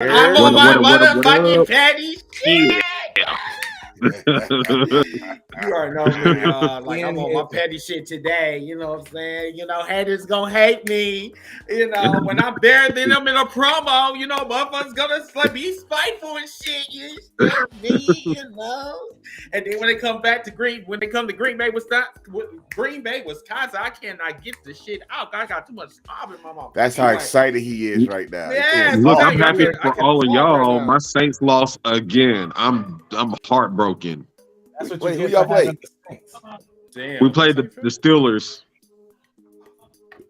I'm on my motherfucking petty shit. You already know me, like I'm on my petty shit today. You know what I'm saying? You know, haters gonna hate me. You know, when I'm better than them in a promo, you know, motherfuckers gonna be spiteful and shit. You know me, you know. And then when they come back to Green Bay, Wisconsin, I cannot get the shit out. I got too much slob in my mouth. That's how excited he is right now. Yeah, look, I'm happy for all of y'all. My Saints lost again. I'm heartbroken. That's what who y'all play? Damn, we played the Steelers.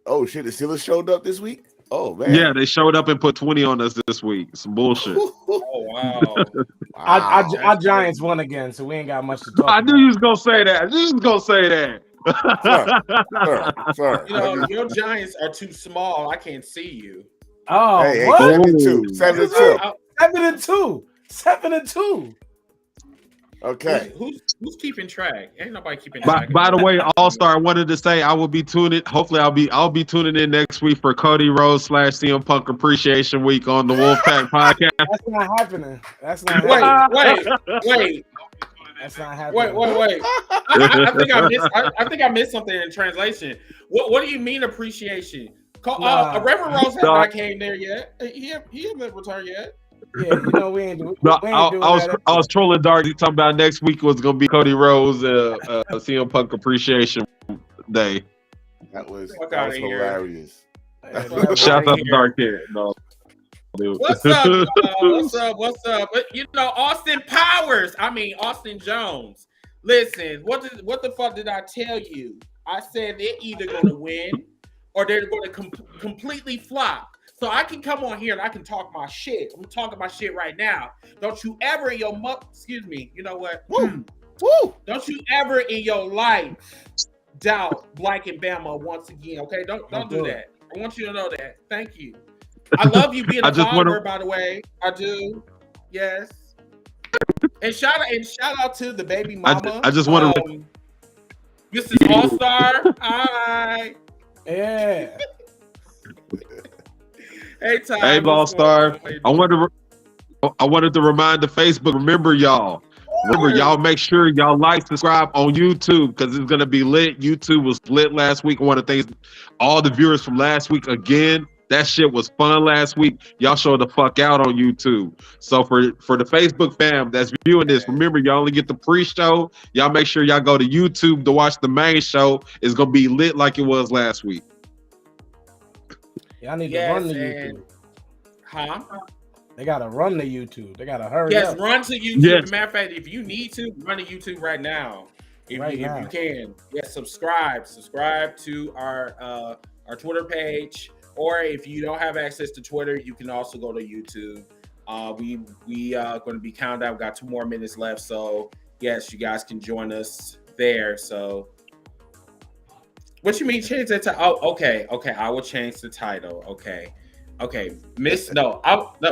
Oh shit, the Steelers showed up this week? Oh man. Yeah, they showed up and put 20 on us this week. Some bullshit. Oh wow. Our Giants won again, so we ain't got much to talk about. I knew you was gonna say that. Sir. You know, your Giants are too small. I can't see you. Oh, hey, what? 7-2. 7-2. Okay. Who's keeping track? Ain't nobody keeping track. By the way, All-Star, I wanted to say I will be tuning. Hopefully, I'll be tuning in next week for Cody Rhodes / CM Punk Appreciation Week on the Wolfpack Podcast. That's not happening. That's not happening. Wait. That's not happening. Wait. I think I missed something in translation. What do you mean appreciation? Reverend Rose has not came there yet. He hasn't returned yet. Yeah, you know we ain't doing. I was trolling Dark. He talking about next week was gonna be Cody Rhodes CM Punk Appreciation Day. That was hilarious. Shout out to Dark here. No. What's up? You know, Austin Jones. Listen, what the fuck did I tell you? I said they're either gonna win or they're gonna completely flop. So I can come on here and I can talk my shit. I'm talking my shit right now. Don't you ever in your excuse me, you know what? Woo! Don't you ever in your life doubt Black and Bama once again, okay? Don't do that. I want you to know that. Thank you. I love you being a father, by the way. I do. Yes. And shout out to the baby mama. I just want to this is All-Star. Hi. Yeah. Hey, All-Star. I wanted to remind the Facebook. Remember, y'all, make sure y'all like, subscribe on YouTube because it's gonna be lit. YouTube was lit last week. One of the things, all the viewers from last week again. That shit was fun last week. Y'all showed the fuck out on YouTube. So for the Facebook fam that's viewing this, remember y'all only get the pre-show. Y'all make sure y'all go to YouTube to watch the main show. It's gonna be lit like it was last week. Y'all need to run the YouTube. Huh? They gotta run the YouTube. They gotta hurry up. Yes, run to YouTube. Yes. As a matter of fact, if you need to, run to YouTube right now. If you can. Yes, subscribe to our Twitter page. Or if you don't have access to Twitter, you can also go to YouTube. We are going to be counting down. We've got 2 more minutes left. So, yes, you guys can join us there. So, what you mean change that to? Oh, okay. I will change the title. Okay. Miss, no.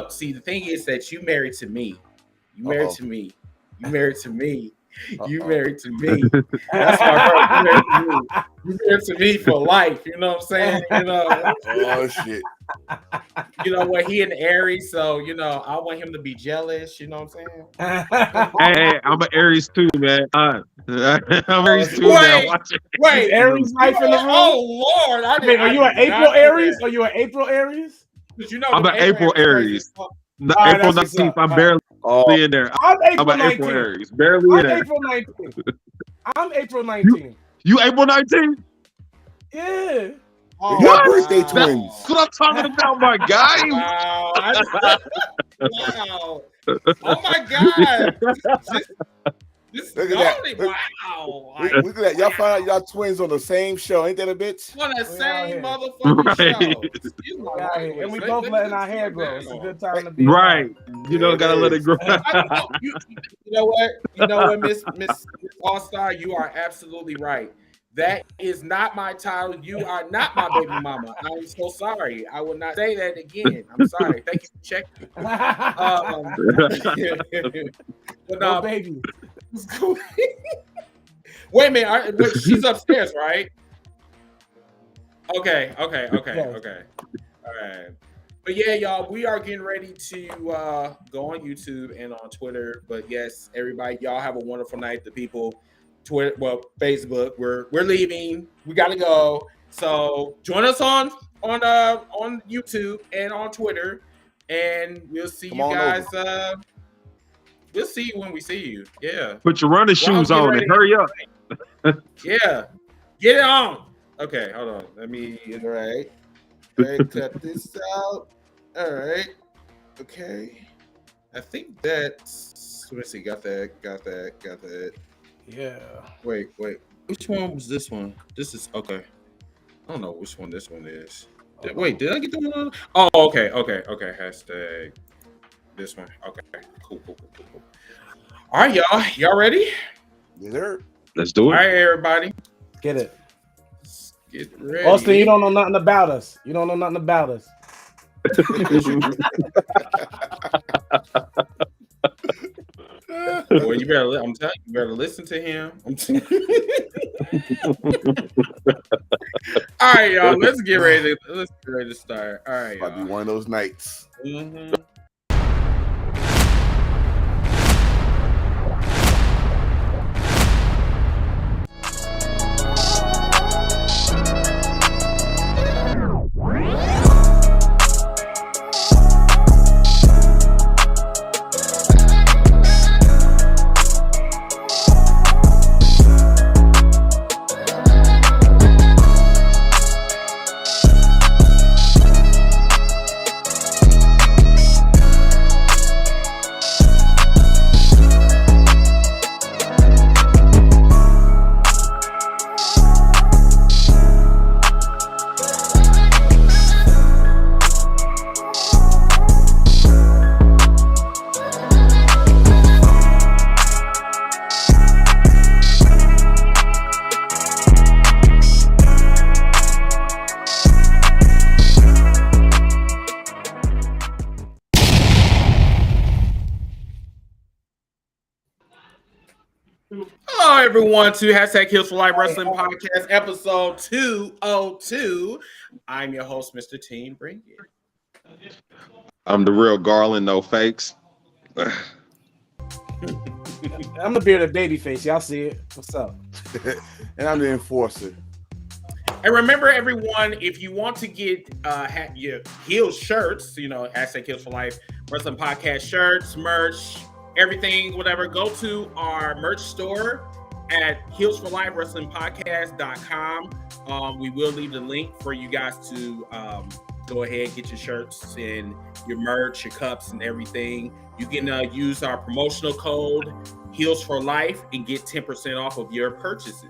See, the thing is that you married to me. You married to me. You married to me. That's my you married to me for life. You know what I'm saying? You know. Oh shit. You know what? He an Aries, so you know I want him to be jealous. You know what I'm saying? Hey, I'm an Aries too, man. I'm Aries too. Wait, Aries life in the room. Oh Lord! Are you an April Aries? Are you an April Aries? You know, I'm an April Aries. April 19th. I'm barely in there. I'm April 19th. Aries. Barely in there. April 19th. I'm April 19th. You April 19th? Yeah. Oh, what? Birthday twins. That's what I'm talking about, my guy. Wow. Oh my God. Look at that. Wow. Look at that. Y'all find out y'all twins on the same show. Ain't that a bitch? On the same motherfucking show. And we both letting our hair grow. It's a good time to be right. You know, gotta let it grow. You know what, Miss All-Star, you are absolutely right. That is not my title. You are not my baby mama. I'm so sorry. I will not say that again. I'm sorry. Thank you for checking. But no, baby. Wait a minute. Wait, she's upstairs, right? Okay. All right. But yeah, y'all, we are getting ready to go on YouTube and on Twitter. But yes, everybody, y'all have a wonderful night. The people, Twitter, well, Facebook, we're leaving. We gotta go. So join us on YouTube and on Twitter, and we'll see you guys. We'll see you when we see you. Yeah. Put your running shoes on and hurry up. Yeah. Get it on. Okay, hold on. Let me. All right. Cut this out. All right. Okay. I think that's. Let's see. Got that. Yeah. Wait. Which one was this one? This is okay. I don't know which one this one is. Wait, did I get the one on? Oh, okay. Hashtag this one. Okay. Cool. All right, y'all. Y'all ready? Yes, sir. Let's do it. All right, everybody. Get it. Let's get ready. Austin, you don't know nothing about us. Well, you better. I'm telling you, better listen to him. All right, y'all. Let's get ready to start. All right, Might be one of those nights. Mm-hmm. Hello, everyone, to Hashtag Heels for Life Wrestling Podcast, episode 202. I'm your host, Mr. Team Bring It. I'm the real Garland, no fakes. I'm the bearded baby face. Y'all see it. What's up? And I'm the enforcer. And remember, everyone, if you want to get your Heels shirts, Hashtag Heels for Life Wrestling Podcast shirts, merch, everything, whatever, go to our merch store at heelsforlifewrestlingpodcast.com. We will leave the link for you guys to go ahead, get your shirts and your merch, your cups and everything. You can use our promotional code Heels for Life and get 10% off of your purchases.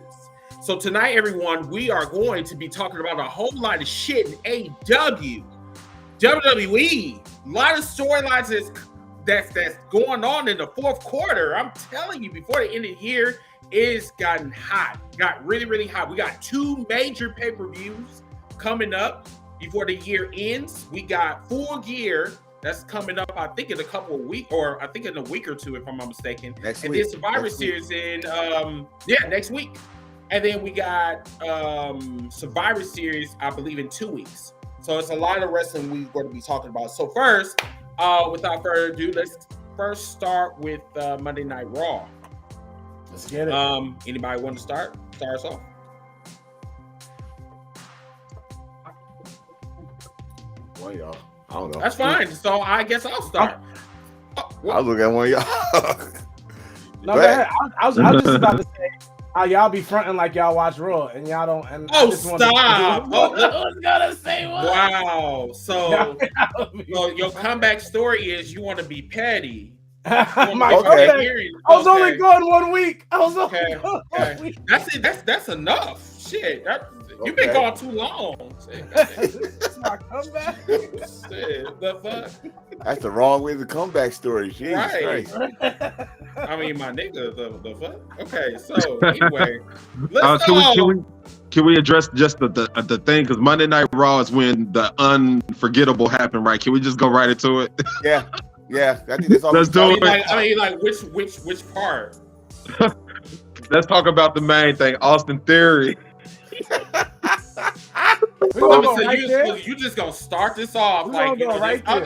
So tonight, everyone, we are going to be talking about a whole lot of shit in AEW, WWE, a lot of storylines that's going on in the fourth quarter. I'm telling you, before the end of the year, it's gotten hot. Got really, really hot. We got 2 major pay-per-views coming up before the year ends. We got Full Gear that's coming up, I think, in a couple of weeks, or I think in a week or two, if I'm not mistaken. Next and week. then Survivor Series in next week. And then we got Survivor Series, I believe, in 2 weeks. So it's a lot of wrestling we're going to be talking about. So first, without further ado, let's first start with Monday Night Raw. Let's get it. Anybody want to start us off? Well, y'all. I don't know. That's fine. So I guess I'll start. I'll look at one of y'all. No, go ahead. I was just about to say how y'all be fronting like y'all watch Raw and y'all don't. And oh, stop! I was gonna say what? Wow. So your comeback story is you want to be petty. I was only going 1 week. Okay. That's it. That's enough. Shit. You've been gone too long. That's my comeback. Shit, the fuck? That's the wrong way to comeback story. Jesus right. Christ. I mean, my nigga, the fuck? Okay, so anyway, let's go. Can we address just the thing? Because Monday Night Raw is when the unforgettable happened, right? Can we just go right into it? Yeah. I think that's all. Let's do it. Like which part? Let's talk about the main thing, Austin Theory. You just gonna start this off like you know.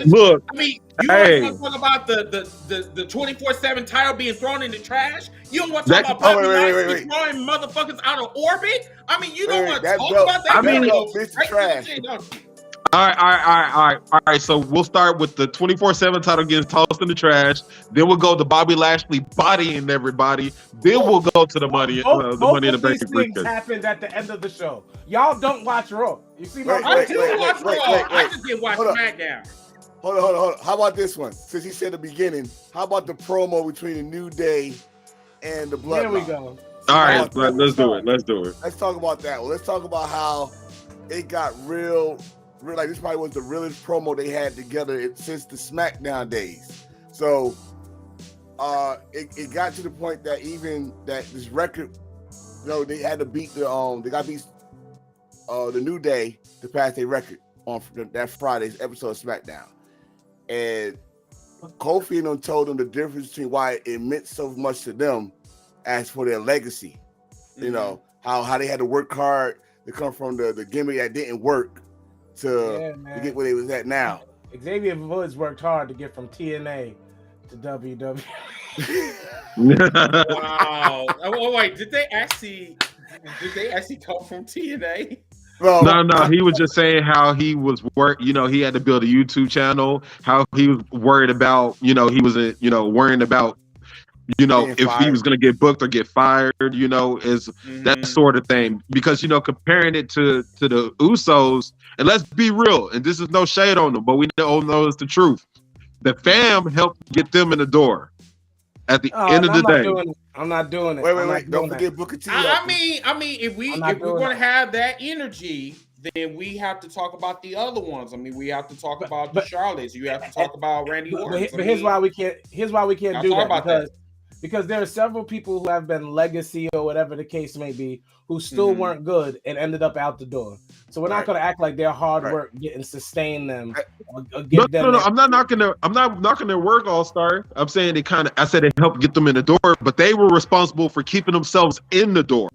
Look, I mean, you want to talk about the 24/7 title being thrown in the trash? You don't want to talk about Bobby Lashley throwing motherfuckers out of orbit? I mean, you don't want to talk about that? I mean, trash. All right. So we'll start with the 24/7 title getting tossed in the trash. Then we'll go to Bobby Lashley bodying everybody. Then we'll go to the money in the bank. These things happened at the end of the show. Y'all don't watch Raw. You see my I do watch Raw. I just didn't watch SmackDown. Hold on. How about this one? Since he said the beginning, how about the promo between the New Day and the Bloodline? There we go. All right, let's do it. Let's talk about that one. Let's talk about how it got real. Like this probably was the realest promo they had together since the SmackDown days. So it got to the point that even that this record, they had to beat the New Day to pass their record on that Friday's episode of SmackDown. And Kofi and them told them the difference between why it meant so much to them as for their legacy. Mm-hmm. How they had to work hard to come from the gimmick that didn't work to get where they was at now. Xavier Woods worked hard to get from TNA to WWE. Wow. Oh, wait, did they actually come from TNA? No. He was just saying how he was he had to build a YouTube channel, how he was worried about, he was worrying about if he was going to get booked or get fired, that sort of thing. Because, comparing it to the Usos, and let's be real, and this is no shade on them, but we all know it's the truth. The fam helped get them in the door at the end of the day. I'm not doing it. Wait. Don't forget Booker T. I mean, if we're going to have that energy, then we have to talk about the other ones. I mean, we have to talk about the Charlottes. You have to talk about Randy Orton. But here's why we can't do that. Because there are several people who have been legacy or whatever the case may be who still weren't good and ended up out the door. So we're not going to act like their hard work didn't sustain them. No. I'm not knocking their work, All-Star. I'm saying I said it helped get them in the door, but they were responsible for keeping themselves in the door.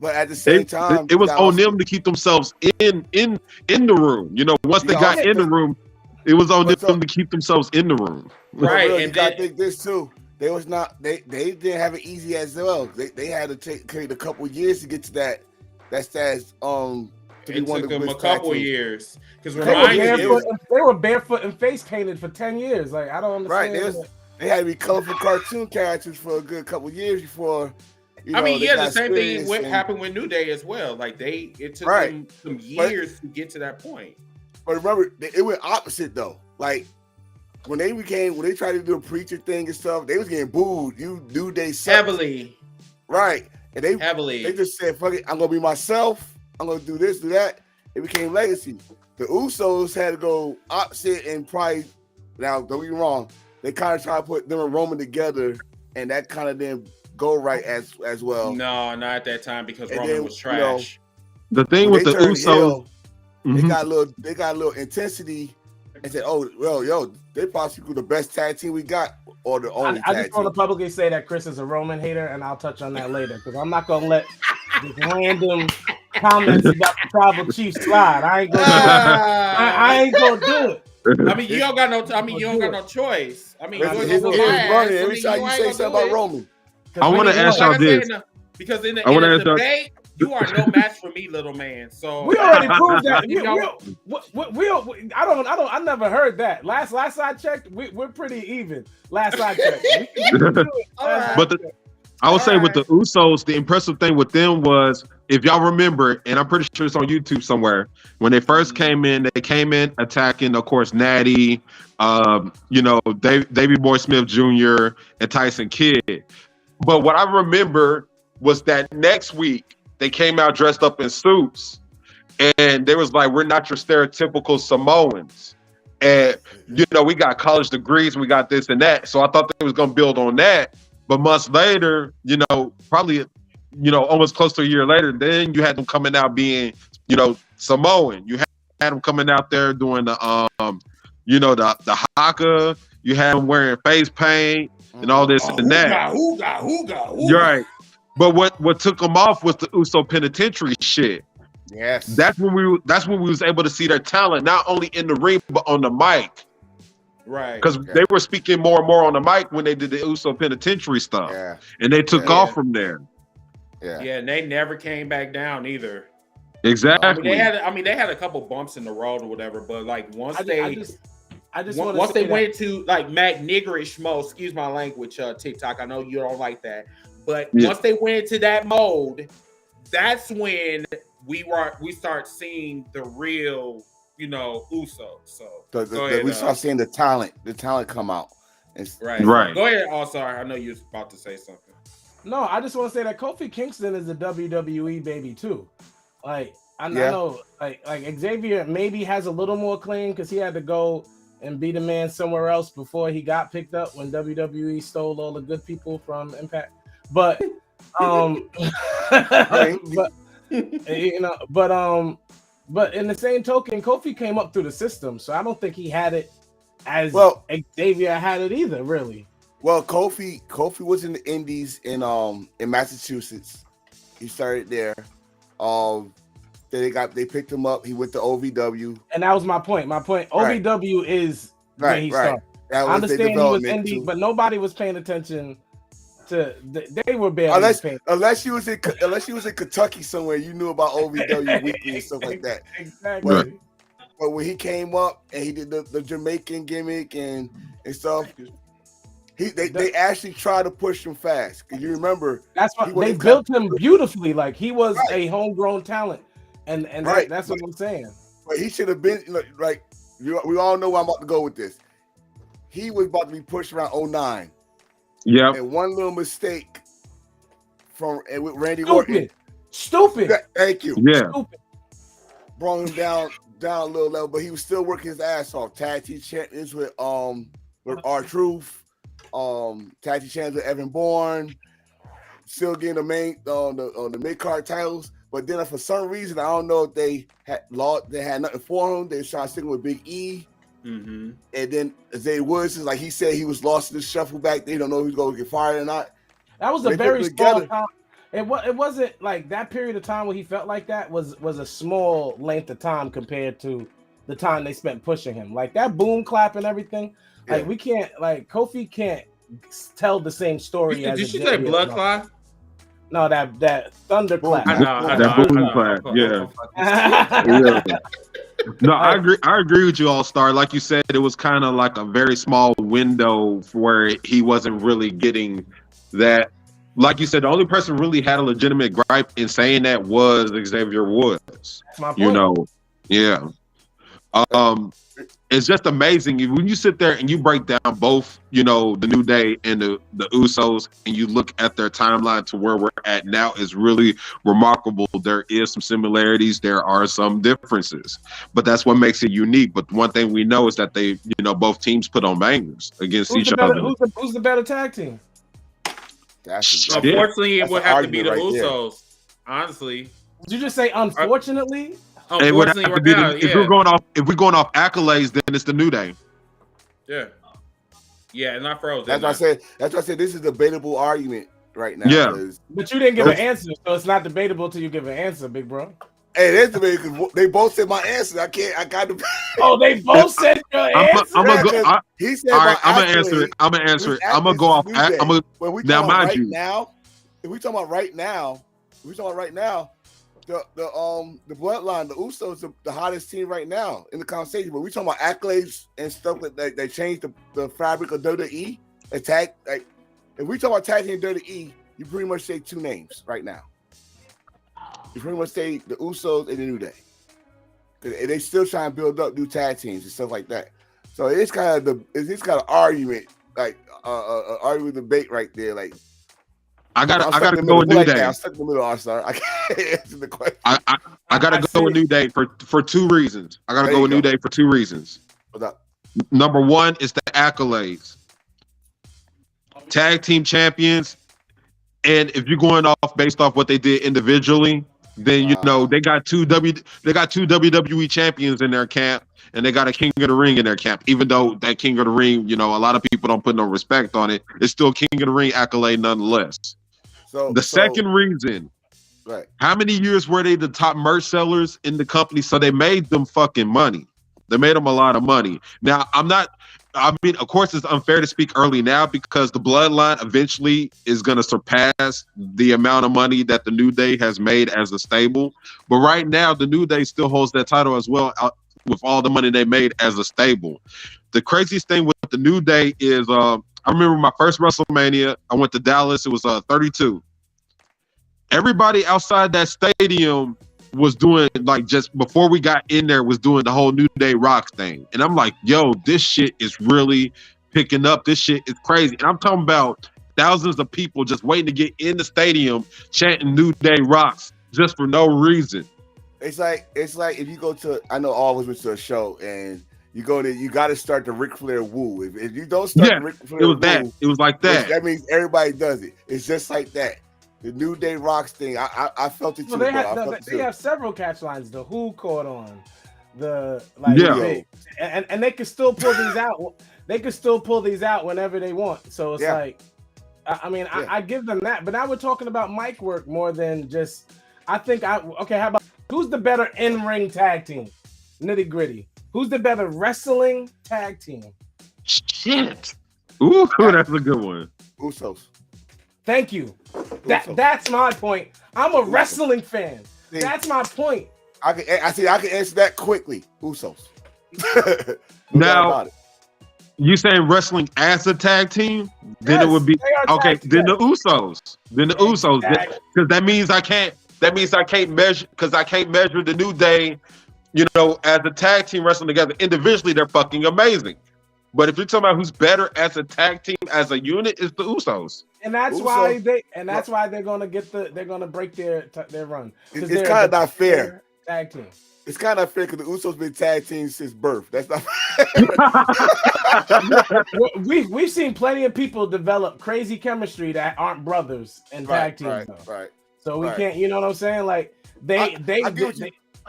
But at the same time, it was on them to keep themselves in the room. Once they got in the room, it was on them to keep themselves in the room. Right, and I think this too. They didn't have it easy as well. They had to take a couple of years to get to that status. It took them a couple of years because they were barefoot and face painted for 10 years. Like I don't understand. Right, they had to be colorful cartoon characters for a good couple of years before. The same thing happened with New Day as well. Like it took them some years to get to that point. But remember, it went opposite though. Like. When they tried to do a preacher thing and stuff, they was getting booed. New Day heavily, right? And they just said, "Fuck it, I'm gonna be myself. I'm gonna do this, do that." It became legacy. The Usos had to go opposite and probably. Now, don't get me wrong, they kind of tried to put them and Roman together, and that kind of didn't go right as well. No, not at that time because Roman was trash. The thing with the Usos, they got a little intensity. And said, "Oh, well, they possibly the best tag team we got, or the only." I just want to publicly say that Chris is a Roman hater, and I'll touch on that later because I'm not gonna let this random comments about the tribal chief slide. I ain't gonna do it. I mean, you don't got no choice. I mean, every time you say something about Roman, I want to ask y'all this because in the debate. You are no match for me, little man. So we already proved that. I never heard that. Last I checked, we're pretty even. Last I checked. I would say with the Usos, the impressive thing with them was, if y'all remember, and I'm pretty sure it's on YouTube somewhere, when they first came in, attacking, of course, Natty, Davey Boy Smith Jr. and Tyson Kidd. But what I remember was that next week, they came out dressed up in suits, and they was like, "We're not your stereotypical Samoans." And we got college degrees, we got this and that. So I thought they was gonna build on that. But months later, probably, almost close to a year later, then you had them coming out being, Samoan. You had them coming out there doing the the haka. You had them wearing face paint and all this and that. Hooga. You're right. But what took them off was the Uso Penitentiary shit. Yes. That's when we was able to see their talent, not only in the ring but on the mic. Right. Because they were speaking more and more on the mic when they did the Uso Penitentiary stuff. Yeah. And they took off from there. Yeah. Yeah, and they never came back down either. Exactly. They had a couple bumps in the road or whatever, but like once they went into like McNiggerish mode, excuse my language, TikTok. I know you don't like that, but once they went into that mode, that's when we start seeing the real, Uso. So we start seeing the talent come out. Right. Go ahead. Oh, sorry. I know you was about to say something. No, I just want to say that Kofi Kingston is a WWE baby too. Like I know, like Xavier maybe has a little more claim because he had to go and be the man somewhere else before he got picked up when WWE stole all the good people from Impact. But but in the same token, Kofi came up through the system, so I don't think he had it as Xavier had it either, really. Well, Kofi was in the Indies in Massachusetts. He started there. Then they picked him up. He went to OVW, and that was my point. OVW is where he started. I understand he was Indie, but nobody was paying attention to. They were barely paying. Unless you was in Kentucky somewhere, you knew about OVW Weekly and stuff like that. Exactly. But when he came up and he did the Jamaican gimmick and stuff. They actually tried to push him fast. Cause you remember that's what they built him beautifully. Like he was a homegrown talent, and that's what I'm saying. But he should have been like we all know where I'm about to go with this. He was about to be pushed around 09. Yeah. And one little mistake with Randy Orton. Stupid. Thank you. Yeah. Stupid. Brought him down a little level, but he was still working his ass off. Tag team champions with R-Truth. Tag team champions with Evan Bourne, still getting the main on the mid card titles, but then for some reason I don't know if they had nothing for him. They were trying to stick with Big E, and then Zay Woods is like he said he was lost in the shuffle back. They don't know if he's going to get fired or not. That was a very small time. It wasn't like that period of time where he felt like that was a small length of time compared to the time they spent pushing him. Like that boom clap and everything. Like we can't, like Kofi can't tell the same story. Did you say blood clap? No, that thunder clap. That boom clap. Yeah. No, I agree with you, All Star. Like you said, it was kind of like a very small window where he wasn't really getting that. Like you said, the only person really had a legitimate gripe in saying that was Xavier Woods. That's my point. Yeah. It's just amazing when you sit there and you break down both, the New Day and the Usos, and you look at their timeline to where we're at now is really remarkable. There is some similarities, there are some differences, but that's what makes it unique. But one thing we know is that they, both teams put on bangers against each other. Who's the better tag team? Unfortunately, it would have to be the Usos. Honestly, did you just say unfortunately? It would have to be if we're going off accolades, then it's the New Day. Yeah, and I froze. That's why I said this is a debatable argument right now. Yeah, but you didn't give an answer, so it's not debatable till you give an answer, big bro. Hey, it is debatable because they both said my answer. I got to. Oh, they both said your answer. He said, "All right, I'm gonna answer it. I'm gonna go off. Now, mind you, if we talking about right now, the bloodline, the Usos, the hottest team right now in the conversation. But we talking about accolades and stuff that they changed the fabric of WWE. If we talk about tag team WWE, you pretty much say two names right now. You pretty much say the Usos and the New Day. They still trying to build up new tag teams and stuff like that. So it's kind of an argument, like argument debate right there, like. I gotta go with New Day. I'm stuck in the middle. I'm sorry. I can't answer the question. I gotta go with New Day for two reasons. I gotta go with New Day for two reasons. What's up? Number one is the accolades. Tag team champions. And if you're going off based off what they did individually, then they got two WWE champions in their camp, and they got a King of the Ring in their camp. Even though that King of the Ring, a lot of people don't put no respect on it, it's still King of the Ring accolade nonetheless. The second reason Right. How many years were they the top merch sellers in the company? So they made them fucking money. They made them a lot of money. Now, I mean, of course, it's unfair to speak early now because the Bloodline eventually is going to surpass the amount of money that the New Day has made as a stable. But right now, the New Day still holds that title as well with all the money they made as a stable. The craziest thing with the New Day is I remember my first WrestleMania. I went to Dallas. It was 32. Everybody outside that stadium was doing, like, just before we got in there, was doing the whole New Day Rocks thing. And I'm like, yo, this shit is really picking up. This shit is crazy. And I'm talking about thousands of people just waiting to get in the stadium chanting New Day Rocks just for no reason. It's like if you go to, I know I always went to a show and you go to, you got to start the Ric Flair woo. If you don't start the Ric Flair woo, it was like that. That means everybody does it. It's just like that. The New Day Rocks thing, I felt it too. Well, they have several catch lines. The Who caught on, and they can still pull these out. They can still pull these out whenever they want. So it's like, I mean, I give them that. But now we're talking about mic work more than just. Okay. How about who's the better in-ring tag team? Nitty gritty. Who's the better wrestling tag team? Shit. Ooh, that's a good one. Usos. Thank you. That's my point. I'm a wrestling fan. That's my point. I can answer that quickly. Usos. Now, you saying wrestling as a tag team? Then it would be okay. Then the Usos. Because that means I can't. That means I can't measure. Because I can't measure the New Day. You know, as a tag team wrestling together individually, they're fucking amazing. But if you're talking about who's better as a tag team, as a unit, it's the Usos. And that's why they're gonna break their run. It's kind of not fair. Tag team. It's kind of fair because the Usos been tag teams since birth. That's not fair. We've seen plenty of people develop crazy chemistry that aren't brothers and tag teams. Right. So we can't. You know what I'm saying? Like I get what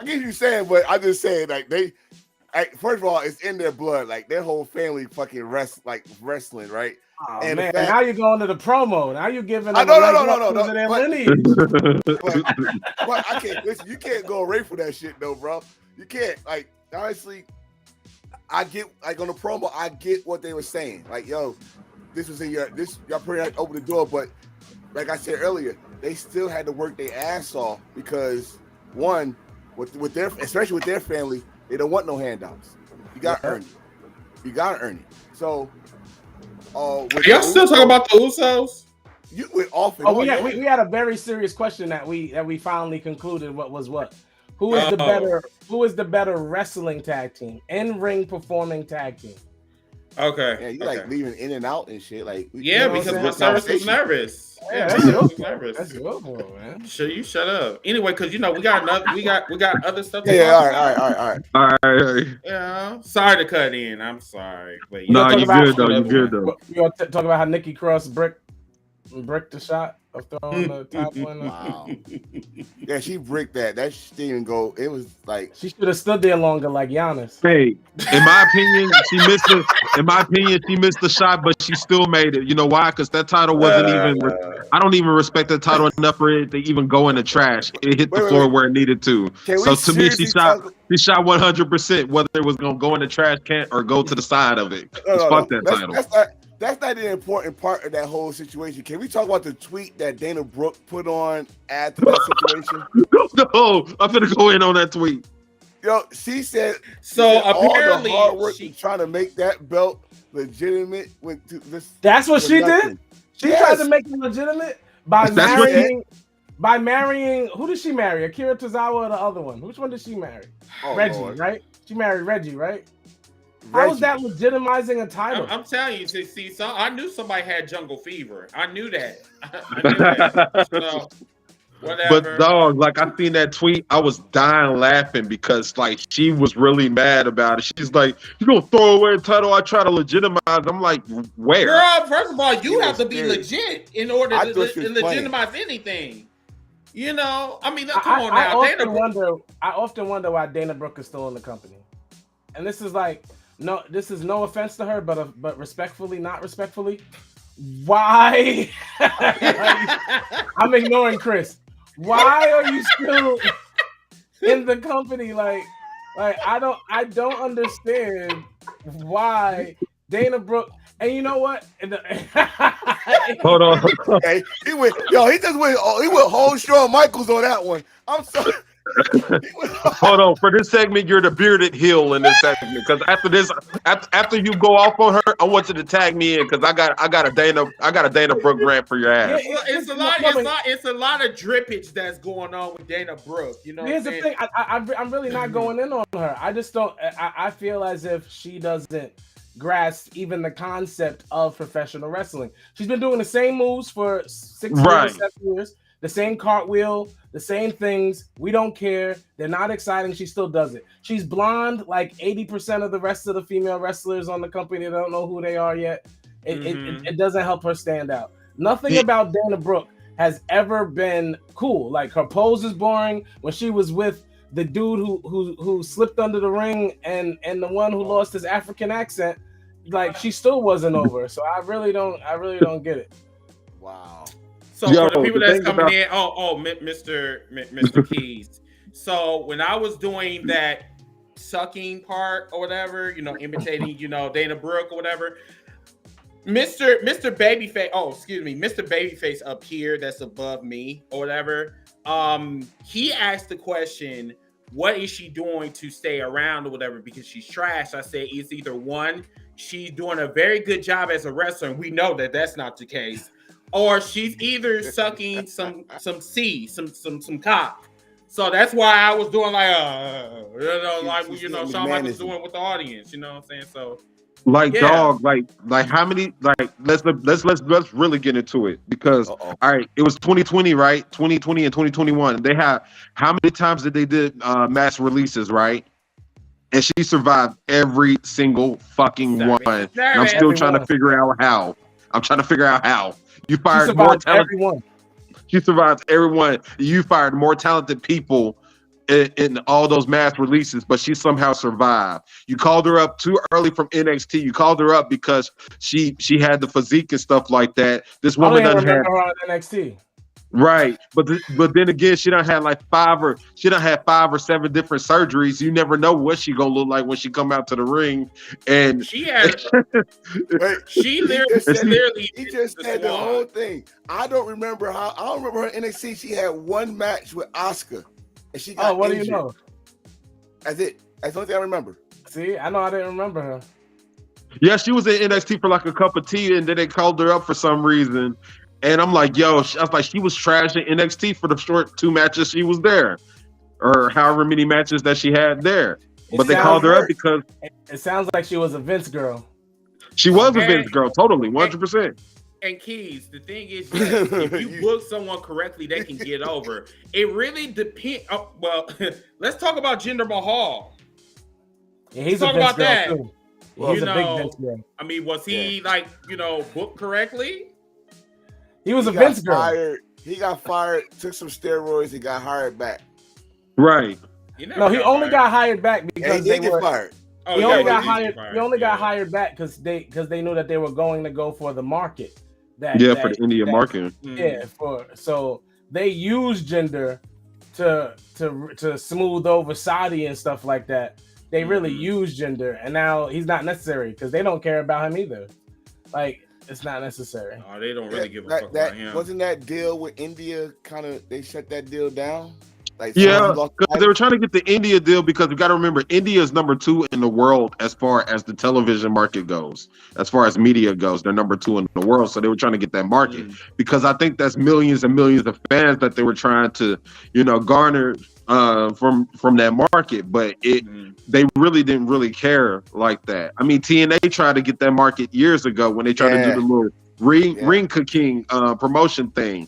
you're saying, but I'm just saying, like, first of all, it's in their blood. Like, their whole family fucking wrestling, right? Oh, and man, now you're going to the promo. Now you're giving them no. Their lineage. But I can't listen. You can't go away from that shit, though, bro. You can't. Like, honestly, I get, like, on the promo, I get what they were saying. Like, yo, this was y'all pretty much opened the door, but like I said earlier, they still had to work their ass off because one, especially with their family, they don't want no handouts. You gotta earn it. So, y'all still talking about the Usos? You went off and on. We had a very serious question that we finally concluded. What was what? Who is the better wrestling tag team? In-ring performing tag team. Okay. Yeah, you like leaving in and out and shit. Like, because my service was nervous. Yeah, that's your fault, man. Sure, you shut up. Anyway, because we got other stuff. All right. Yeah. Sorry to cut in. I'm sorry. But no, you good though. You good though. We all talk about how Nikki Cross bricked the shot of throwing the top one. Wow. Yeah, she bricked that. That didn't even go. It was like she should have stood there longer, like Giannis. Hey, in my opinion, she missed the shot, but she still made it. You know why? Because that title wasn't even. I don't even respect that title enough for it to even go in the trash. It hit the floor where it needed to. So to me, she shot 100%, whether it was gonna go in the trash can or go to the side of it. Fuck that title. That's not the important part of that whole situation. Can we talk about the tweet that Dana Brooke put on after that situation? No, I'm gonna go in on that tweet. Yo, she said apparently all the hard work trying to make that belt legitimate went to this. That's what she did. She tried to make it legitimate by marrying. Who did she marry? Akira Tozawa or the other one? Which one did she marry? Reggie, Lord. Right? She married Reggie, right? How is that legitimizing a title? I'm telling you, see, so I knew somebody had jungle fever. I knew that. So, whatever. But dog, like I seen that tweet, I was dying laughing because like she was really mad about it. She's like, "You gonna throw away the title? I try to legitimize." I'm like, where? Girl, first of all, you have to be legit in order to legitimize anything. You know, I mean, come on now. I often wonder why Dana Brooke is still in the company, and this is like. No, this is no offense to her, but respectfully, not respectfully. Why? I'm ignoring Chris. Why are you still in the company? Like I don't understand why Dana Brooke. And you know what? Hold on. Hey, he went whole Shawn Michaels on that one. I'm sorry. Hold on. For this segment, you're the bearded heel in this segment. Because after you go off on her, I want you to tag me in because I got a Dana Brooke rant for your ass. It's a lot of drippage that's going on with Dana Brooke. You know, here's the thing. I'm really not going in on her. I just don't. I feel as if she doesn't grasp even the concept of professional wrestling. She's been doing the same moves for 6 years, 7 years. The same cartwheel, the same things. We don't care. They're not exciting. She still does it. She's blonde, like 80% of the rest of the female wrestlers on the company. They don't know who they are yet. It doesn't help her stand out. Nothing about Dana Brooke has ever been cool. Like her pose is boring. When she was with the dude who slipped under the ring and the one who lost his African accent, like she still wasn't over. So I really don't get it. Wow. So for the people that's coming in, Mr. Keys. So when I was doing that sucking part or whatever, you know, imitating, you know, Dana Brooke or whatever, Mr. Babyface, Mr. Babyface up here that's above me or whatever, he asked the question, what is she doing to stay around or whatever, because she's trash. I said it's either one, she's doing a very good job as a wrestler, and we know that that's not the case, or she's either sucking some cock. So that's why I was doing like Shawn Michaels doing with the audience, you know what I'm saying? So dog, like how many, like let's really get into it, because all right, it was 2020, right? 2020 and 2021. They had, how many times did they did mass releases, right? And she survived every single fucking one. And I'm still trying to figure out how. You fired more talented. She survived everyone. You fired more talented people in all those mass releases, but she somehow survived. You called her up too early from NXT. You called her up because she had the physique and stuff like that. This woman doesn't have her on NXT. Right, but then again, she done had 5 or 7 different surgeries. You never know what she gonna look like when she come out to the ring. And she had, she literally he just said the whole thing. I don't remember her NXT. She had one match with Asuka, and she got what injured. do you know? That's it. That's the only thing I remember. See, I know I didn't remember her. Yeah, she was in NXT for like a cup of tea, and then they called her up for some reason. And I'm like, yo, I was like, she was trash in NXT for the short 2 matches she was there, or however many matches that she had there. But they called her up because it sounds like she was a Vince girl. She was a Vince girl, totally, 100%. And Keys, the thing is, if you book someone correctly, they can get over. It really depends. Well, let's talk about Jinder Mahal. Yeah, he's a Vince girl too. Well, he's a big Vince girl. I mean, was he booked correctly? He was a Vince girl. He got fired, took some steroids, he got hired back. Right. He only got hired back because they were fired. He only got hired. He only got hired back because they knew that they were going to go for the market. For the India market. Yeah, so they used Jinder to smooth over Saudi and stuff like that. They really used Jinder, and now he's not necessary because they don't care about him either. Like, it's not necessary. Oh, they don't really give a fuck about him. Wasn't that deal with India they shut that deal down? Because they were trying to get the India deal, because you got to remember, India is number 2 in the world as far as the television market goes. As far as media goes, they're number 2 in the world. So they were trying to get that market because I think that's millions and millions of fans that they were trying to, garner from that market. But they really didn't really care like that. I mean, TNA tried to get that market years ago when they tried to do the little ring cooking promotion thing.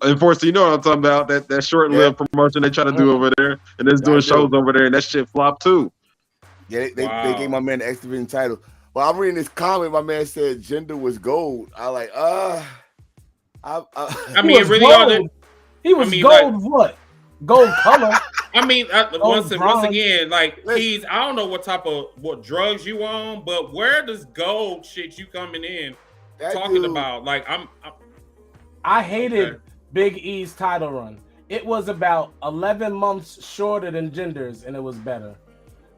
Unfortunately, you know what I'm talking about, that short-lived promotion they try to do over there, and they're doing shows over there, and that shit flopped too. Yeah, they gave my man the X Division title. Well, I'm reading this comment. My man said Jinder was gold. I like, I mean, it really gold. He was gold. What? Gold color. I mean, once again, like, please, I don't know what drugs you on, but where does gold shit you coming in talking about? Like, I hated Big E's title run. It was about 11 months shorter than Jinder's, and it was better.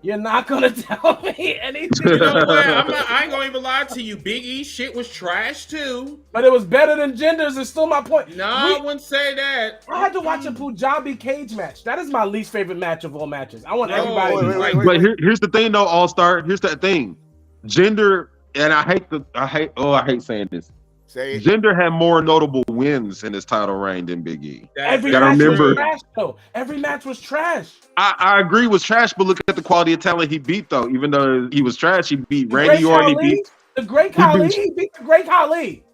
You're not gonna tell me anything. You know what? I ain't gonna even lie to you. Big E shit was trash too. But it was better than Jinder's. It's still my point. No, I wouldn't say that. I had to watch a Punjabi cage match. That is my least favorite match of all matches. I want everybody. But here's the thing, though. All Star. Here's the thing. Jinder, and I hate saying this. Jinder had more notable wins in his title reign than Big E. Every match was trash, though. Every match was trash. I agree was trash, but look at the quality of talent he beat, though. Even though he was trash, he beat Randy Orton. He beat the Great Khali. He beat the Great Khali.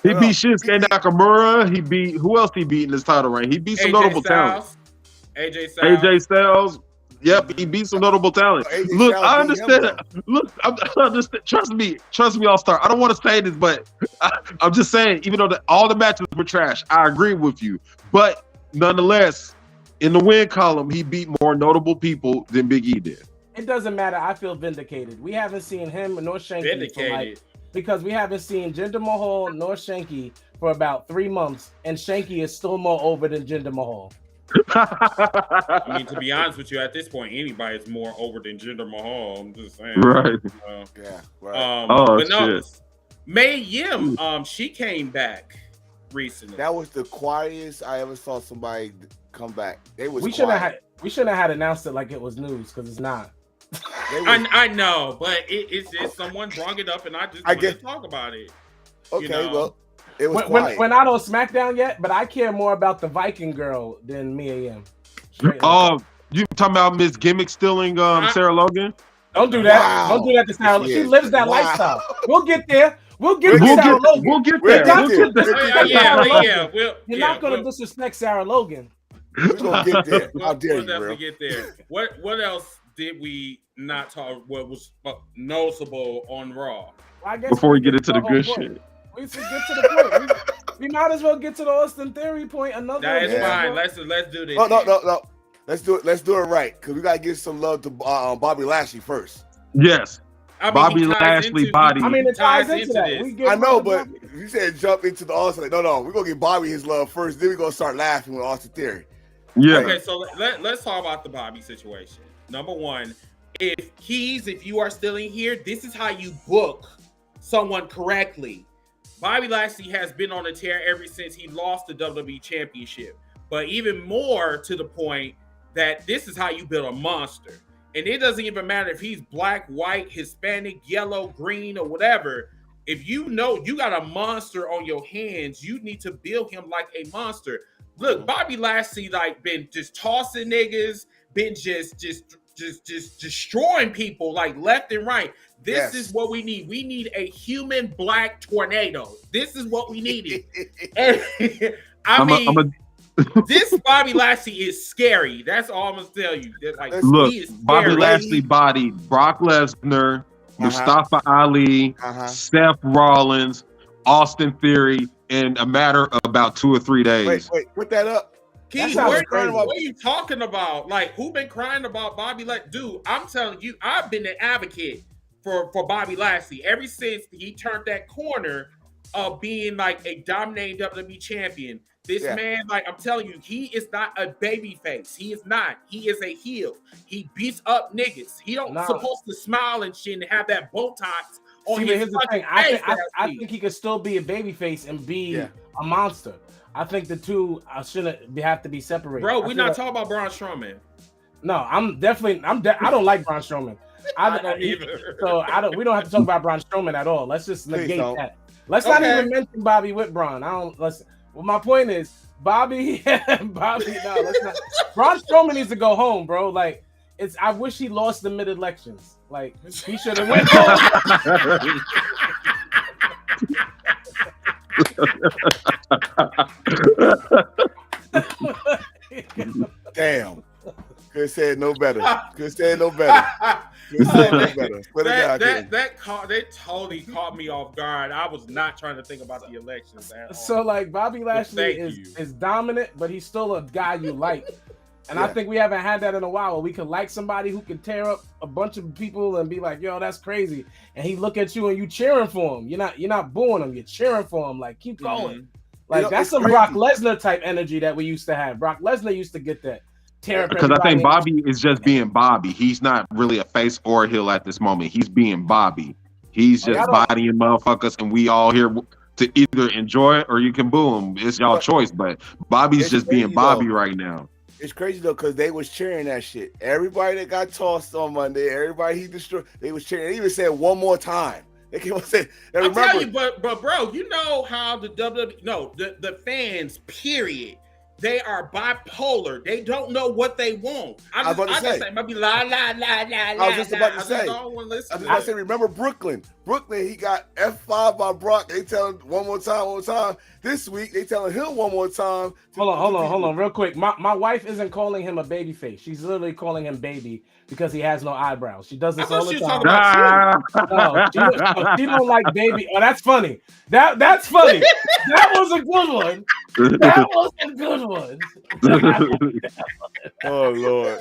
He beat Shinsuke Nakamura. He beat who else? He beat in his title reign. He beat some notable talent. AJ Styles. Yep, he beat some notable talent. Look, I understand. Look, I understand. Trust me, All Star. I don't want to say this, but I'm just saying. Even though all the matches were trash, I agree with you. But nonetheless, in the win column, he beat more notable people than Big E did. It doesn't matter. I feel vindicated. We haven't seen him nor Shanky because we haven't seen Jinder Mahal nor Shanky for about 3 months, and Shanky is still more over than Jinder Mahal. I mean, to be honest with you, at this point, anybody is more over than Jinder Mahal. I'm just saying. Right. Yeah. Right. But no, May Yim, she came back recently. That was the quietest I ever saw somebody come back. We shouldn't have had announced it like it was news because it's not. I know, but it's just someone brought it up, and I just want to talk about it. Okay, you know? well. It was we're not on SmackDown yet, but I care more about the Viking girl than Mia Yim. You talking about Miss Gimmick stealing Sarah Logan? Don't do that. Wow. Don't do that to Sarah. She lives that lifestyle. We'll get there. We'll get to Sarah Logan. We'll get there. You're not going to disrespect Sarah Logan. We're going to get there. How dare you, definitely get there. What else did we not talk? What was noticeable on Raw? Before we get into the good shit. We should get to the point. We might as well get to the Austin Theory point. That is fine. Let's do this. No. Let's do it right because we gotta give some love to Bobby Lashley first. Yes, Bobby Lashley body. I mean, it ties into that. I know, but you said jump into the Austin. No, we're gonna give Bobby his love first. Then we're gonna start laughing with Austin Theory. Yeah. Okay, so let's talk about the Bobby situation. Number one, if you are still in here, this is how you book someone correctly. Bobby Lashley has been on a tear ever since he lost the WWE Championship. But even more to the point that this is how you build a monster. And it doesn't even matter if he's black, white, Hispanic, yellow, green, or whatever. If you know you got a monster on your hands, you need to build him like a monster. Look, Bobby Lashley been just tossing niggas, been just destroying people like left and right. This is what we need. We need a human black tornado. This is what we needed. This Bobby Lashley is scary. That's all I'm gonna tell you. Look, Bobby Lashley bodied Brock Lesnar, Mustafa Ali, Seth Rollins, Austin Theory in a matter of about 2 or 3 days. Wait, put that up. Keith, what are you talking about? Like, who been crying about Bobby Lashley? Dude, I'm telling you, I've been an advocate for Bobby Lashley ever since he turned that corner of being like a dominating WWE champion. This man, like I'm telling you, he is not a baby face. He is not. He is a heel. He beats up niggas. He don't supposed to smile and shit and have that Botox on his fucking face. I think he could still be a baby face and be a monster. I think the two shouldn't have to be separated. Bro, we're not talking about Braun Strowman. No, I don't like Braun Strowman. I don't either. So we don't have to talk about Braun Strowman at all. Let's just negate that. Let's not even mention Bobby with Braun. Well, my point is Bobby. Let's not. Braun Strowman needs to go home, bro. Like I wish he lost the mid-elections. Like he should have went home. Damn. Could have said no better. Could said no better. They totally caught me off guard. I was not trying to think about the elections at all. So like Bobby Lashley is dominant, but he's still a guy you like. And I think we haven't had that in a while where we could like somebody who can tear up a bunch of people and be like, yo, that's crazy. And he look at you and you cheering for him. You're not booing him, you're cheering for him. Like, keep going. Like that's some Brock Lesnar type energy that we used to have. Brock Lesnar used to get that. Because I think Bobby is just being Bobby. He's not really a face or a heel at this moment. He's being Bobby. He's just bodying motherfuckers, and we all here to either enjoy it or you can boo him. It's y'all choice. But Bobby's just being Bobby right now. It's crazy though, because they was cheering that shit. Everybody that got tossed on Monday, everybody he destroyed, they was cheering. They even said one more time. They came and said, I'll tell you, but bro, you know how the the fans, period, they are bipolar. They don't know what they want. I was just about to say, remember Brooklyn? Brooklyn, he got F5 by Brock. They tell him one more time. This week, they telling him one more time. Hold on, real quick. My wife isn't calling him a baby face. She's literally calling him baby because he has no eyebrows. She does this all the time. No, she don't like baby. Oh, that's funny. That's funny. That was a good one. That was a good one. Oh Lord.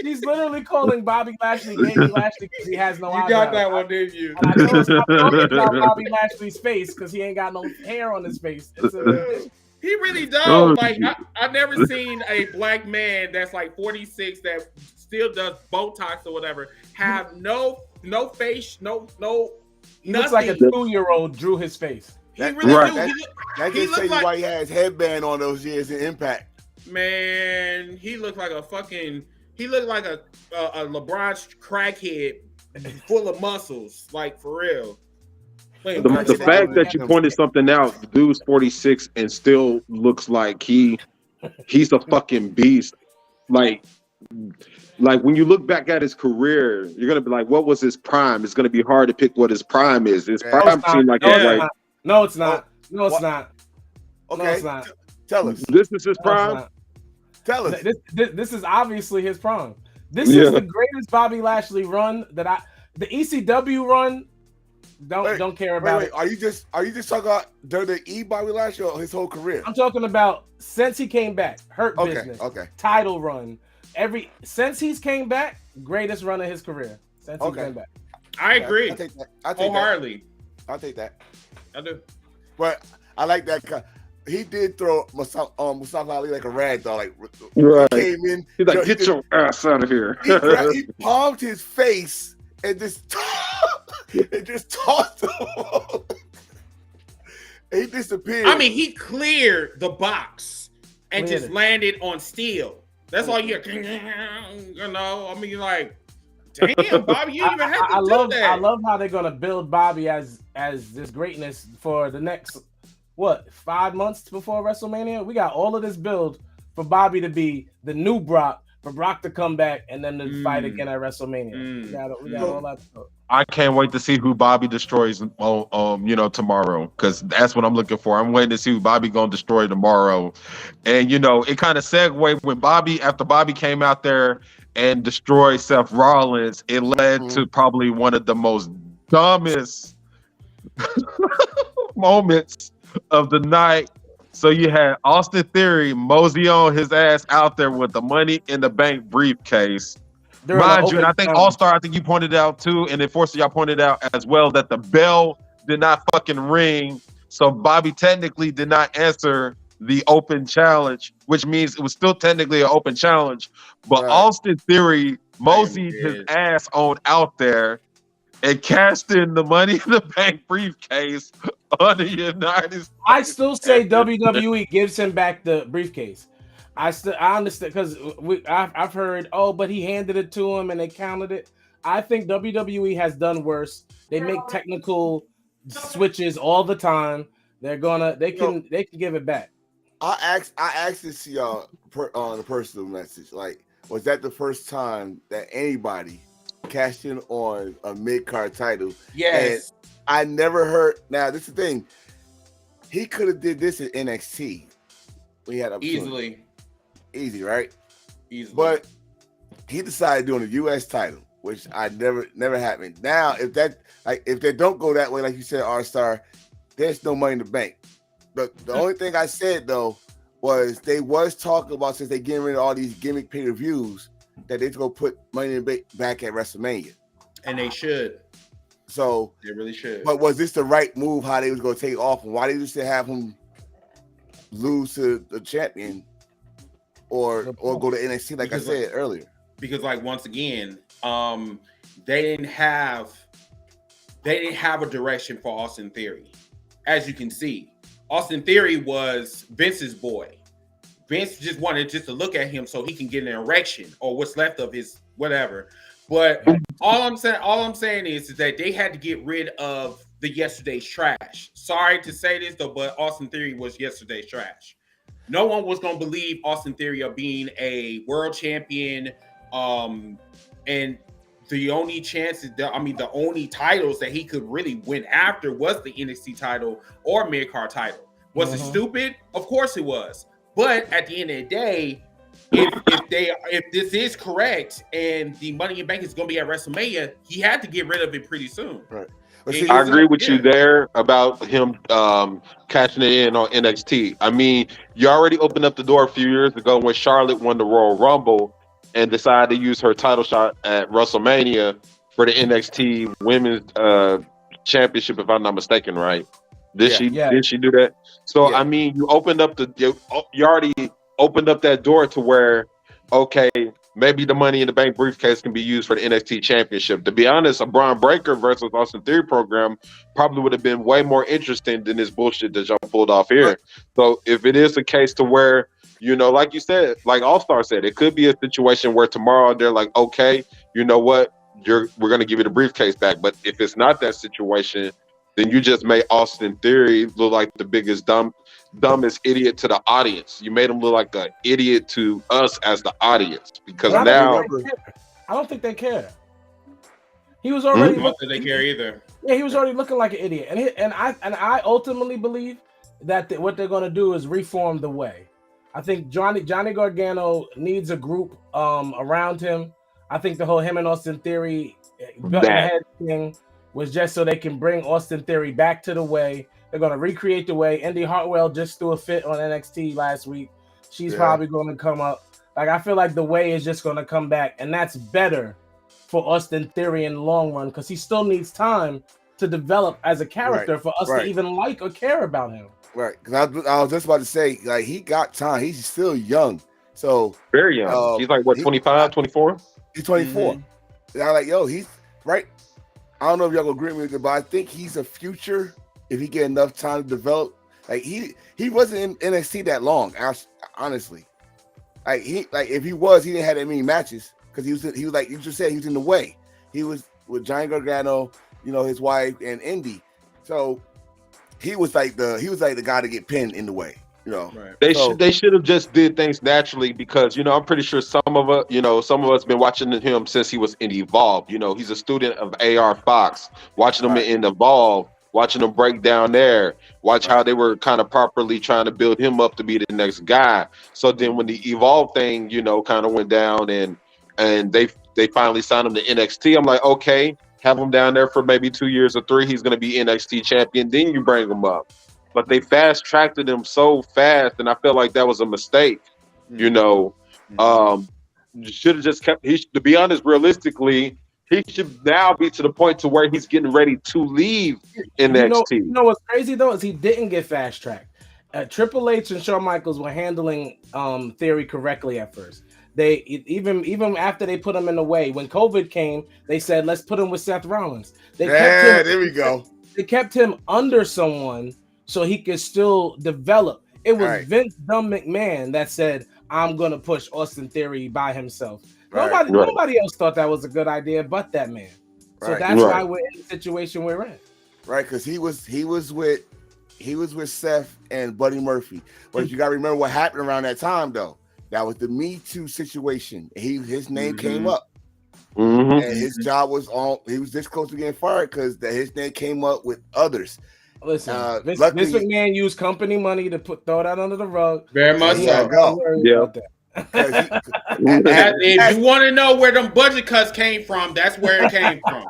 She's literally calling Bobby Lashley Baby Lashley because he has no eyebrows. You got that one, didn't you? And I know it's not talking about Bobby Lashley's face because he ain't got no hair on his face. He really does. Like I've never seen a black man that's like 46 that still does Botox or whatever have no face, no. He looks like a 2-year-old drew his face. He really do. That just tell you why he had his headband on those years in Impact. Man, he looked like a fucking. He looked like a LeBron's crackhead full of muscles, like for real. The fact that you pointed something out, the dude's 46 and still looks like he's a fucking beast. Like when you look back at his career, you're gonna be like, what was his prime? It's gonna be hard to pick what his prime is. His prime seemed like No, it's not. No, it's not. Okay, no, it's not. Tell us. This is his prime. Tell us. This is obviously his prime. This is the greatest Bobby Lashley run that the ECW run. Don't care about it. Are you just talking about WWE Bobby Lashley or his whole career? I'm talking about since he came back, business, title run. Since he's came back, greatest run of his career. Since he came back. I agree. I take that. Wholeheartedly. I'll take that. I do. But I like that. He did throw Mustafa Ali like a rag doll. Like right. He came in. He's like, get your ass out of here. He palmed his face and just tossed him. He disappeared. I mean, he cleared the box and just landed on steel. That's all you know. I mean, like, damn, Bobby, you even have to do that. I love how they're gonna build Bobby as this greatness for the next 5 months before WrestleMania. We got all of this build for Bobby to be the new Brock, for Brock to come back and then to fight again at WrestleMania. We got all that stuff. I can't wait to see who Bobby destroys tomorrow, because that's what I'm looking for. I'm waiting to see who Bobby gonna destroy tomorrow. And it kind of segued when after Bobby came out there and destroyed Seth Rollins, it led to probably one of the most dumbest moments of the night. So you had Austin Theory mosey on his ass out there with the Money in the Bank briefcase. Mind you, and I think All-Star, I think you pointed out too, and Enforcer, y'all pointed out as well that the bell did not fucking ring. So Bobby technically did not answer the open challenge, which means it was still technically an open challenge. But Austin Theory moseyed his ass on out there and cashed in the Money in the Bank briefcase on the United States. I still say WWE gives him back the briefcase. I understand, because I've heard, but he handed it to him and they counted it. I think WWE has done worse. They make technical switches all the time. They can give it back. I asked this to y'all on a personal message. Like, was that the first time that anybody cashed in on a mid-card title? Yes. And I never heard. Now, this is the thing. He could have did this at NXT. We had easy, right? Easily. But he decided doing a U.S. title, which I never happened. Now, if they don't go that way, like you said, R-Star, there's no Money in the Bank. But the only thing I said though was they was talking about, since they getting rid of all these gimmick pay-per-views, that they're gonna put Money in the Bank back at WrestleMania. And they should. So they really should. But was this the right move? How they was gonna take off, and why they just have him lose to the champion or go to NXT like I said earlier. Because like once again, they didn't have a direction for Austin Theory. As you can see, Austin Theory was Vince's boy. Vince just wanted to look at him so he can get an erection or what's left of his whatever. But all I'm saying is that they had to get rid of the yesterday's trash. Sorry to say this though, but Austin Theory was yesterday's trash. No one was going to believe Austin Theory of being a world champion. And the only chances, the only titles that he could really win after was the NXT title or mid-card title. Was it stupid? Of course it was. But at the end of the day, if this is correct and the Money in Bank is going to be at WrestleMania, he had to get rid of it pretty soon. Right. I agree with you there about him cashing it in on NXT. I mean, you already opened up the door a few years ago when Charlotte won the Royal Rumble and decided to use her title shot at WrestleMania for the NXT Women's Championship, if I'm not mistaken, right? Did she do that? So I mean, you already opened up that door to where, okay, maybe the Money in the Bank briefcase can be used for the NXT Championship. To be honest, a Braun Breaker versus Austin Theory program probably would have been way more interesting than this bullshit that y'all pulled off here. So if it is a case to where, you know, like you said, like All Star said, it could be a situation where tomorrow they're like, okay, you know what, we're going to give you the briefcase back. But if it's not that situation, then you just made Austin Theory look like the biggest dumbest idiot to the audience. You made him look like an idiot to us as the audience because I don't think they care. He was already. I don't think they care either. Yeah, he was already looking like an idiot, and I ultimately believe that what they're going to do is reform the way. I think Johnny Gargano needs a group around him. I think the whole him and Austin Theory head thing was just so they can bring Austin Theory back to the way. They're going to recreate the way. Indy Hartwell just threw a fit on NXT last week. She's probably going to come up. Like, I feel like the way is just going to come back, and that's better for Austin Theory in the long run because he still needs time to develop as a character for us to even like or care about him. Right, because I was just about to say, like, he got time. He's still young. So very young. He's like, what, 25, 24? He's 24. And I'm like, yo, he's right. I don't know if y'all agree with me, but I think he's a future if he get enough time to develop. Like, he wasn't in NXT that long, honestly. Like, if he was, he didn't have that many matches because he was like you just said, he was in the way. He was with Johnny Gargano, you know, his wife and Indy. So he was like the guy to get pinned in the way, you know. Right. They should have just did things naturally because, you know, I'm pretty sure some of us been watching him since he was in Evolve. You know, he's a student of AR Fox, watching him in Evolve, watching him break down there, watch how they were kind of properly trying to build him up to be the next guy. So then when the Evolve thing, you know, kind of went down and they finally signed him to NXT, I'm like, okay, have him down there for maybe 2 years or 3. He's going to be NXT champion. Then you bring him up. But they fast tracked him so fast, and I feel like that was a mistake. You know, should have just kept. To be honest, realistically, he should now be to the point to where he's getting ready to leave NXT. You know what's crazy though is he didn't get fast tracked. Triple H and Shawn Michaels were handling Theory correctly at first. They even after they put him in the way, when COVID came, they said let's put him with Seth Rollins. There we go. They kept him under someone so he could still develop. It was Vince Dumb McMahon that said, "I'm gonna push Austin Theory by himself." Nobody else thought that was a good idea, but that man. So that's why we're in the situation we're in. Right, because he was with Seth and Buddy Murphy. But you got to remember what happened around that time, though. That was the Me Too situation. His name came up, and his job was on. He was this close to getting fired because his name came up with others. Listen, Vince McMahon used company money to throw that under the rug. Very much so. Yeah. If you want to know where them budget cuts came from, that's where it came from.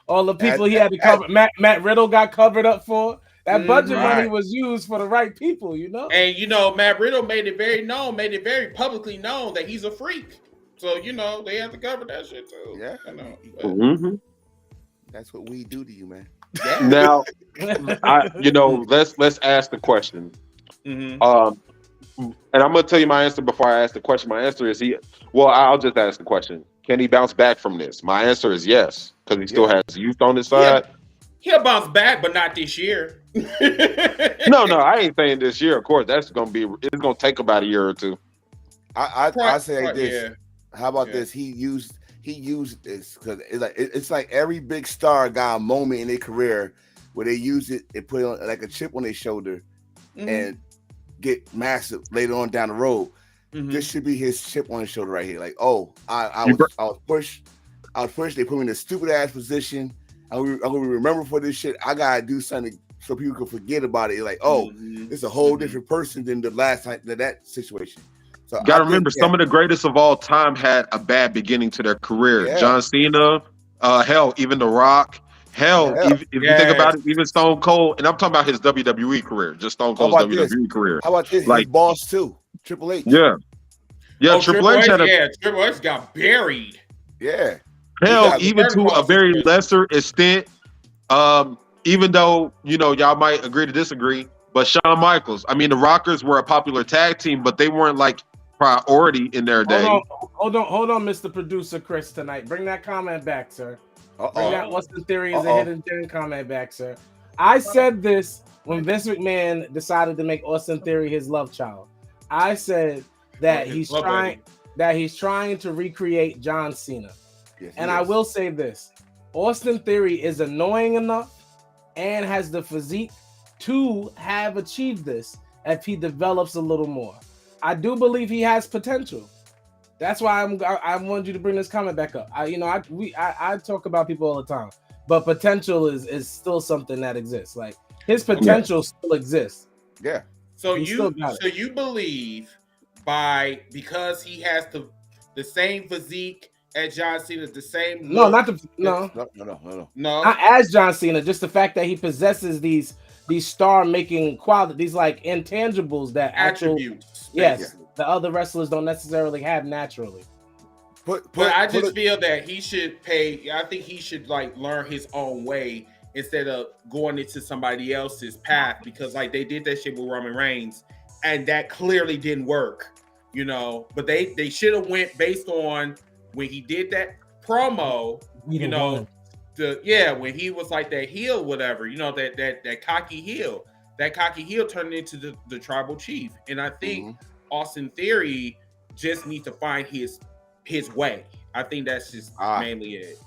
All the people he had to cover. Matt Riddle got covered up for. That budget money was used for the right people, you know. And you know, Matt Riddle made it very publicly known that he's a freak. So you know they have to cover that shit too. Yeah, I know. That's what we do to you, man. Yeah. Now, let's ask the question. And I'm gonna tell you my answer before I ask the question. My answer is I'll just ask the question. Can he bounce back from this? My answer is yes, because he still has youth on his side. He'll bounce back, but not this year. No, I ain't saying this year. Of course, it's gonna take about a year or two. I say like this. Yeah. How about this? He used this because it's like every big star got a moment in their career where they use it and put it on like a chip on their shoulder and get massive later on down the road. This should be his chip on his shoulder right here. Like, I was pushed. They put me in a stupid ass position. I'm gonna remember for this shit. I gotta do something so people can forget about it. Like, it's a whole different person than the last time that situation. So you gotta remember, some of the greatest of all time had a bad beginning to their career. Yeah. John Cena, hell, even The Rock. If you think about it, even Stone Cold, and I'm talking about his WWE career, just Stone Cold's WWE career. How about this? Like, his boss too, Triple H. Yeah, Triple H Triple H got buried. Yeah. Hell, even to a very lesser extent, even though y'all might agree to disagree, but Shawn Michaels. I mean, the Rockers were a popular tag team, but they weren't like priority in their day. Hold on, Mr. Producer Chris. Tonight, bring that comment back, sir. Bring that Austin Theory is a hidden gem comment back, sir. I said this when Vince McMahon decided to make Austin Theory his love child. I said that he's trying to recreate John Cena. Yes, and I will say this: Austin Theory is annoying enough and has the physique to have achieved this if he develops a little more. I do believe he has potential. That's why I wanted you to bring this comment back up. I talk about people all the time, but potential is still something that exists. Like his potential still exists. Yeah. So you believe because he has the same physique as John Cena, the same look. No. Not as John Cena, just the fact that he possesses these star-making qualities, like intangibles that attributes. The other wrestlers don't necessarily have naturally. But I just feel that he should pay. I think he should learn his own way instead of going into somebody else's path, because they did that shit with Roman Reigns and that clearly didn't work, But they should have went based on when he did that promo, when he was like that heel, whatever, that cocky heel. That cocky heel turned into the tribal chief. And I think Austin Theory just needs to find his way. I think that's just mainly it.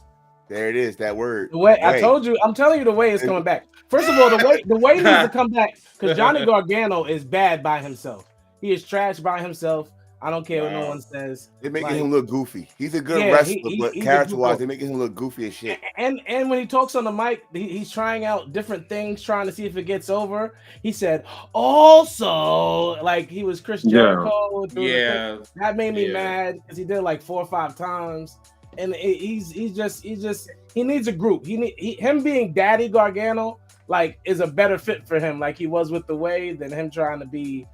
There it is, that word. The way I told you, I'm telling you, the way is coming back. First of all, the way needs to come back because Johnny Gargano is bad by himself. He is trash by himself. I don't care what no one says. They're making him look goofy. He's a good wrestler, but character-wise, they're making him look goofy as shit. And when he talks on the mic, he's trying out different things, trying to see if it gets over. He said, also, like he was Chris Jericho. Yeah. That made me mad because he did it like 4 or 5 times. And he needs a group. Him being Daddy Gargano, is a better fit for him, like he was with The Way, than him trying to be.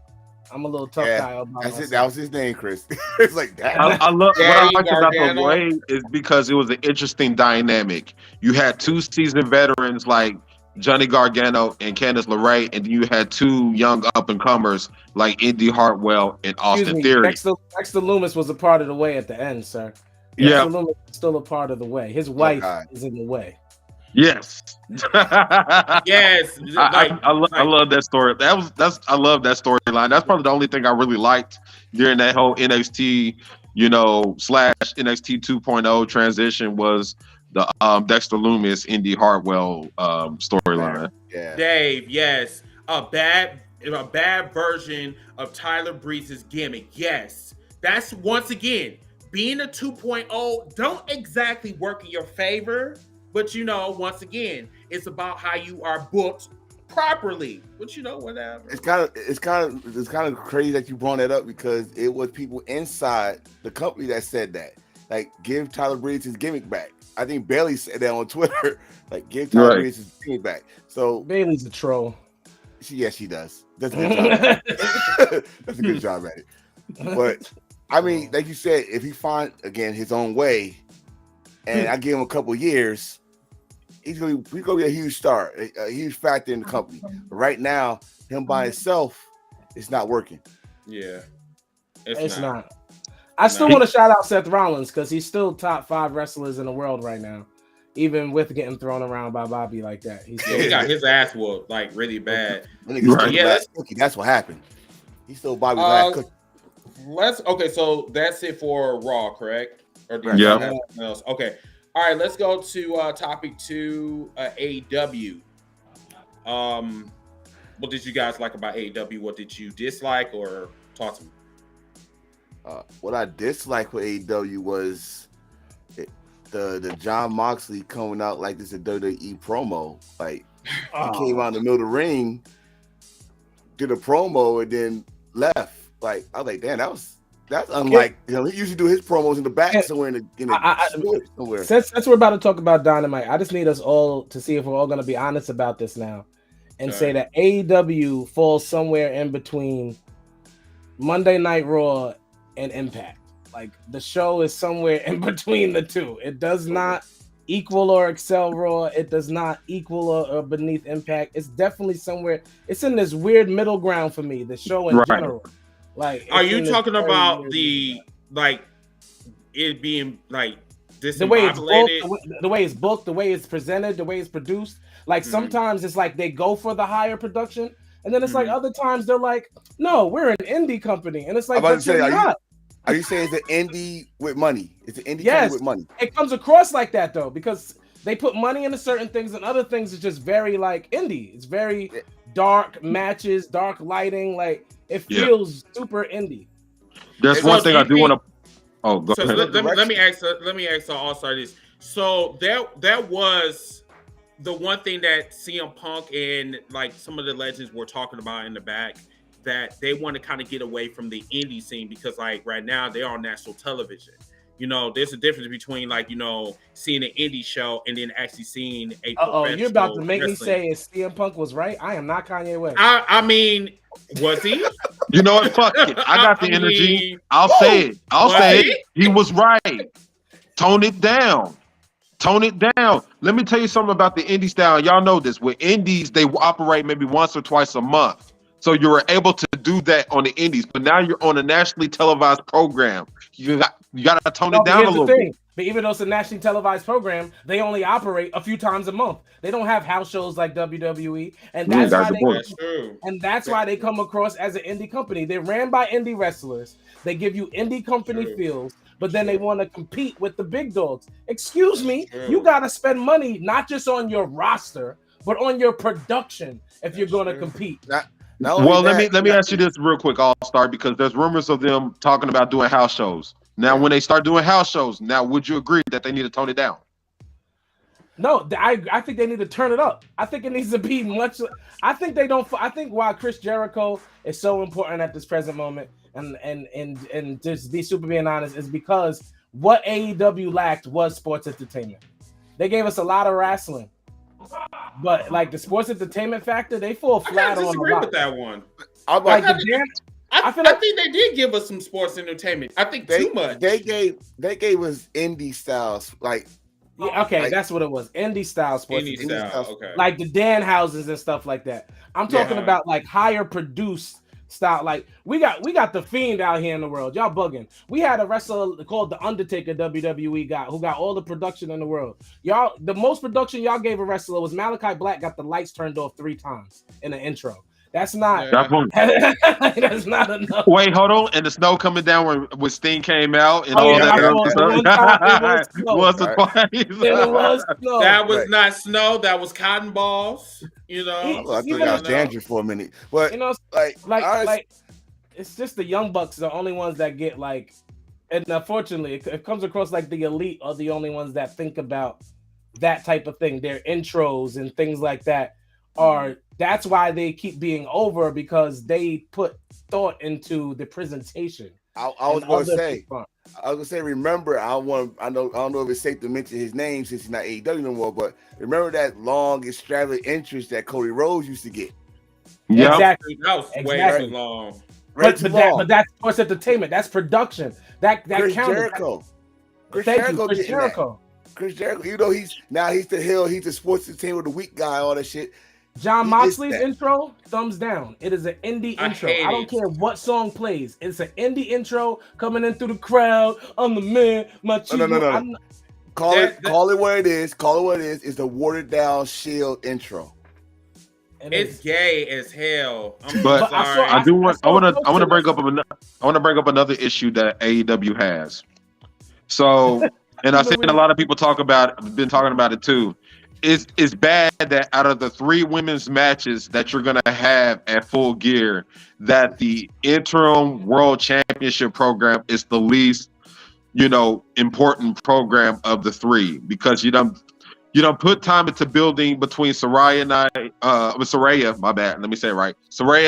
I'm a little tough guy. That was his name, Chris. It's like that. I love what I like about The Way is because it was an interesting dynamic. You had 2 seasoned veterans like Johnny Gargano and Candice LeRae, and you had 2 young up and comers like Indy Hartwell and Austin Theory. Dexter Loomis was a part of The Way at the end, sir. Dexter Loomis is still a part of The Way. His wife is in The Way. Yes. Yes. I love that story. I love that storyline. That's probably the only thing I really liked during that whole NXT, / NXT 2.0 transition was the Dexter Loomis, Indy Hartwell storyline. Yeah. Dave, yes. A bad version of Tyler Breeze's gimmick. Yes. That's once again being a 2.0 don't exactly work in your favor. But once again, it's about how you are booked properly. But whatever. It's kind of crazy that you brought that up because it was people inside the company that said that. Like, give Tyler Breeze his gimmick back. I think Bailey said that on Twitter. Like, give Tyler Breeze his gimmick back. So Bailey's a troll. She does. That's a good job. That's a good job at it. But I mean, like you said, if he find again his own way, and I give him a couple years, he's gonna be a huge star, a huge factor in the company. But right now, him by himself, it's not working. Yeah, it's not. I still want to shout out Seth Rollins because he's still top 5 wrestlers in the world right now, even with getting thrown around by Bobby like that. He got his ass whooped like really bad. Right. Yeah, that's what happened. He stole Bobby's ass cookie. Okay, so that's it for Raw, correct? Or do you have anything else? Okay. All right, let's go to topic 2, AEW. What did you guys like about AEW? What did you dislike, or talk to me? What I disliked with AEW was the John Moxley coming out like this a WWE promo. Like he came out in the middle of the ring, did a promo, and then left. Like I was like, damn, that's unlike him. He usually do his promos in the back somewhere somewhere. Since we're about to talk about Dynamite, I just need us all to see if we're all going to be honest about this now, and say that AEW falls somewhere in between Monday Night Raw and Impact. Like the show is somewhere in between the two. It does not equal or excel Raw. It does not equal or beneath Impact. It's definitely somewhere. It's in this weird middle ground for me. The show in general. Like, are you talking about the it being like the way it's booked, the way it's booked, the way it's presented, the way it's produced? Like sometimes it's like they go for the higher production, and then it's like other times they're like, no, we're an indie company, and it's like, but you're not. Are you saying it's an indie with money? It's an indie company with money. It comes across like that though, because they put money into certain things, and other things is just very like indie. It's very dark matches, dark lighting. Like it feels super indie. There's one thing I do want to. Oh, go ahead. Let me ask. I'll start this. So that was the one thing that CM Punk and like some of the legends were talking about in the back, that they want to kind of get away from the indie scene, because like right now they're on national television. You know, there's a difference between like, you know, seeing an indie show and then actually seeing a professional you're about to make me say if CM Punk was right. I am not Kanye West. I mean, was he? You know what? Fuck it. I got the energy. I'll say it. I'll say it. He was right. Tone it down. Tone it down. Let me tell you something about the indie style. Y'all know this. With indies, they operate maybe once or twice a month. So you were able to do that on the indies, but now you're on a nationally televised program. You got to tone it down a little bit. But even though it's a nationally televised program, they only operate a few times a month. They don't have house shows like WWE, and that's why they come across as an indie company. They're ran by indie wrestlers. They give you indie company feels, but then they want to compete with the big dogs. Excuse me, you got to spend money not just on your roster, but on your production if you're going to compete. Well, let me ask you this real quick, All-Star, because there's rumors of them talking about doing house shows. Now, when they start doing house shows, now would you agree that they need to tone it down? No, I think they need to turn it up. I think it needs to be much. I think they don't. I think why Chris Jericho is so important at this present moment, and just be super being honest, is because what AEW lacked was sports entertainment. They gave us a lot of wrestling. But like the sports entertainment factor, they fall flat on the rock. I disagree with that one. I think they did give us some sports entertainment. I think too much. They gave us indie styles, like that's what it was. Indie style sports. Indie style, okay. Like the Danhauses and stuff like that. I'm talking about like higher produced style. Like we got the Fiend out here in the world. Y'all bugging. We had a wrestler called the Undertaker, WWE guy, who got all the production in the world. Y'all, the most production y'all gave a wrestler was Malachi Black got the lights turned off 3 times in the intro. That's not. That's not enough. Wait, hold on. And the snow coming down when Sting came out and all that. That was not snow. That was cotton balls. You know, I thought I was dandruff for a minute, but you know, like it's just the Young Bucks are the only ones that get like, and unfortunately, it comes across like the elite are the only ones that think about that type of thing. Their intros and things like that are. That's why they keep being over, because they put thought into the presentation. I was gonna say, remember, I don't know if it's safe to mention his name since he's not AEW no more, but remember that long extravagant entrance that Cody Rhodes used to get. Yeah, exactly. That was way too long. But that's sports entertainment. That's production. That Chris counted. Chris Jericho. Chris Jericho, you know, he's the heel. He's the sports entertainment, the weak guy, all that shit. John Moxley's intro, thumbs down. It is an indie intro. I don't care what song plays. It's an indie intro coming in through the crowd. I'm the man. My no. Call it what it is. Call it what it is. It's the watered down Shield intro. It's gay as hell. But I want to bring up another issue that AEW has. So, and I've seen a lot of people been talking about it too. It's bad that out of the 3 women's matches that you're gonna have at Full Gear, that the interim World Championship program is the least, important program of the 3, because you don't put time into building between Saraya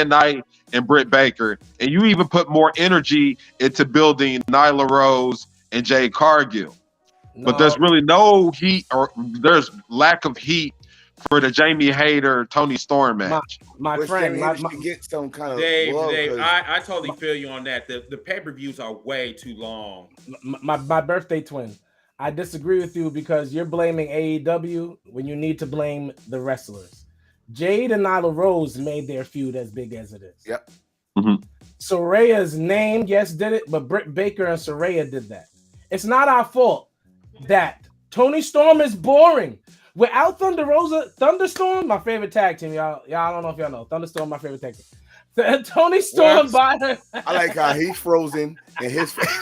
Knight and Britt Baker, and you even put more energy into building Nyla Rose and Jade Cargill. But there's really no heat, or there's lack of heat for the Jamie Hayter Tony Storm match. My friend, get some kind of Dave, I totally feel you on that. The pay-per-views are way too long. My birthday twin. I disagree with you because you're blaming AEW when you need to blame the wrestlers. Jade and Nyla Rose made their feud as big as it is. Yep. Mm-hmm. Soraya's name, yes, did it, but Britt Baker and Saraya did that. It's not our fault that Tony Storm is boring. Without Thunderstorm, my favorite tag team, y'all. I don't know if y'all know. Thunderstorm, my favorite tag team. Tony Storm by her. I like how he's frozen in his face.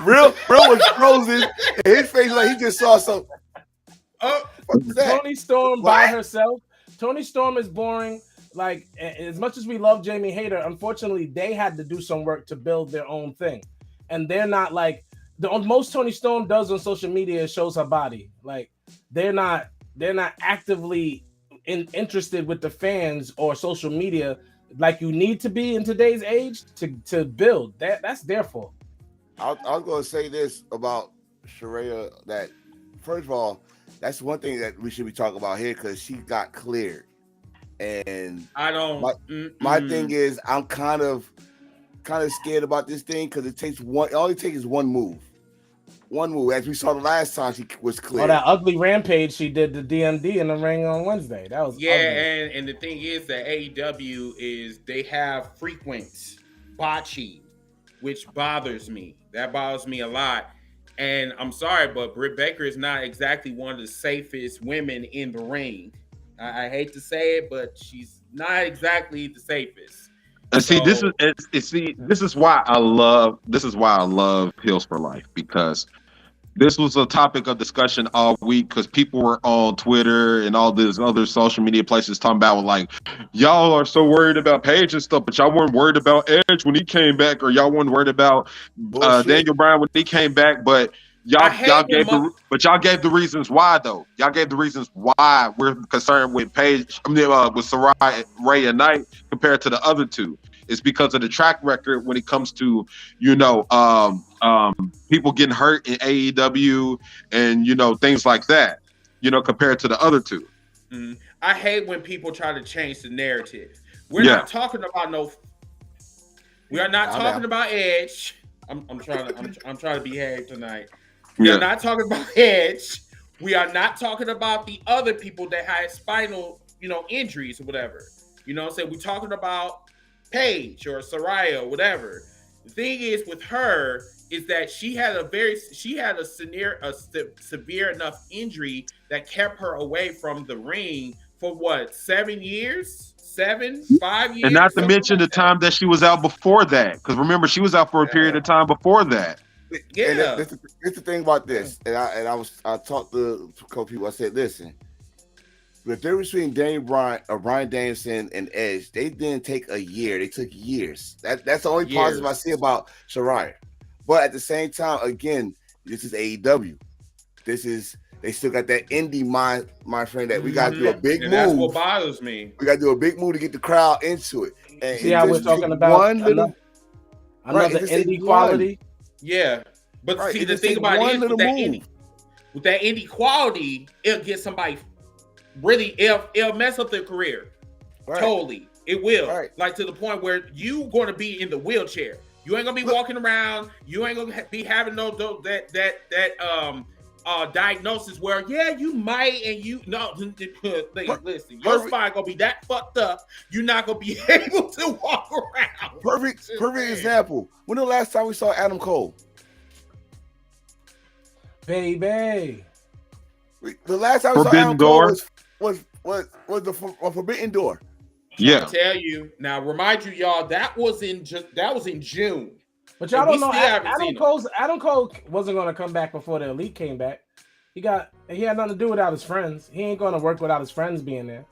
Real was frozen in his face like he just saw something. Tony Storm by herself. Tony Storm is boring. Like, as much as we love Jamie Hayter, unfortunately, they had to do some work to build their own thing. And they're not like the most Tony Storm does on social media shows her body. Like, they're not actively interested with the fans or social media like you need to be in today's age to build. That's their fault. I was going to say this about Saraya, that first of all, that's one thing that we should be talking about here, because she got cleared. And I don't. My thing is, I'm kind of scared about this thing because it only takes one move. One move, as we saw the last time she was cleared. Oh, that ugly rampage she did to DMD in the ring on Wednesday. That was ugly. And the thing is that AEW is they have frequent botching, which bothers me. That bothers me a lot. And I'm sorry, but Britt Baker is not exactly one of the safest women in the ring. I hate to say it, but she's not exactly the safest. And see, this is why I love Heels for Life, because this was a topic of discussion all week, because people were on Twitter and all these other social media places talking about, like, y'all are so worried about Paige and stuff, but y'all weren't worried about Edge when he came back, or y'all weren't worried about Daniel Bryan when he came back, but y'all gave the reasons why, though. Y'all gave the reasons why we're concerned with Paige, with Saraya Knight compared to the other two. It's because of the track record when it comes to, people getting hurt in AEW and, things like that, compared to the other two. I hate when people try to change the narrative. We are not talking about Edge. I'm trying to behave tonight. We are not talking about Edge. We are not talking about the other people that had spinal, injuries or whatever. You know what I'm saying? We're talking about Paige or Saraya or whatever. The thing is with her is that she had a severe enough injury that kept her away from the ring for 7 years? 5 years? And not to mention the time that she was out before that. Because remember, she was out for a period of time before that. Yeah, and it's the thing about this, and I talked to a couple people. I said, listen, the difference between Bryan Danielson and Edge, they didn't take a year; they took years. That's the only positive I see about Saraya. But at the same time, again, this is AEW. They still got that indie mind, my friend. That we got to do a big move. That's what bothers me. We got to do a big move to get the crowd into it. And see how we're talking about another indie quality. Yeah, but see, the thing about it is with that indie quality, it'll get somebody really, it'll mess up their career. Right. Totally, it will. Right. Like to the point where you going to be in the wheelchair. You ain't gonna be walking around. You ain't gonna be having that diagnosis where you might and listen, your spine gonna be that fucked up, you're not gonna be able to walk around. Perfect example. When the last time we saw Adam Cole? Baby. The last time we saw Adam Cole was the Forbidden Door. Yeah. I'll tell you now. Remind you, y'all, that was in June. But y'all don't know. Adam Cole wasn't going to come back before the Elite came back. He had nothing to do without his friends. He ain't going to work without his friends being there.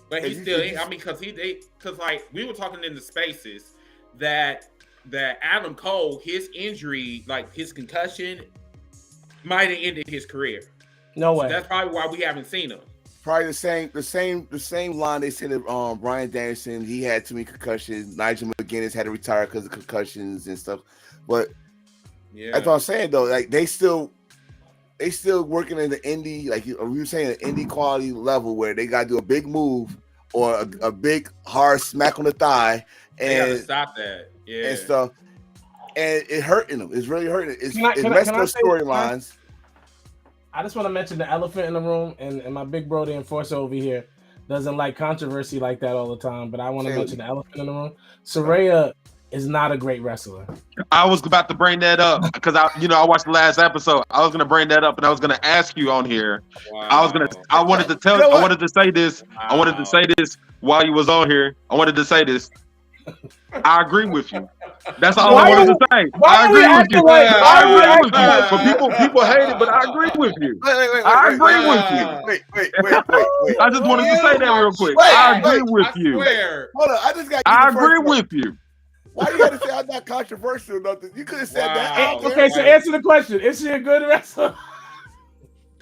But he still, because like we were talking in the spaces that Adam Cole, his injury, like his concussion, might have ended his career. No way. So that's probably why we haven't seen him. Probably the same line they said that Bryan Danielson, he had too many concussions. Nigel McGuinness had to retire because of concussions and stuff. But that's what I'm saying though. Like they still working in the indie, like we were saying, an indie quality level where they got to do a big move or a big hard smack on the thigh and they gotta stop that, and stuff. And it hurting them. It's really hurting. It's messing their storylines. I just want to mention the elephant in the room, and my big bro, the enforcer over here, doesn't like controversy like that all the time. But I want to mention the elephant in the room. Saraya is not a great wrestler. I was about to bring that up because I watched the last episode. I was going to bring that up, and I was going to ask you on here. Wow. I wanted to say this. Wow. I wanted to say this while you was on here. I wanted to say this. I agree with you. That's all I wanted to say. I agree with you. I agree with you. But people hate it, but I agree with you. I agree with you. Wait. I just wanted to say that real quick. I agree with you. Hold on, I agree with you. Why you gotta say I'm not controversial or nothing? You could have said that. Okay, so answer the question. Is she a good wrestler?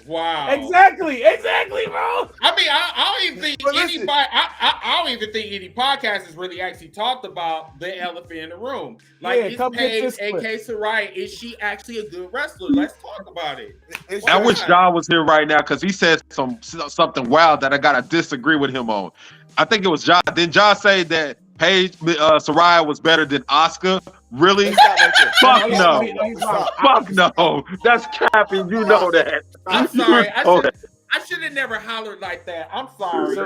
Wow. Exactly, bro. I mean, I don't even think anybody. I don't even think any podcast has really actually talked about the elephant in the room. Like, is AK Saraya, is she actually a good wrestler? Let's talk about it. I wish John was here right now because he said something wild that I gotta disagree with him on. I think it was John. Didn't John say that Saraya was better than Asuka? Really? Fuck no. Fuck no. That's capping. You know that. I'm sorry. I should have never hollered like that. I'm sorry.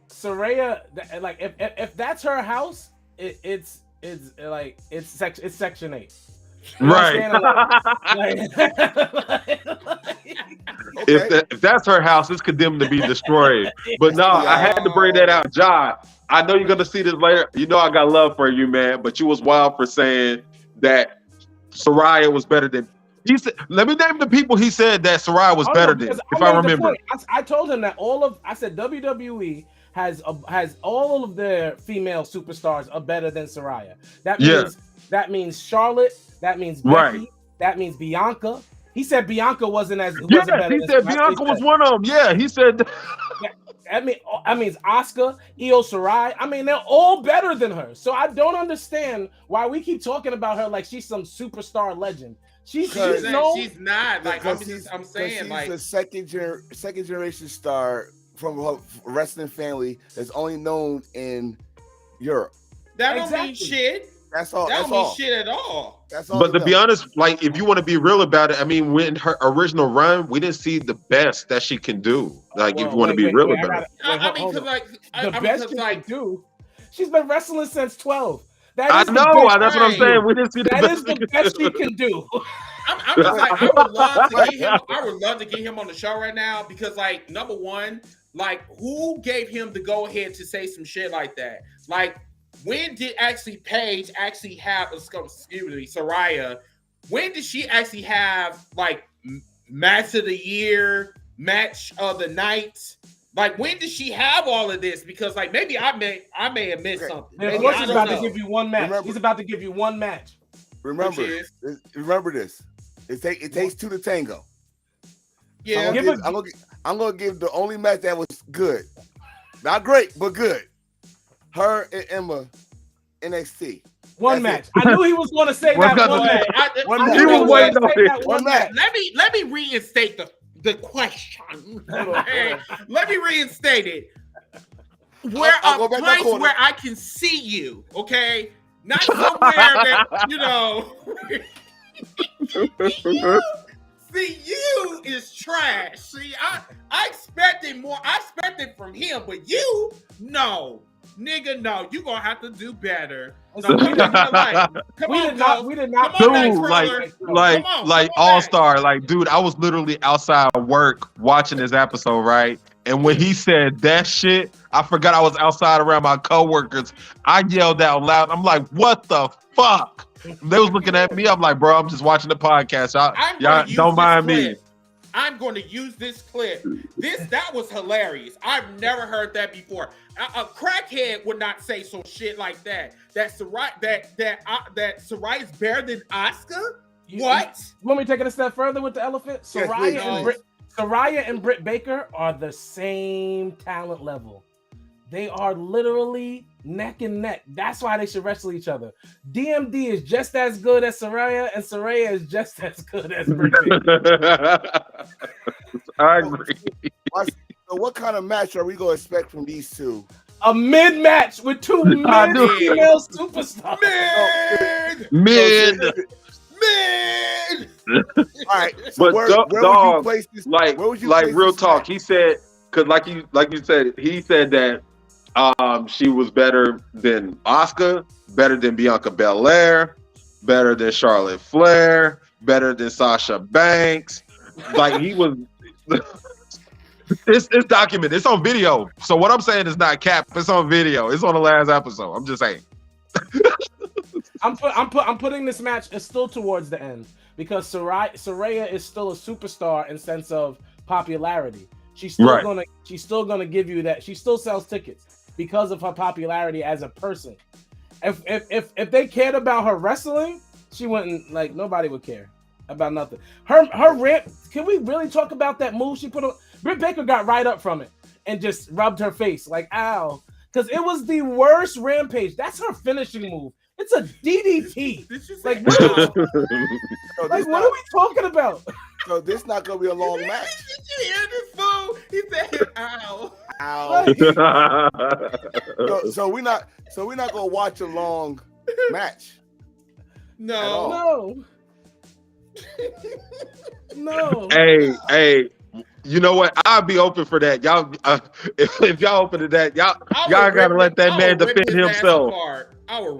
Saraya, like if that's her house, it's Section 8. Right. If that's her house, it's condemned to be destroyed. But no, I had to bring that out. John, I know you're gonna see this later. You know I got love for you, man. But you was wild for saying that Saraya was better than. He said, let me name the people he said that Saraya was better than. If I remember, I told him that I said WWE has all of their female superstars are better than Saraya. That means Charlotte. That means Becky. Right. That means Bianca. He said Bianca wasn't better. He said Bianca was one of them. Yeah, he said. I mean, Asuka, Io Shirai. I mean, they're all better than her. So I don't understand why we keep talking about her like she's some superstar legend. She's not. Like I'm saying, like a second generation star from a wrestling family that's only known in Europe. That don't mean shit. That's all. That don't mean shit at all. That's all. But to be honest, like if you want to be real about it, I mean, when her original run, we didn't see the best that she can do. Like, if you want to be real about it, I mean, because best she can do. She's been wrestling since 12. I know. That's what I'm saying. We didn't see the best. That is the best she can do. I'm just like, I would love to get him on the show right now because, like, number one, like, who gave him the go ahead to say some shit like that? Like, when did Paige actually have, Saraya, when did she actually have, like, match of the year, match of the night? Like, when did she have all of this? Because, like, maybe I may have missed something. Of course he's about to give you one match. He's about to give you one match. Remember this. It takes two to tango. Yeah. I'm gonna give the only match that was good. Not great, but good. Her and Emma, NXT. One match. I knew he was going to say that one match. He was waiting on it. One match. Let me reinstate the question. Let me reinstate it. I'll a place where I can see you, okay? Not somewhere that, See, you is trash. See, I expected more. I expected from him, but you, no. Nigga, no. You gonna have to do better. No, we did not. Dude, like All-Star. Like, dude, I was literally outside of work watching this episode, right? And when he said that shit, I forgot I was outside around my coworkers. I yelled out loud. I'm like, what the fuck? They was looking at me. I'm like, bro, I'm just watching the podcast. Y'all don't mind me. I'm going to use this clip. That was hilarious. I've never heard that before. A crackhead would not say some shit like that. That Saraya's better than Asuka? What? You want me to take it a step further with the elephant? Saraya and Britt Baker are the same talent level. They are literally neck and neck. That's why they should wrestle each other. DMD is just as good as Saraya, and Saraya is just as good as Britt Baker. I agree. So what kind of match are we going to expect from these two? A mid-match with two mid-female superstars. Mid. All right. So but where dog, would you place this? like real talk, match? He said, because like you said, he said that she was better than Asuka, better than Bianca Belair, better than Charlotte Flair, better than Sasha Banks. Like he was. It's documented. It's on video. So what I'm saying is not cap. It's on video. It's on the last episode. I'm just saying. I'm putting this match still towards the end because Saraya is still a superstar in sense of popularity. She's still gonna give you that. She still sells tickets because of her popularity as a person. If they cared about her wrestling, she wouldn't, like, nobody would care about nothing. Her ramp. Can we really talk about that move she put on? Britt Baker got right up from it and just rubbed her face like, ow. Because it was the worst rampage. That's her finishing move. It's a DDT. Like, what are we talking about? So this not going to be a long match. Did you hear this fool? He said, ow. Ow. so we're not going to watch a long match. No. No. Hey. You know what? I'll be open for that. Y'all, if y'all open to that, y'all gotta let that man defend himself. I will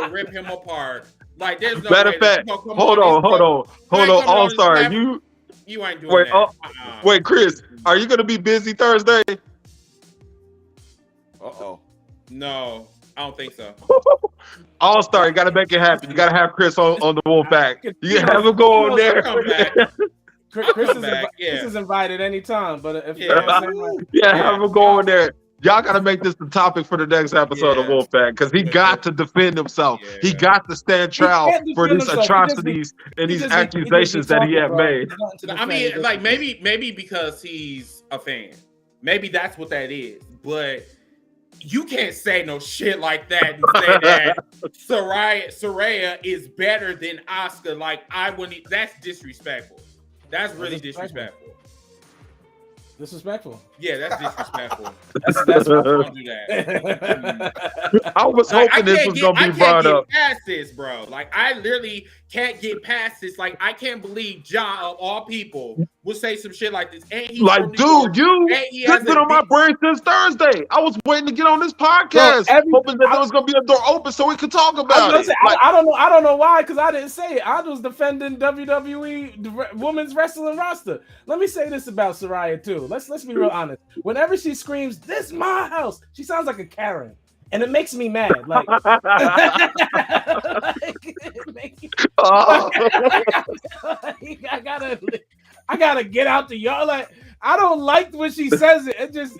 rip him apart. Like, there's no matter of fact. Hold on. All-Star, you ain't doing that. Wait, Chris, are you gonna be busy Thursday? No, I don't think so. All-Star, you gotta make it happen. You gotta have Chris on the Wolfpack. You have him go on there. Chris is invited anytime, but if have him go in there. Y'all got to make this the topic for the next episode of Wolfpack because he got to defend himself. Yeah. He got to stand trial for these atrocities and these accusations that he had made. I mean, like maybe because he's a fan. Maybe that's what that is. But you can't say no shit like that and say that Saraya is better than Asuka. Like, I wouldn't. That's disrespectful. That's really disrespectful. Disrespectful. Yeah, that's disrespectful. That's don't do that. I was hoping this was gonna be brought up. I can't get past this, bro. Like, I literally can't get past this. Like, I can't believe John of all people would say some shit like this. And like, dude, you've been on my brain since Thursday. I was waiting to get on this podcast, hoping that there was gonna be a door open so we could talk about it. I don't know why, because I didn't say it. I was defending WWE women's wrestling roster. Let me say this about Saraya too. Let's be real honest. Whenever she screams, "This is my house," she sounds like a Karen. And it makes me mad. Like, I gotta get out the yard. Like, I don't like when she says it. It just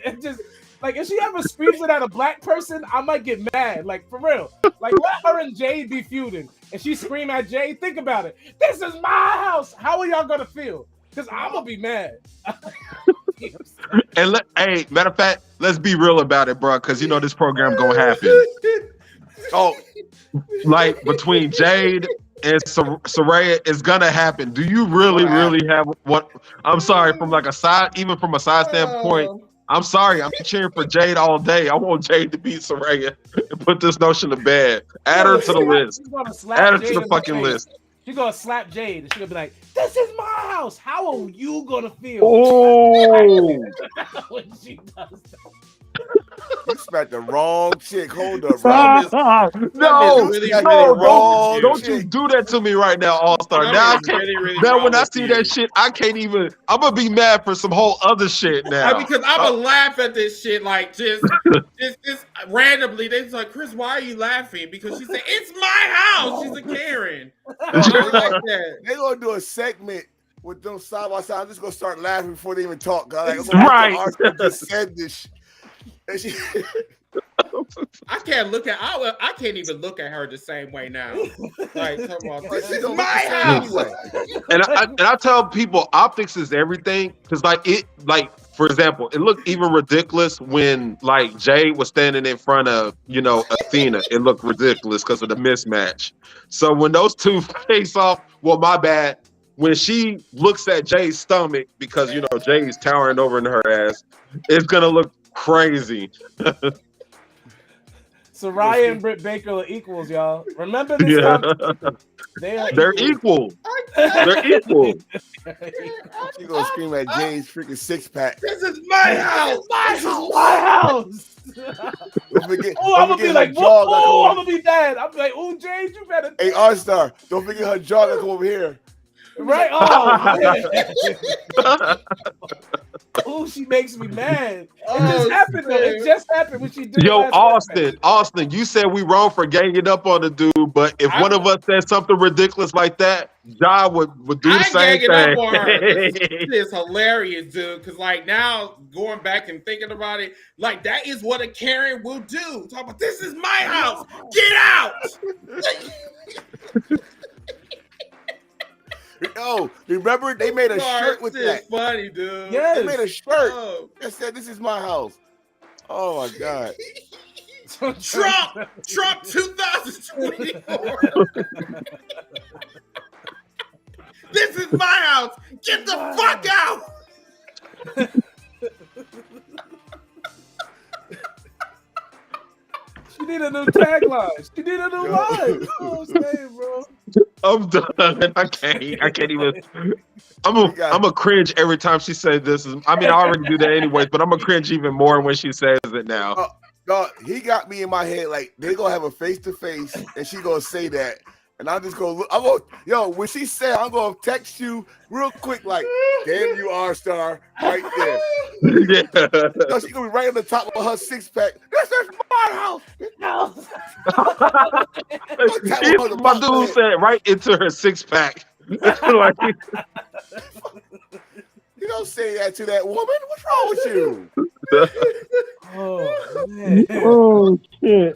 like, if she ever screams it at a black person, I might get mad. Like, for real. Like, let her and Jade be feuding, and she scream at Jade. Think about it. This is my house. How are y'all gonna feel? Because I'm gonna be mad. And hey, matter of fact, let's be real about it, bro, because you know this program gonna happen. Oh, like between Jade and Saraya, it's gonna happen. Do you really have what? I'm sorry, from like a side, even from a side standpoint. I'm sorry, I'm cheering for Jade all day. I want Jade to beat Saraya and put this notion to bed. Add her to the list. Add her to the fucking list. She gonna slap Jade, and she gonna be like, "This is my house." How are you gonna feel? Oh, when she does that? You smacked the wrong chick. Hold up, no, really, no, don't chick. you do that to me right now, All-Star. Now, when I see that shit, I can't even. I'm gonna be mad for some whole other shit now. Because I'm gonna laugh at this shit like just randomly. They just like, Chris, why are you laughing? Because she said it's my house. She's a Karen. I like that. They gonna do a segment with them side by side. I'm just gonna start laughing before they even talk. Like, right. Just said this. I can't look at. I can't even look at her the same way now. Like, come on, this is my house. And I tell people, optics is everything. Because for example, it looked even ridiculous when like Jade was standing in front of Athena. It looked ridiculous because of the mismatch. So when those two face off, well, my bad. When she looks at Jade's stomach, because Jade's towering over in her ass, it's gonna look crazy. Soraya and Britt Baker are equals, y'all. Remember this stuff? They're equal. They're equal. She gonna scream at Jade's freaking six-pack. This is my house. This is my house. Don't forget, I'm gonna be like, oh, I'm gonna be mad. I'm like, oh, Jade, you better. Hey, All-Star, don't forget her jaw to come over here. Right? Oh, oh, she makes me mad. It just happened, though. It just happened when she did. Yo, Austin, you said we wrong for ganging up on the dude, but if one of us said something ridiculous like that, Ja would do the same thing. Up on her. This is hilarious, dude. Because like now, going back and thinking about it, like that is what a Karen will do. Talk about this is my house. Get out. Yo, remember they made a shirt with that. Funny, dude. Yeah, they made a shirt that said, "This is my house." Oh my god. Trump 2024. This is my house. Get the fuck out. She need a new tagline. She need a new line. Oh, say, bro. I'm done. I can't even. I'm a cringe every time she says this. I mean, I already do that anyways, but I'm a cringe even more when she says it now. No, he got me in my head like they gonna have a face to face, and she gonna say that, and I'm just gonna look. When she said, I'm gonna text you real quick, like, "Damn you, R-Star," right there. Yeah. No, she gonna be right on the top of her six-pack. This is my house. My dude said right into her six-pack. Like, you don't say that to that woman. What's wrong with you? Oh, man. Oh shit.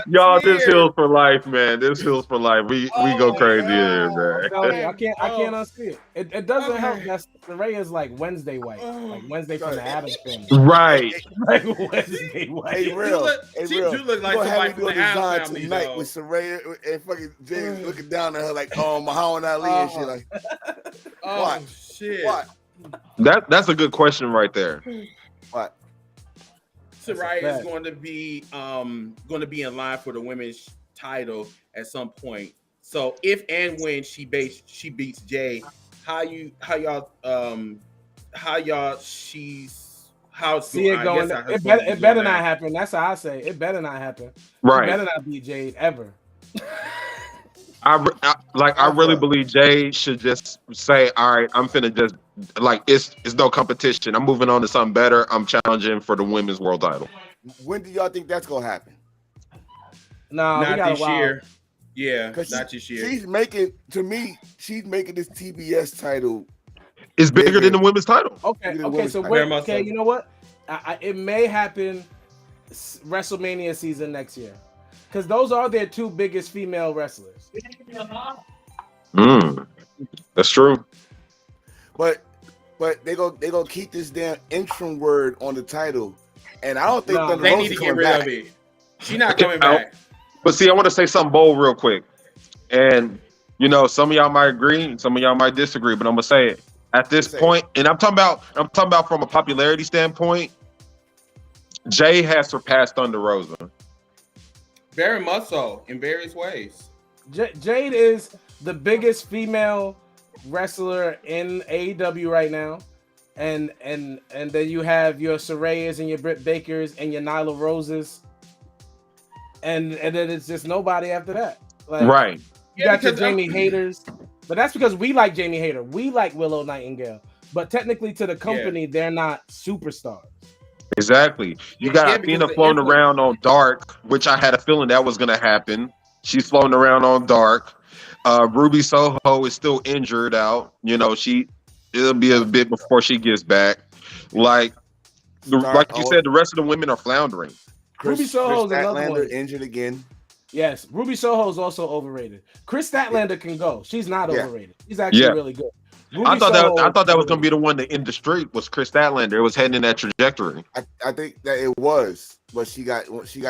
Y'all, this Hills for life, man. This Hills for life. We go crazy here, man. I can't unsee it. It doesn't help that Saraya's like Wednesday white. Like Wednesday from the Addams family. Right. Like Wednesday white. Hey, real. She do look like somebody from the Addams family tonight with Saraya and fucking James looking down at her like, Muhammad Ali and shit. Like, what? Shit. What? That's a good question right there. What? Saraya is going to be in line for the women's title at some point. So if and when she beats Jay, how see it going? It better not happen. That's how I say. It better not happen. Right. It better not be Jade ever. I really believe Jay should just say, all right, I'm finna just it's no competition. I'm moving on to something better. I'm challenging for the women's world title. When do y'all think that's gonna happen? No, not this year. Yeah, not this year. She's making this TBS title. It's bigger than the women's title. Okay, so wait. Okay, you know what? It may happen WrestleMania season next year. Because those are their two biggest female wrestlers. That's true. But they gonna keep this damn interim word on the title, and I don't think they need to get rid of it. She's not coming back. But see, I want to say something bold real quick, and some of y'all might agree, and some of y'all might disagree, but I'm gonna say it at this point, and I'm talking about from a popularity standpoint. Jay has surpassed Thunder Rosa. Very much so, in various ways. Jade is the biggest female wrestler in AEW right now, and then you have your Sarayas and your Britt Bakers and your Nyla Roses, and then it's just nobody after that. Like, right. You got your Jamie Hayters, but that's because we like Jamie Hayter. We like Willow Nightingale, but technically to the company, they're not superstars. Exactly. You got Athena floating around on Dark, which I had a feeling that was going to happen. She's floating around on Dark. Ruby Soho is still injured out. You know, it'll be a bit before she gets back. Like you said, the rest of the women are floundering. Ruby Soho's another one. Injured again. Yes, Ruby Soho is also overrated. Chris Statlander can go. She's not overrated. She's actually really good. I thought that was going to be the one to end the streak was Chris Statlander. It was heading in that trajectory. I think that it was, but she got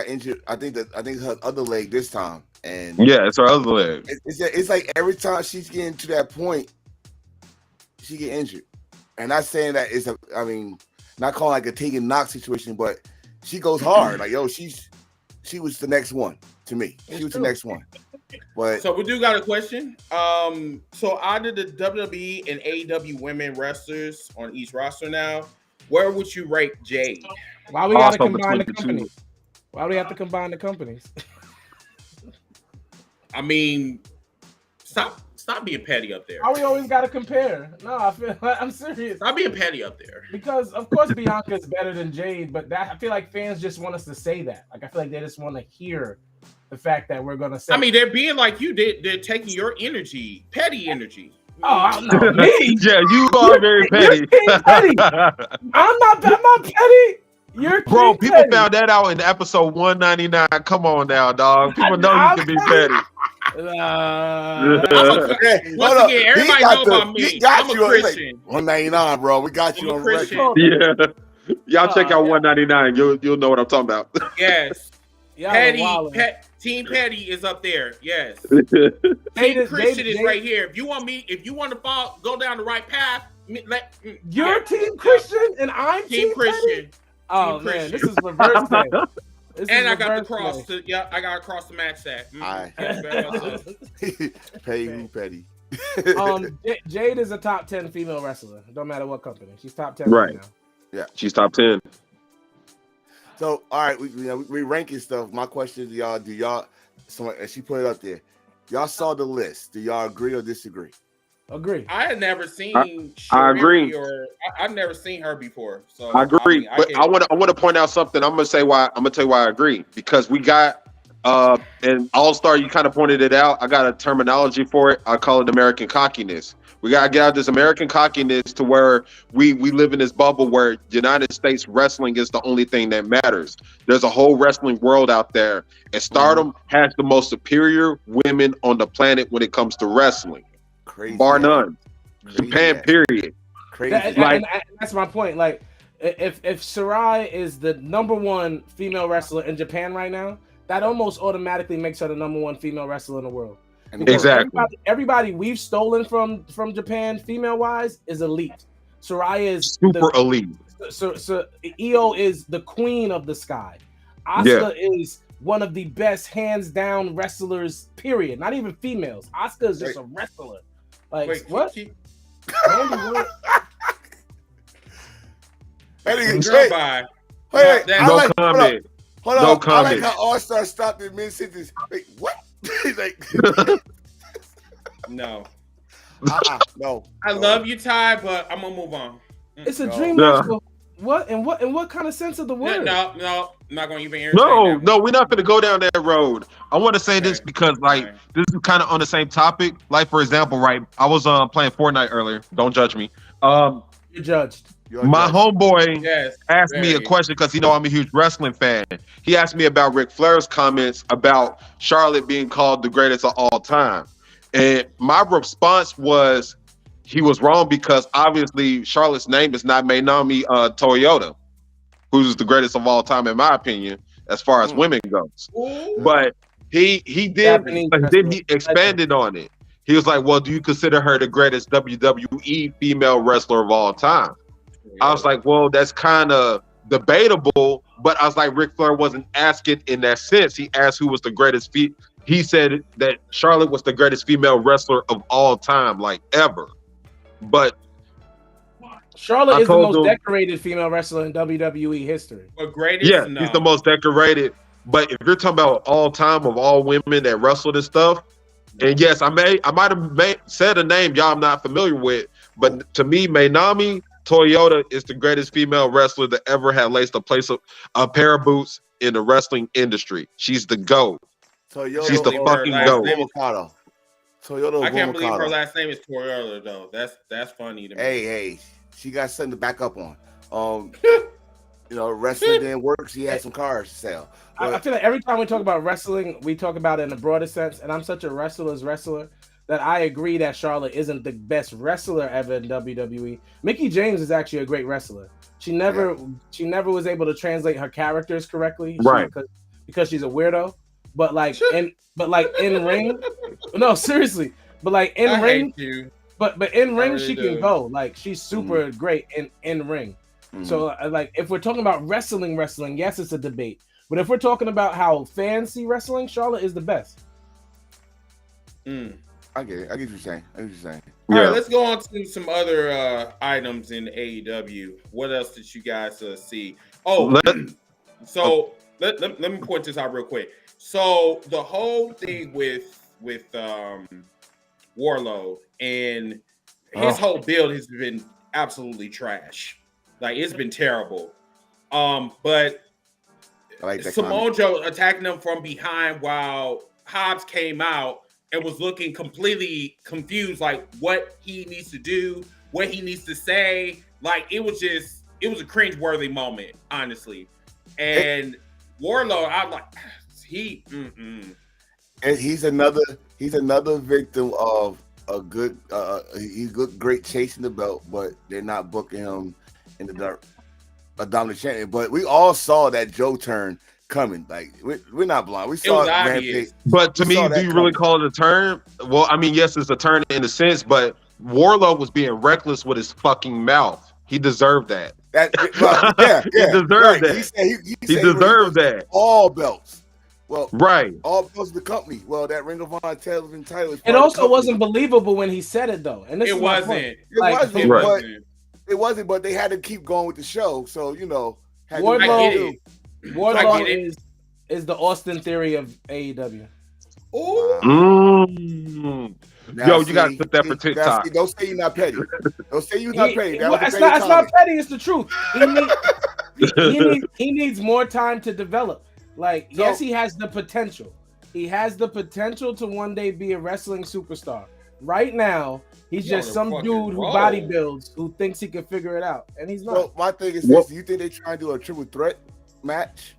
injured. I think her other leg this time. And yeah, it's her other leg. It's like every time she's getting to that point, she get injured. And not saying that not calling like a Tegan Knox situation, but she goes hard. Like, yo, she was the next one to me. She was the next one. But so we do got a question. So out of the WWE and AEW women wrestlers on each roster now, where would you rate Jade? Why we gotta combine the companies? Why do we have to combine the companies? I mean, stop being petty up there. Why we always gotta compare? No, I'm serious. Stop being petty up there. Because of course Bianca is better than Jade, but I feel like fans just want us to say that. Like I feel like they just want to hear the fact that we're gonna say. I mean, they're being like you did. They're taking your energy, petty energy. Oh no, me? Yeah, you are very petty. Petty. I'm not petty. You're bro. People petty. found that out in episode 199. Come on now, dog. People know you can be petty. Once again, everybody know about me. I'm a Christian. 199, bro. We got you on the record. Yeah, y'all check out 199. You'll know what I'm talking about. Yes, Team Petty is up there. Yes, Team Christian is right here. If you want to go down the right path, you're Team Christian and I'm Team Christian. Oh man, this is reverse thing. And I got the cross I got to cross the match set. Petty. Jade is a top 10 female wrestler. Don't matter what company. She's top 10 right now. Yeah, she's top 10. So, all right, we ranking stuff. My question to y'all: she put it up there. Y'all saw the list. Do y'all agree or disagree? Agree. I had never seen. I agree. I've never seen her before. So I agree. But I want to point out something. I'm gonna tell you why I agree, because we got and All-Star. You kind of pointed it out. I got a terminology for it. I call it American cockiness. We gotta get out this American cockiness to where we live in this bubble where United States wrestling is the only thing that matters. There's a whole wrestling world out there, and Stardom has the most superior women on the planet when it comes to wrestling. Crazy, bar none. Japan, period. Crazy. And that's my point. Like, if Saraya is the #1 female wrestler in Japan right now, that almost automatically makes her the #1 female wrestler in the world. Exactly. Everybody we've stolen from Japan, female wise, is elite. Saraya is super elite. So Io is the queen of the sky. Asuka is one of the best hands down wrestlers. Period. Not even females. Asuka is just a wrestler. Like what? Hey, no comment. Hold on. I like how All-Star stopped in mid-sentence. Wait, what? Like, no. No. I love you, Ty, but I'm gonna move on. It's a dream match. What in what kind of sense of the word? No, I'm not gonna even hear. No, we're not gonna go down that road. I want to say this because this is kind of on the same topic. Like, for example, right? I was playing Fortnite earlier. Don't judge me. You're judged. My homeboy asked me a question because I'm a huge wrestling fan. He asked me about Ric Flair's comments about Charlotte being called the greatest of all time. And my response was he was wrong because obviously Charlotte's name is not Manami Toyota, who's the greatest of all time in my opinion, as far as women goes. But he did, but then he expanded on it. He was like, well, do you consider her the greatest WWE female wrestler of all time? I was like, well, that's kind of debatable, but I was like, Ric Flair wasn't asking in that sense. He asked who was the greatest he said that Charlotte was the greatest female wrestler of all time, like ever. But Charlotte is the most decorated female wrestler in WWE history. But greatest? Yeah, no. She's the most decorated. But if you're talking about all time of all women that wrestled and stuff, and yes, I might have said a name y'all I'm not familiar with, but to me, Manami Toyota is the greatest female wrestler that ever had laced a pair of boots in the wrestling industry. She's the GOAT. Toyota, she's the fucking GOAT. Toyota. I can't believe her last name is Toyota though. That's funny to me. Hey, she got something to back up on. You know, wrestling didn't work. She had some cars to sell. I feel like every time we talk about wrestling, we talk about it in the broader sense. And I'm such a wrestler's wrestler that I agree that Charlotte isn't the best wrestler ever in WWE. Mickie James is actually a great wrestler. She never was able to translate her characters correctly, right? Because she's a weirdo. But in ring, no, seriously. But like in ring, but in ring she can go. Like she's super great in ring. Mm-hmm. So like if we're talking about wrestling, yes, it's a debate. But if we're talking about how fans see wrestling, Charlotte is the best. I get it. I get what you're saying. All right, let's go on to some other items in AEW. What else did you guys see? Let me point this out real quick. So the whole thing with Wardlow and his whole build has been absolutely trash. Like it's been terrible. But Samoa Joe attacking him from behind while Hobbs came out and was looking completely confused, like what he needs to do, what he needs to say. Like it was a cringe-worthy moment, honestly. And Wardlow, I'm like, and he's another victim of a good. He looked great chasing the belt, but they're not booking him in a dominant champion. But we all saw that Joe turn coming. Like we're not blind. We saw it Rampage. But to me, do you really call it a turn? Well, I mean, yes, it's a turn in a sense, but Wardlow was being reckless with his fucking mouth. He deserved that. He deserved that. He deserved that. All belts. Well, right. All belts of the company. Well, that Ring of Honor television title. It also wasn't believable when he said it though, and it wasn't. It wasn't, but they had to keep going with the show. So, you know, Wardlow is the Austin Theory of AEW. Yo, you got to put that for TikTok. Don't say you're not petty. Don't say you're not petty. It's not petty. It's the truth. He needs more time to develop. Like, yes, he has the potential. He has the potential to one day be a wrestling superstar. Right now, he's just some dude who body builds, who thinks he can figure it out, and he's not. So my thing is this: do you think they try to do a triple threat match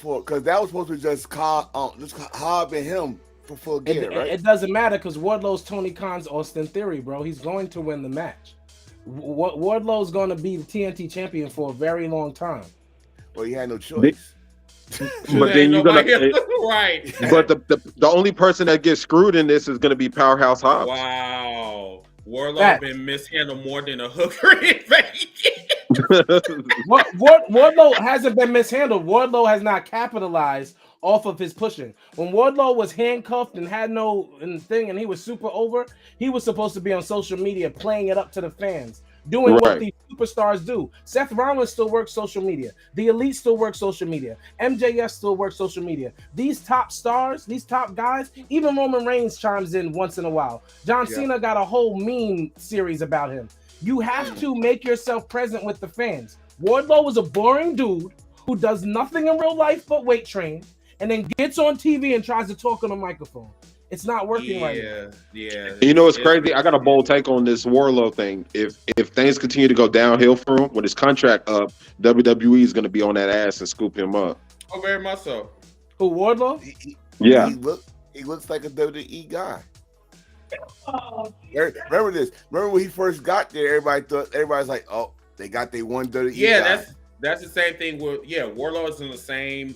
because that was supposed to be just Hobb and him for full gear, right? It doesn't matter because Wardlow's Tony Khan's Austin Theory, bro. He's going to win the match. Wardlow's going to be the TNT champion for a very long time. Well, he had no choice. But then you're gonna right. But the only person that gets screwed in this is gonna be Powerhouse Hobbs. Wow, Wardlow been mishandled more than a hooker in Vegas. Wardlow hasn't been mishandled. Wardlow has not capitalized off of his pushing. When Wardlow was handcuffed and had no thing, and he was super over, he was supposed to be on social media playing it up to the fans. Doing what these superstars do. Seth Rollins still works social media. The Elite still works social media. MJF still works social media. These top stars, these top guys, even Roman Reigns chimes in once in a while. John Cena got a whole meme series about him. You have to make yourself present with the fans. Wardlow is a boring dude who does nothing in real life but weight train and then gets on TV and tries to talk on a microphone. It's not working right now. Yeah. You know, it's crazy. I got a bold take on this Wardlow thing. If things continue to go downhill for him, with his contract up, WWE is going to be on that ass and scoop him up. Oh, very much so. Who, Wardlow? He looks like a WWE guy. Remember this? Remember when he first got there? Everybody's like, "Oh, they got their one WWE guy." That's the same thing with Wardlow is in the same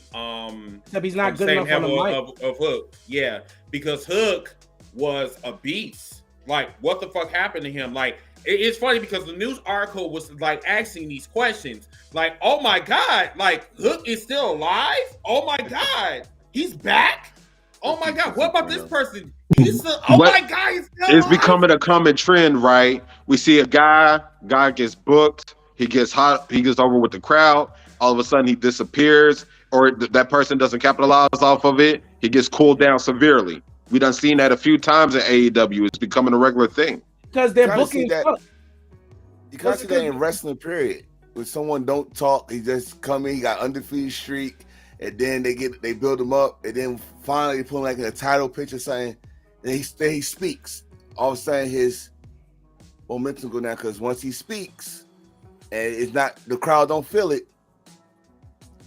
except he's not good enough on the mic of Hook. Yeah, because Hook was a beast. Like, what the fuck happened to him? Like, it's funny because the news article was like asking these questions. Like, oh my God, like Hook is still alive? Oh my God, he's back? Oh my God! What about this person? Oh my God! It's becoming a common trend, right? We see a guy gets booked, he gets hot, he gets over with the crowd. All of a sudden, he disappears, or that person doesn't capitalize off of it. He gets cooled down severely. We done seen that a few times in AEW. It's becoming a regular thing because they're booking that. You can't see that in wrestling. Period. When someone don't talk, he just come in. He got undefeated streak. And then they build him up, and then finally they put him like in a title picture, saying, and he speaks. All of a sudden, his momentum go down because once he speaks, and it's not the crowd don't feel it,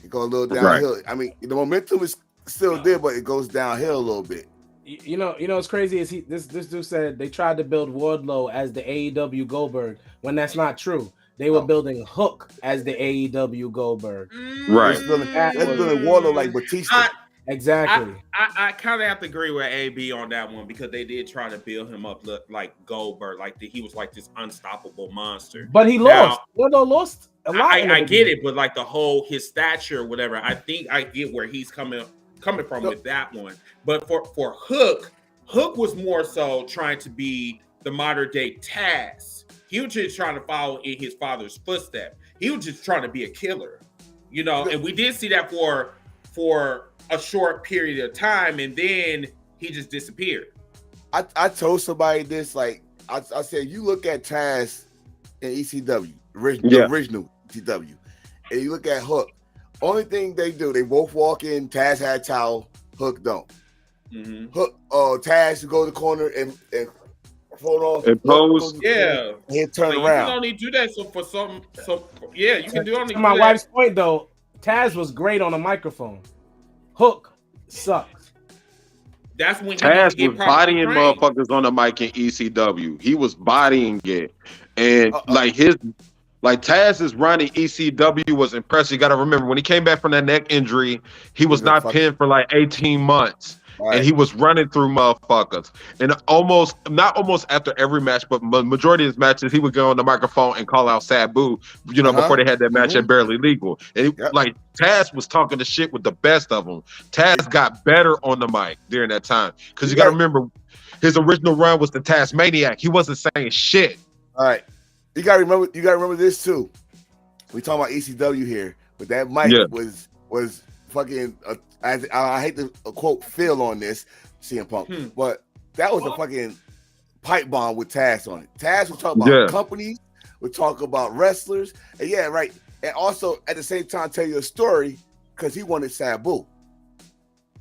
it goes a little downhill. Right. I mean, the momentum is still there, but it goes downhill a little bit. You know what's crazy is this dude said they tried to build Wardlow as the AEW Goldberg when that's not true. They were building Hook as the AEW Goldberg. Right. Let's build Wardlow like Batista. Exactly. I kind of have to agree with AB on that one because they did try to build him up like Goldberg, like he was like this unstoppable monster. But he lost. Wardlow lost a lot. I get it, but like his stature, whatever. I think I get where he's coming from with that one. But for Hook was more so trying to be the modern day Taz. He was just trying to follow in his father's footsteps. He was just trying to be a killer, and we did see that for a short period of time, and then he just disappeared. I told somebody this, like, I said, you look at Taz in ECW, the original ECW, and you look at Hook, only thing they do, they both walk in, Taz had a towel, Hook don't. Mm-hmm. Hook, Taz go to the corner and hold on. And pose. Yeah. And turn around. You can only do that you can do only. To my wife's point, though, Taz was great on a microphone. Hook sucks. That's when Taz was bodying motherfuckers on the mic in ECW. He was bodying it. And Taz's run in ECW was impressive. You got to remember, when he came back from that neck injury, he was not pinned for like 18 months. Right. And he was running through motherfuckers. And not almost after every match, but majority of his matches, he would go on the microphone and call out Sabu, before they had that match at Barely Legal. And Taz was talking the shit with the best of them. Taz got better on the mic during that time. Because you got to remember, his original run was the Tasmaniac. He wasn't saying shit. All right. You gotta remember this too. We talking about ECW here, but that mic was fucking I hate to quote Phil on this, CM Punk, but that was a fucking pipe bomb with Taz on it. Taz would talk about companies, would talk about wrestlers, and and also at the same time tell you a story because he wanted Sabu.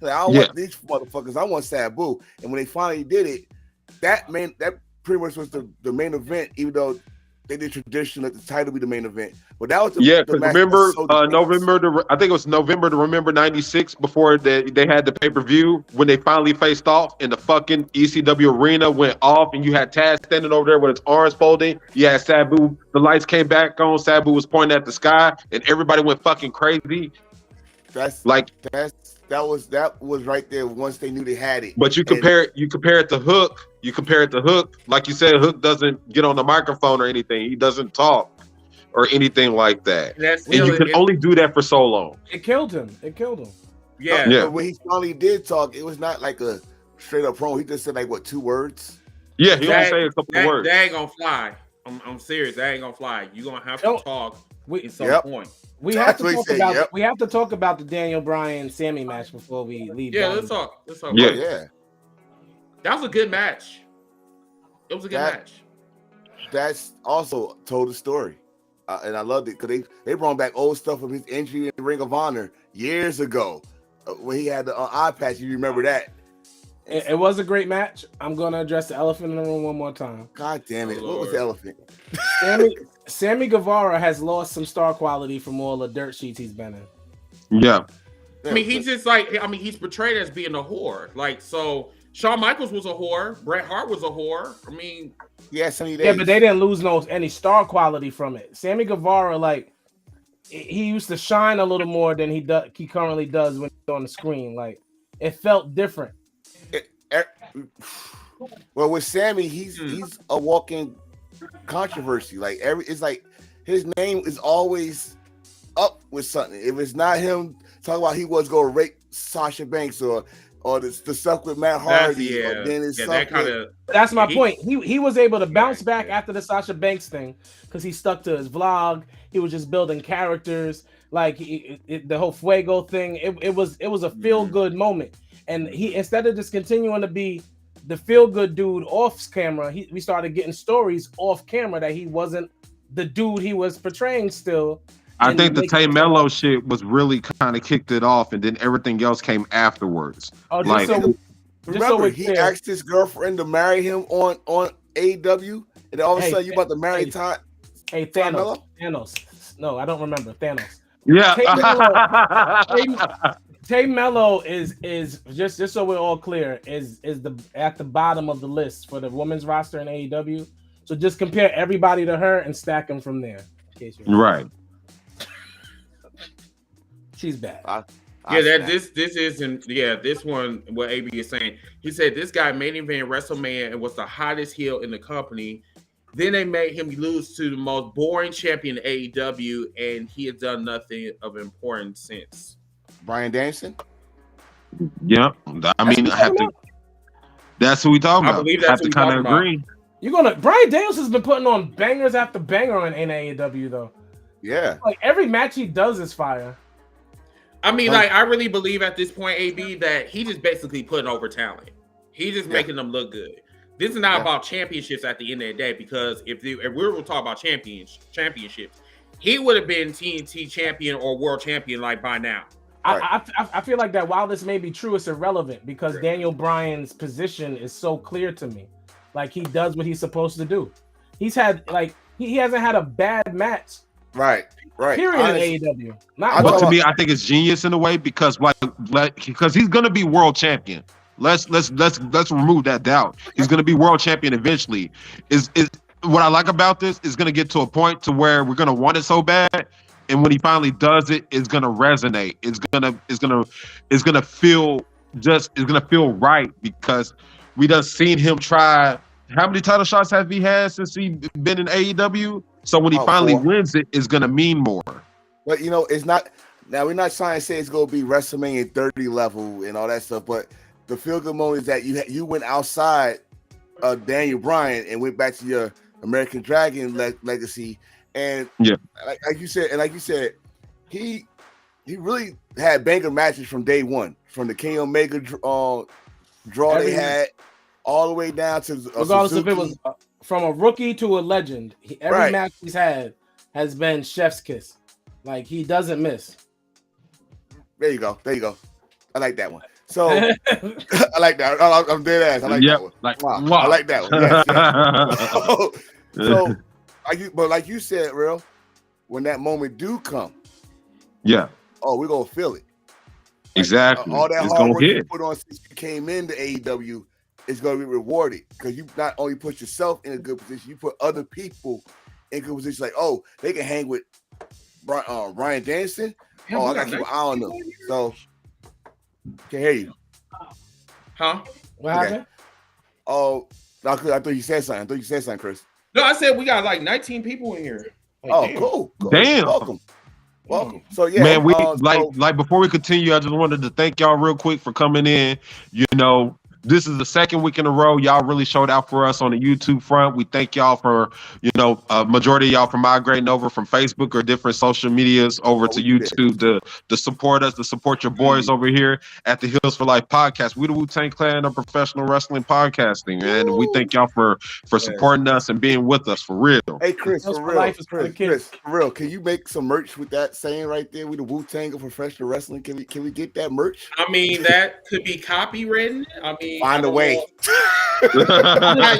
Like, I don't want these motherfuckers, I want Sabu. And when they finally did it, that pretty much was the main event, even though they did tradition let the title be the main event. But that was because remember I think it was November to Remember 96 before they had the pay-per-view when they finally faced off and the fucking ECW arena went off and you had Taz standing over there with his arms folding. You had Sabu, the lights came back on, Sabu was pointing at the sky and everybody went fucking crazy. That was right there once they knew they had it. But you compare it to Hook. Like you said, Hook doesn't get on the microphone or anything. He doesn't talk or anything like that. And you can only do that for so long. It killed him. Yeah. But when he finally did talk, it was not like a straight up promo. He just said 2 words. Yeah, he only say a couple of words. That ain't gonna fly. I'm serious. That ain't gonna fly. You're gonna have to talk at some point. We have to talk about the Daniel Bryan Sammy match before we leave. Yeah, let's talk. Yeah. That was a good match. It was a good match. That's also told a story. And I loved it because they brought back old stuff from his injury in the Ring of Honor years ago when he had the eye patch. You remember that? It was a great match. I'm going to address the elephant in the room one more time. God damn it. What was the elephant? Sammy Guevara has lost some star quality from all the dirt sheets he's been in. Yeah. I mean, he's just he's portrayed as being a whore. So Shawn Michaels was a whore. Bret Hart was a whore. I mean, yeah, but they didn't lose any star quality from it. Sammy Guevara, he used to shine a little more than he currently does when he's on the screen. It felt different. Well, with Sammy, he's a walking controversy. It's like his name is always up with something. If it's not him talking about he was going to rape Sasha Banks or or the stuff with Matt Hardy, or then it's that kind of. That's my point. He was able to bounce back after the Sasha Banks thing because he stuck to his vlog. He was just building characters, like the whole Fuego thing. It was a feel good moment, and he, instead of just continuing to be the feel good dude off camera, we started getting stories off camera that he wasn't the dude he was portraying still. I think the Tay Mello shit was really kind of kicked it off, and then everything else came afterwards. Oh, remember, he asked his girlfriend to marry him on AEW, and all of a sudden you about to marry Thanos. Thanos. No, I don't remember Thanos. Yeah. Tay Mello is just so we're all clear is at the bottom of the list for the women's roster in AEW. So just compare everybody to her and stack them from there. In case you're right. She's bad. This one, what AB is saying, he said this guy main event WrestleMania and was the hottest heel in the company. Then they made him lose to the most boring champion in AEW, and he has done nothing of importance since. Bryan Danielson? Yep. I mean, that's who we talking about. I believe that's who we talking about. Bryan Danielson's been putting on bangers after banger in AEW though. Yeah. Like every match he does is fire. I mean, I really believe at this point, AB, that he just basically putting over talent. He just making them look good. This is not about championships at the end of the day, because if we were to talk about championships, he would have been TNT champion or world champion like by now. I feel like that while this may be true, it's irrelevant because Daniel Bryan's position is so clear to me. Like he does what he's supposed to do. He's had he hasn't had a bad match. Right. Period in AEW. But to me, I think it's genius in a way because he's gonna be world champion. Let's remove that doubt. He's gonna be world champion eventually. Is what I like about this is gonna get to a point to where we're gonna want it so bad, and when he finally does it, it's gonna resonate. It's gonna feel right because we done seen him try. How many title shots have he had since he been in AEW? So when he finally wins it, it's gonna mean more. But it's not. Now we're not trying to say it's gonna be WrestleMania 30 level and all that stuff. But the feel good moment is that you went outside of Daniel Bryan and went back to your American Dragon legacy, and like you said, he really had banger matches from day one, from the King Omega draw they had all the way down to regardless if it was from a rookie to a legend. Every match he's had has been chef's kiss. Like he doesn't miss. There you go. I like that one. So I like that. I'm dead ass. I like that one. Wow. I like that one. Yes. So like you said, Real, when that moment do come, we're gonna feel it. Exactly. All that hard work you put on since you came into AEW is gonna be rewarded because you not only put yourself in a good position, you put other people in good position. Like, oh, they can hang with Bryan Danielson. Oh, I gotta keep an eye on them. So can't hear you. Huh? What happened? Oh, I thought you said something. Chris. No, I said we got like 19 people in here. Like, cool. Damn. Welcome. So man, we like before we continue, I just wanted to thank y'all real quick for coming in. This is the second week in a row. Y'all really showed out for us on the YouTube front. We thank y'all for, majority of y'all for migrating over from Facebook or different social medias over to YouTube to support us, to support your boys over here at the Heels for Life podcast. We the Wu-Tang Clan of professional wrestling podcasting, and we thank y'all for supporting us and being with us for real. Hey, Chris, for real, can you make some merch with that saying right there? We the Wu-Tang of professional wrestling. Can we get that merch? I mean, that could be copywritten. I mean, find a way.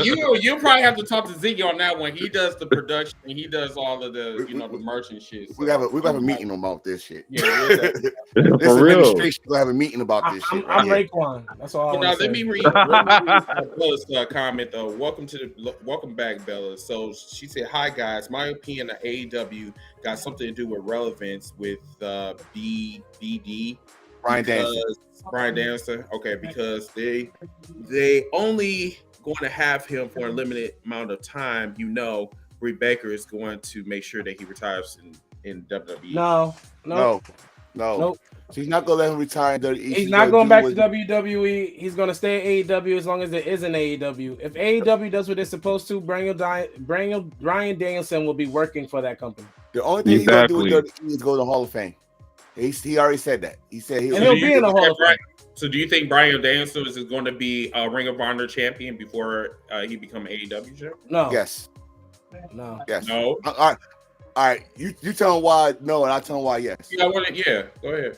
You probably have to talk to Ziggy on that one. He does the production. He does all of the the merch and shit. So. We have a meeting about this shit. Yeah, this administration will have a meeting about this shit. I'm Raekwon. That's all. Let me read Bella's comment though. Welcome back, Bella. So she said, "Hi guys. My opinion that AEW got something to do with relevance with BD." Bryan Danielson. Okay, because they only going to have him for a limited amount of time. Britt Baker is going to make sure that he retires in WWE. No. Nope. She's not gonna let him retire in WWE. He's not going back to WWE. He's gonna stay at AEW as long as there is an AEW. If AEW does what it's supposed to, Bryan Danielson will be working for that company. The only thing he's gonna do with WWE is go to the Hall of Fame. He already said that. He said he'll be in the Hall of Fame. So do you think Bryan Danielson is going to be a Ring of Honor champion before he become AEW champion? No. Yes. No. Yes. No. All right. You tell him why no, and I tell him why yes. Yeah, go ahead.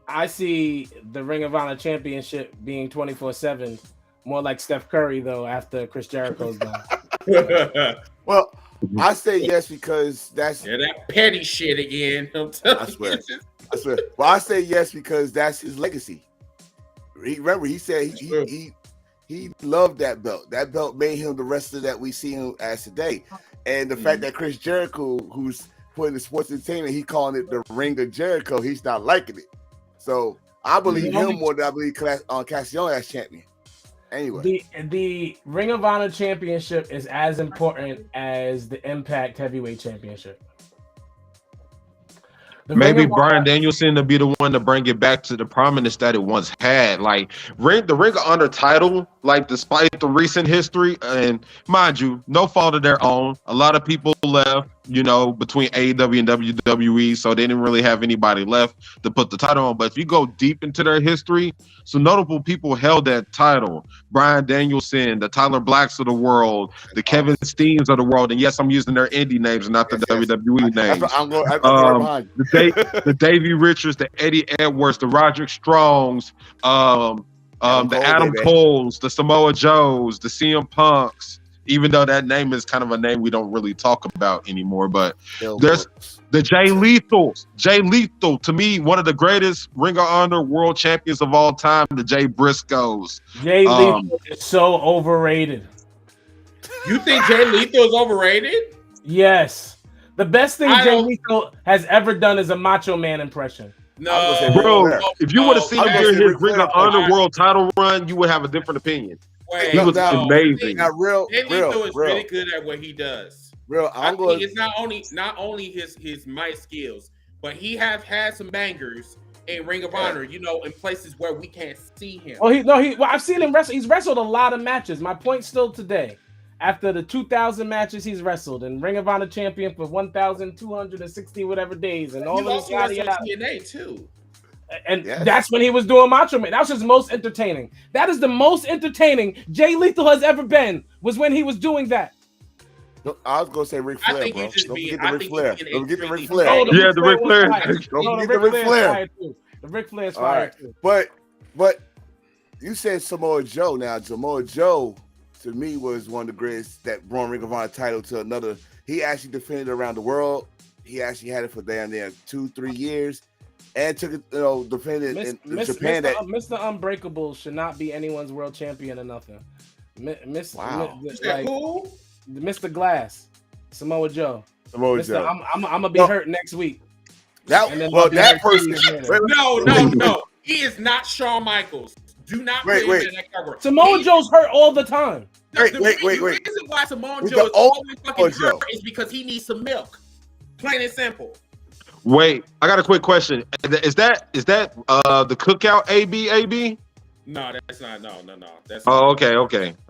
I see the Ring of Honor championship being 24/7, more like Steph Curry though after Chris Jericho's done. Well, I say yes because that's that petty shit again. I swear. Well, I say yes because that's his legacy. He said he loved that belt. That belt made him the wrestler that we see him as today. And the fact that Chris Jericho, who's putting the sports entertainment, he calling it the Ring of Jericho, he's not liking it. So I believe him more than I believe Cassiano as champion. Anyway, the Ring of Honor championship is as important as the Impact Heavyweight Championship. Maybe Bryan Danielson to be the one to bring it back to the prominence that it once had. Like the Ring of Honor title, like despite the recent history, and mind you, no fault of their own. A lot of people left, between AEW and WWE, so they didn't really have anybody left to put the title on. But if you go deep into their history, some notable people held that title. Bryan Danielson, the Tyler Blacks of the world, the Kevin Steens of the world, and yes, I'm using their indie names and not the WWE names. The Davey Richards, the Eddie Edwards, the Roderick Strongs, the Adam Coles, the Samoa Joes, the CM Punks. Even though that name is kind of a name we don't really talk about anymore, but there's the Jay Lethals. Jay Lethal, to me, one of the greatest Ring of Honor world champions of all time, the Jay Briscoes. Jay Lethal is so overrated. You think Jay Lethal is overrated? Yes. The best thing Jay Lethal has ever done is a Macho Man impression. No, bro. If you would have seen his Ring of Honor world title run, you would have a different opinion. He was amazing. Jay Lethal is really good at what he does. It's not only his mic skills, but he have had some bangers in Ring of Honor, in places where we can't see him. Well, I've seen him wrestle. He's wrestled a lot of matches. My point still today. After the 2,000 matches he's wrestled, and Ring of Honor champion for 1,260 whatever days, and all of this TNA too. And that's when he was doing Macho Man. That was his most entertaining. That is the most entertaining Jay Lethal has ever been. Was when he was doing that. No, I was gonna say Ric Flair, bro. Don't forget the Ric Flair. Don't forget the Ric Flair. Yeah, the Ric Flair. Don't forget the Ric Flair. The Ric Flair's fire too. But you said Samoa Joe. Now Samoa Joe, to me, was one of the greatest that brought Ring of Honor title to another. He actually defended around the world. He actually had it for down there 2-3 years. And took it, defended in Japan. Mr. Unbreakable should not be anyone's world champion or nothing. Mr. Glass, Samoa Joe. I'm gonna be hurt next week. That person. No. He is not Shawn Michaels. Do not put him in that cover. Samoa Joe's hurt all the time. Wait. The reason why Samoa Joe is always fucking hurt is because he needs some milk. Plain and simple. Wait, I got a quick question. Is that the Cookout AB? No, that's not. No. That's okay.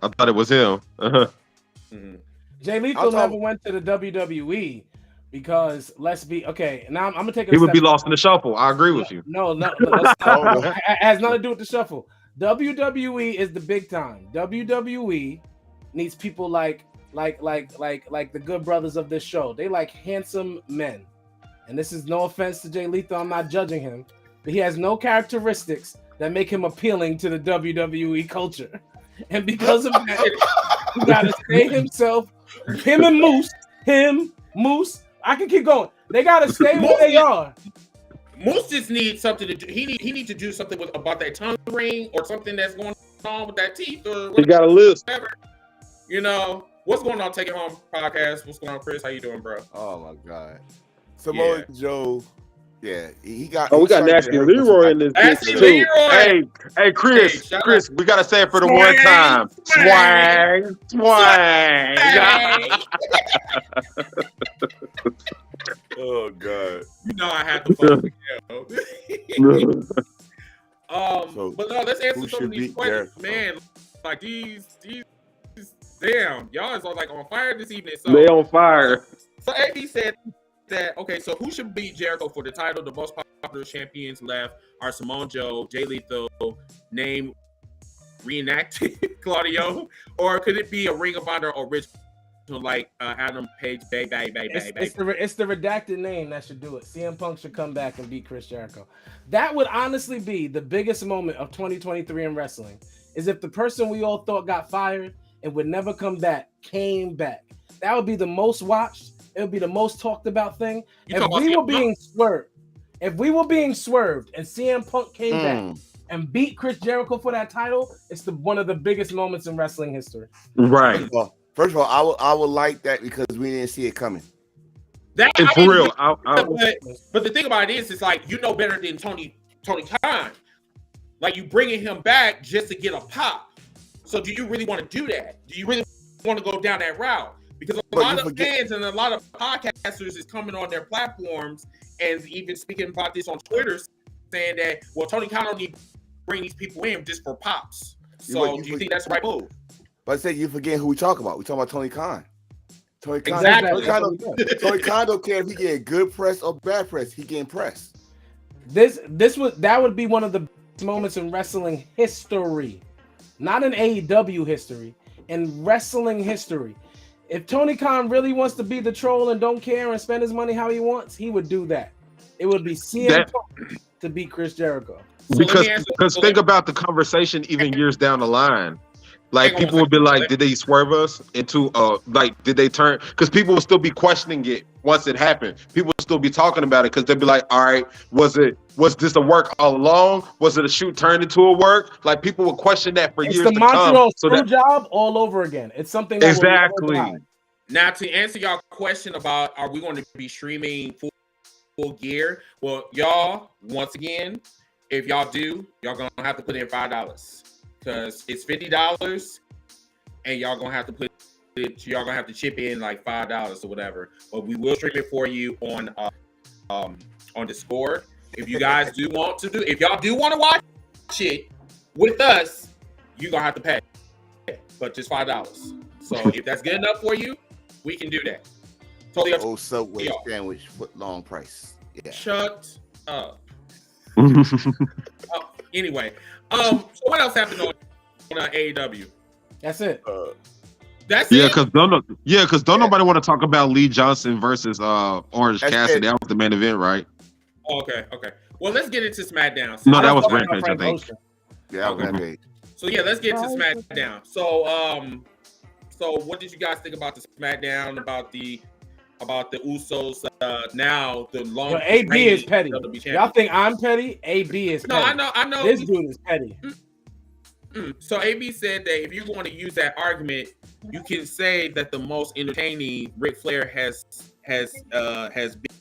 I thought it was him. Jay Lethal never went to the WWE because let's be okay. Now I'm gonna take it. He would be lost in the shuffle. I agree with you. No. It has nothing to do with the shuffle. WWE is the big time. WWE needs people like the good brothers of this show. They like handsome men. And this is no offense to Jay Lethal, I'm not judging him, but he has no characteristics that make him appealing to the WWE culture. And because of that, he gotta stay himself. Him and Moose. I can keep going. They gotta stay where they are. Moose just needs something to do. He needs to do something about that tongue ring or something that's going on with that teeth or whatever. He got a list. What's going on? Take It Home podcast. What's going on, Chris? How you doing, bro? Oh my God. Samoa Joe, he got. We got Nasty Leroy in this bitch too. Hey, Chris, we gotta say it for the one time. Swang. Oh God. You know I had to fuck with him. But no, let's answer some of these questions, man. Like these, damn, y'all is like on fire this evening. So they on fire. So AB said that so who should beat Jericho for the title? The most popular champions left are Samoa Joe, Jay Lethal, name reenacted Claudio, or could it be a Ring of Honor original like Adam Page? It's the redacted name that should do it. CM Punk should come back and beat Chris Jericho. That would honestly be the biggest moment of 2023 in wrestling. Is if the person we all thought got fired and would never come back came back. That would be the most watched. It would be the most talked about thing. If we were being swerved and CM Punk came back and beat Chris Jericho for that title, it's one of the biggest moments in wrestling history. Right. First of all, I would like that because we didn't see it coming. That it's for real. But the thing about it is, it's like you know better than Tony Khan. Like you bringing him back just to get a pop. So do you really want to do that? Do you really want to go down that route? Because a lot of fans and a lot of podcasters is coming on their platforms and even speaking about this on Twitter, saying that Tony Khan don't need to bring these people in just for pops. So do you think that's the right move? But I said you forget who we talk about. We talking about Tony Khan. Tony Khan. Exactly. Tony Khan don't care if he getting good press or bad press. He getting press. That would be one of the moments in wrestling history, not in AEW history, in wrestling history. If Tony Khan really wants to be the troll and don't care and spend his money how he wants, he would do that. It would be CM Punk to beat Chris Jericho. Because think about the conversation even years down the line. Like people would be like, did they swerve us into did they turn? Because people would still be questioning it once it happened. People would still be talking about it because they'd be like, all right, was this a work all along? Was it a shoot turned into a work? Like people would question that for years to come. It's the Montreal screw job all over again. It's something that exactly. Now to answer y'all question about are we going to be streaming full gear? Well, y'all, once again, if y'all do, y'all gonna have to put in $5. Because it's $50 and y'all gonna have to chip in like $5 or whatever. But we will stream it for you on Discord. If you guys do want to if y'all do want to watch it with us, you're gonna have to pay. But just $5. So if that's good enough for you, we can do that. Totally up to Subway sandwich foot long price. Yeah. Shut up. Anyway. So what else happened on AEW? That's it. That's it. Because don't nobody want to talk about Lee Johnson versus Orange Cassidy. That was the main event, right? Okay. Well, let's get into SmackDown. No, that was Rampage, I think. Yeah, okay. So yeah, let's get to SmackDown. So what did you guys think about the SmackDown about the Usos? Now the long. AB is petty. Y'all think I'm petty? AB is petty. No, I know. This dude is petty. So AB said that if you want to use that argument, you can say that the most entertaining Ric Flair has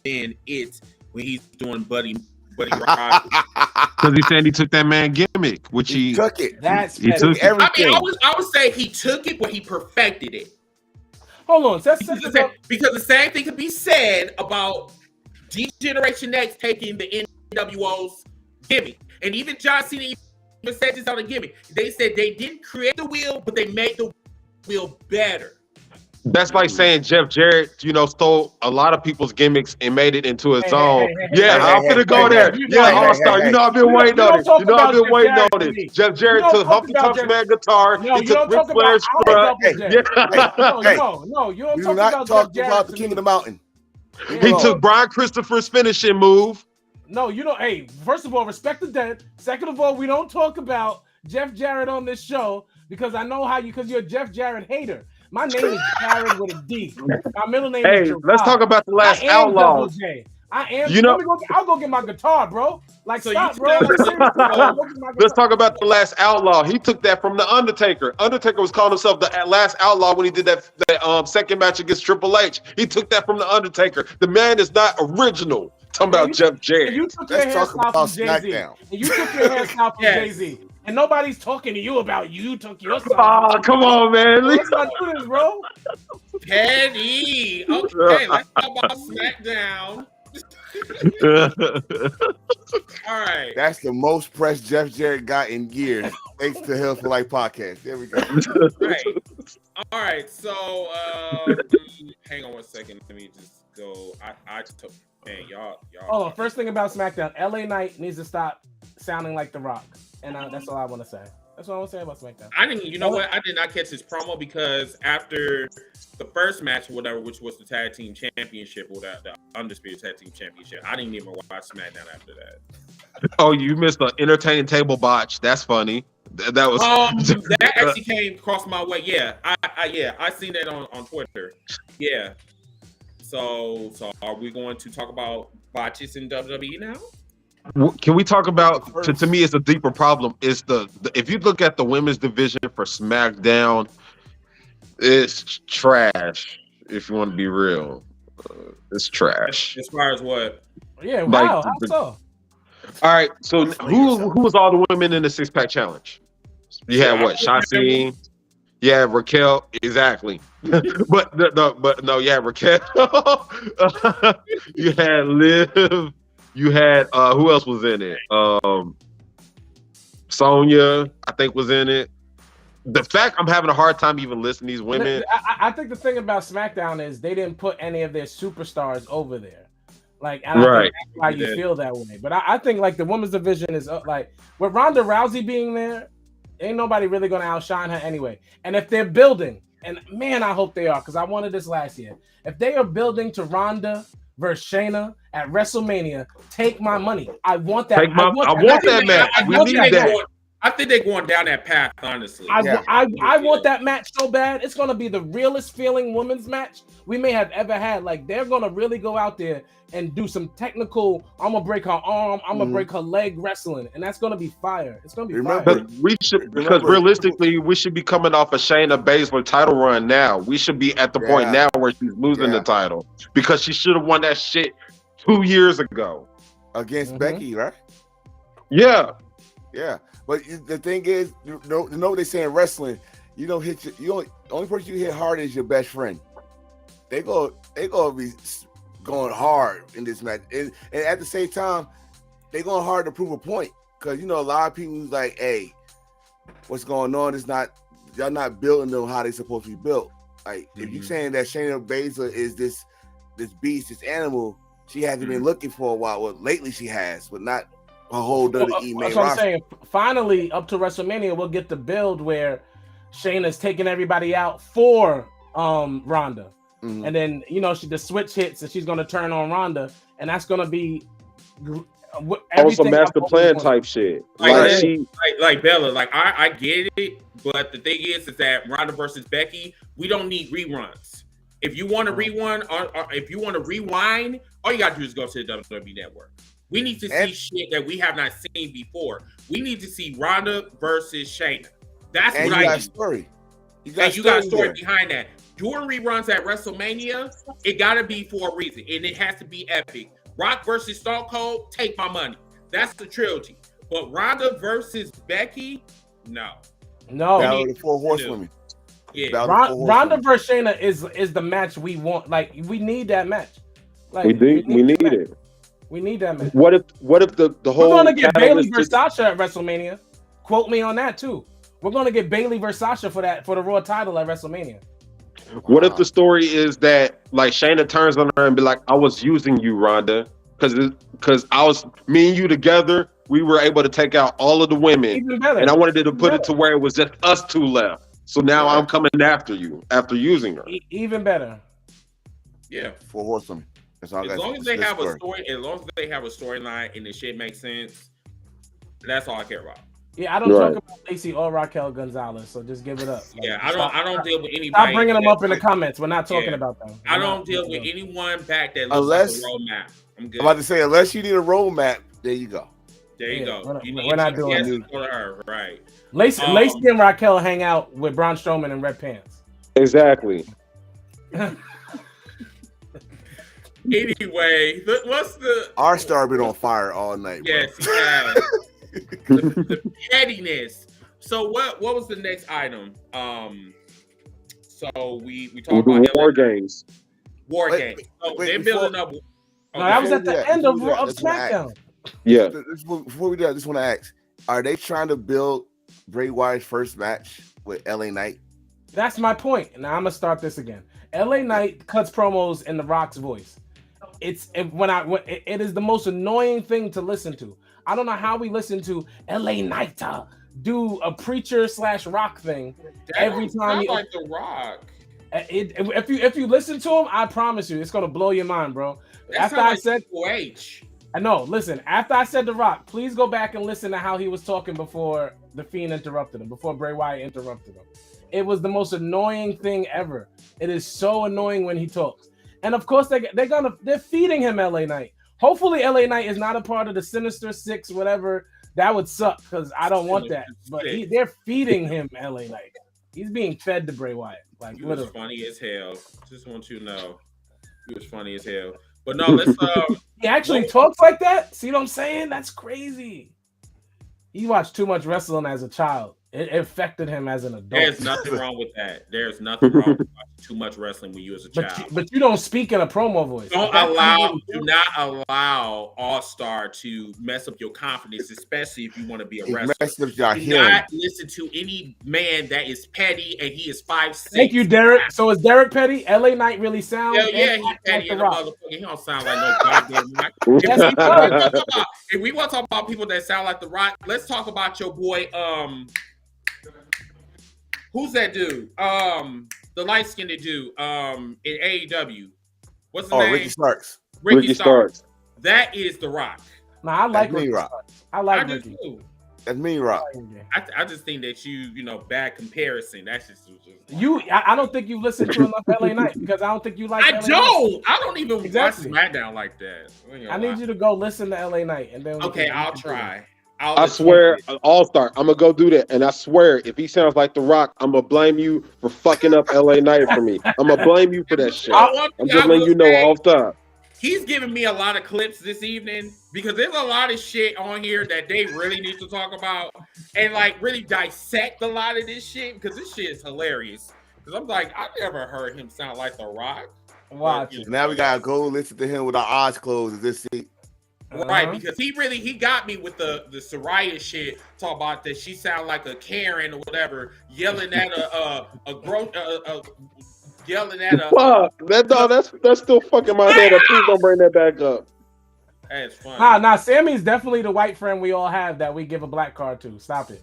been it when he's doing Buddy Rock. Because he said he took that man gimmick, which he took it. He took everything. I mean, I would say he took it, but he perfected it. Hold on, because the same thing could be said about D-Generation X taking the NWO's gimmick, and even John Cena even said this on the gimmick. They said they didn't create the wheel, but they made the wheel better. That's like saying Jeff Jarrett, stole a lot of people's gimmicks and made it into his own. I'm gonna go there. All-Star. I've been waiting on it. I've been waiting on it. Jeff Jarrett took Humpty Dump's man guitar. He took Ric Flair's strut. No, you don't talk about the King of the Mountain. He took Brian Christopher's finishing move. No, you don't. Hey, first of all, respect the dead. Second of all, we don't talk about Jeff Jarrett on this show because I know because you're a Jeff Jarrett hater. My name is Jared with a D. My middle name is Gerard. Let's talk about the last Outlaw. I am. I'll go get my guitar, bro. Stop, bro. Let's talk about the last Outlaw. He took that from the Undertaker. Undertaker was calling himself the last Outlaw when he did that second match against Triple H. He took that from the Undertaker. The man is not original. Talking about Jeff Jarrett. You took your hairstyle from Jay-Z. And you took your hairstyle from Jay-Z. And nobody's talking to you about you took your stuff. Oh, come on, man. Let's not do this, bro. Petty. Okay, let's talk about SmackDown. All right. That's the most press Jeff Jarrett got in years. Thanks to Hell for Life podcast. There we go. Right. All right. So hang on one second. Let me just go. I took y'all. Oh, first thing about SmackDown, LA Knight needs to stop sounding like The Rock. And that's all I want to say. That's what I want to say about SmackDown. You know what? I did not catch his promo because after the first match or whatever, which was the tag team championship or the undisputed tag team championship, I didn't even watch SmackDown after that. Oh, you missed the entertaining table botch. That's funny. That was that actually came across my way. Yeah, I seen that on Twitter. Yeah. So are we going to talk about botches in WWE now? Can we talk about? To me, it's a deeper problem. Is the if you look at the women's division for SmackDown, it's trash. If you want to be real, it's trash. As far as what? Yeah. Wow. How so? All right. So who was all the women in the 6-pack challenge? You had what? Shotzi. Yeah, Raquel. Exactly. but no. Yeah, Raquel. You had Liv. You had who else was in it? Sonya, I think, was in it. The fact I'm having a hard time even listening to these women. I think the thing about SmackDown is they didn't put any of their superstars over there. Like, and I think that's why you feel that way. But I think like the women's division is like with Ronda Rousey being there, ain't nobody really gonna outshine her anyway. And if they're building, and man, I hope they are, because I wanted this last year. If they are building to Ronda versus Shayna at WrestleMania, take my money. I want that. I want that match. We need that. I think they're going down that path, honestly. I want that match so bad. It's going to be the realest feeling women's match we may have ever had. Like, they're going to really go out there and do some technical, I'm going to break her arm, I'm going to break her leg wrestling. And that's going to be fire. It's going to be fire. But because realistically, we should be coming off a Shayna Baszler title run now. We should be at the point now where she's losing the title. Because she should have won that shit 2 years ago. Against Becky, right? Yeah. Yeah. But the thing is, you know what they say in wrestling, you don't hit the only person you hit hard is your best friend. They go be going hard in this match, and at the same time, they going hard to prove a point, because a lot of people is like, hey, what's going on? It's not, y'all not building them how they supposed to be built. Like if you're saying that Shayna Baszler is this beast, this animal, she hasn't been looking for a while. Well, lately she has, but not a whole WWE main roster. That's what I'm saying. Finally, up to WrestleMania, we'll get the build where Shayna's taking everybody out for Ronda. And then, the switch hits and she's going to turn on Ronda. And that's going to be also master plan type shit. Like Bella, like I get it. But the thing is that Ronda versus Becky, we don't need reruns. If you want to rewind, or if you want to rewind, all you got to do is go to the WWE Network. We need to see shit that we have not seen before. We need to see Ronda versus Shayna. That's what I need. Story. You got a story behind that. Doing reruns at WrestleMania, it got to be for a reason, and it has to be epic. Rock versus Stone Cold, take my money. That's the trilogy. But Ronda versus Becky, no. Battle of the Four Horsewomen. Yeah. Ronda versus Shayna is the match we want. Like, we need that match. Like, we need it. We need that match. What if the whole? We're gonna get Bayley versus Sasha at WrestleMania. Quote me on that too. We're gonna get Bayley versus Sasha for the Raw title at WrestleMania. What if the story is that like Shayna turns on her and be like, "I was using you, Ronda, because I was me and you together. We were able to take out all of the women, and I wanted to put it to where it was just us two left. So now I'm coming after you after using her. Even better. Yeah, Four Horsewomen. As long as they have a story, as long as they have a storyline and the shit makes sense, that's all I care about. Yeah, I don't talk about Lacey or Raquel Gonzalez, so just give it up. Yeah, I don't deal with anybody. Stop bringing them up in the comments. We're not talking about them. I don't deal with anyone back that looks like a roadmap. I'm good. I'm about to say, unless you need a roadmap, there you go. There you go. We're not doing it. Right. Lacey and Raquel hang out with Braun Strowman in red pants. Exactly. Anyway, what's the our star been on fire all night? Yes, he has. the pettiness. So what was the next item? So we talked about War Games. War Games. So they're building up. No, that was at the end of SmackDown. Yeah. Before we do that, I just want to ask: are they trying to build Bray Wyatt's first match with LA Knight? That's my point. Now I'm gonna start this again. LA Knight cuts promos in The Rock's voice. It is the most annoying thing to listen to. I don't know how we listen to LA Knight do a preacher / rock thing every time. Like The Rock. If you listen to him, I promise you, it's gonna blow your mind, bro. After I said H. I know. Listen, after I said The Rock, please go back and listen to how he was talking before the Fiend interrupted him, before Bray Wyatt interrupted him. It was the most annoying thing ever. It is so annoying when he talks. And of course, they're feeding him LA Knight. Hopefully, LA Knight is not a part of the Sinister Six, whatever. That would suck because I don't want that. But they're feeding him LA Knight. He's being fed to Bray Wyatt. Like, he was funny as hell. Just want you to know, he was funny as hell. But no, let's. He actually talks like that. See what I'm saying? That's crazy. He watched too much wrestling as a child. It affected him as an adult. There's nothing wrong with that. There's nothing wrong with watching too much wrestling when you was a child. But you don't speak in a promo voice. Do not allow All-Star to mess up your confidence, especially if you want to be a wrestler. Do not listen to any man that is petty and he is 5'6". Thank you, Derek. So is Derek petty? LA Knight really sounds? Yeah, he's petty and motherfucker. He don't sound like no goddamn Rock. If we want to talk about people that sound like The Rock, let's talk about your boy. Who's that dude? The light-skinned dude in AEW. What's his name? Ricky Starks. Ricky Starks. That is The Rock. Nah, I like Ricky Starks. I like Ricky. That's me, Rock. I just think that bad comparison. That's just you. I don't think you listen to enough LA Knight because I don't think you like. I don't even watch SmackDown like that. I need you to go listen to LA Knight and then. Okay, I'll try. I swear, All-Star, I'm gonna go do that, and I swear, if he sounds like The Rock, I'm gonna blame you for fucking up LA Knight for me. I'm gonna blame you for that shit. I'm just letting you know off top. He's giving me a lot of clips this evening because there's a lot of shit on here that they really need to talk about and like really dissect a lot of this shit because this shit is hilarious. Because I'm like, I've never heard him sound like The Rock. Watch. Now we gotta go listen to him with our eyes closed in this seat. Right, because he got me with the Saraya shit. Talk about that she sound like a Karen or whatever, yelling at yelling at a. Fuck that's still fucking my head up. Please don't bring that back up. That's funny. Nah. Sammy's definitely the white friend we all have that we give a black card to. Stop it.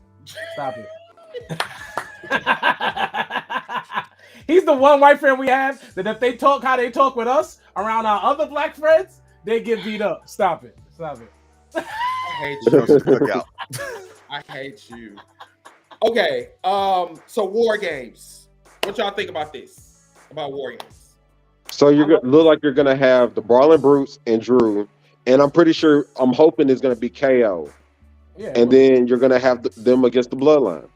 He's the one white friend we have that if they talk how they talk with us around our other black friends, they get beat up. Stop it. I hate you. I hate you. Okay. So War Games. What y'all think about this? About War Games? So look like you're gonna have the Brawling Brutes and Drew, and I'm hoping it's gonna be KO. Yeah. And then you're gonna have them against the Bloodline.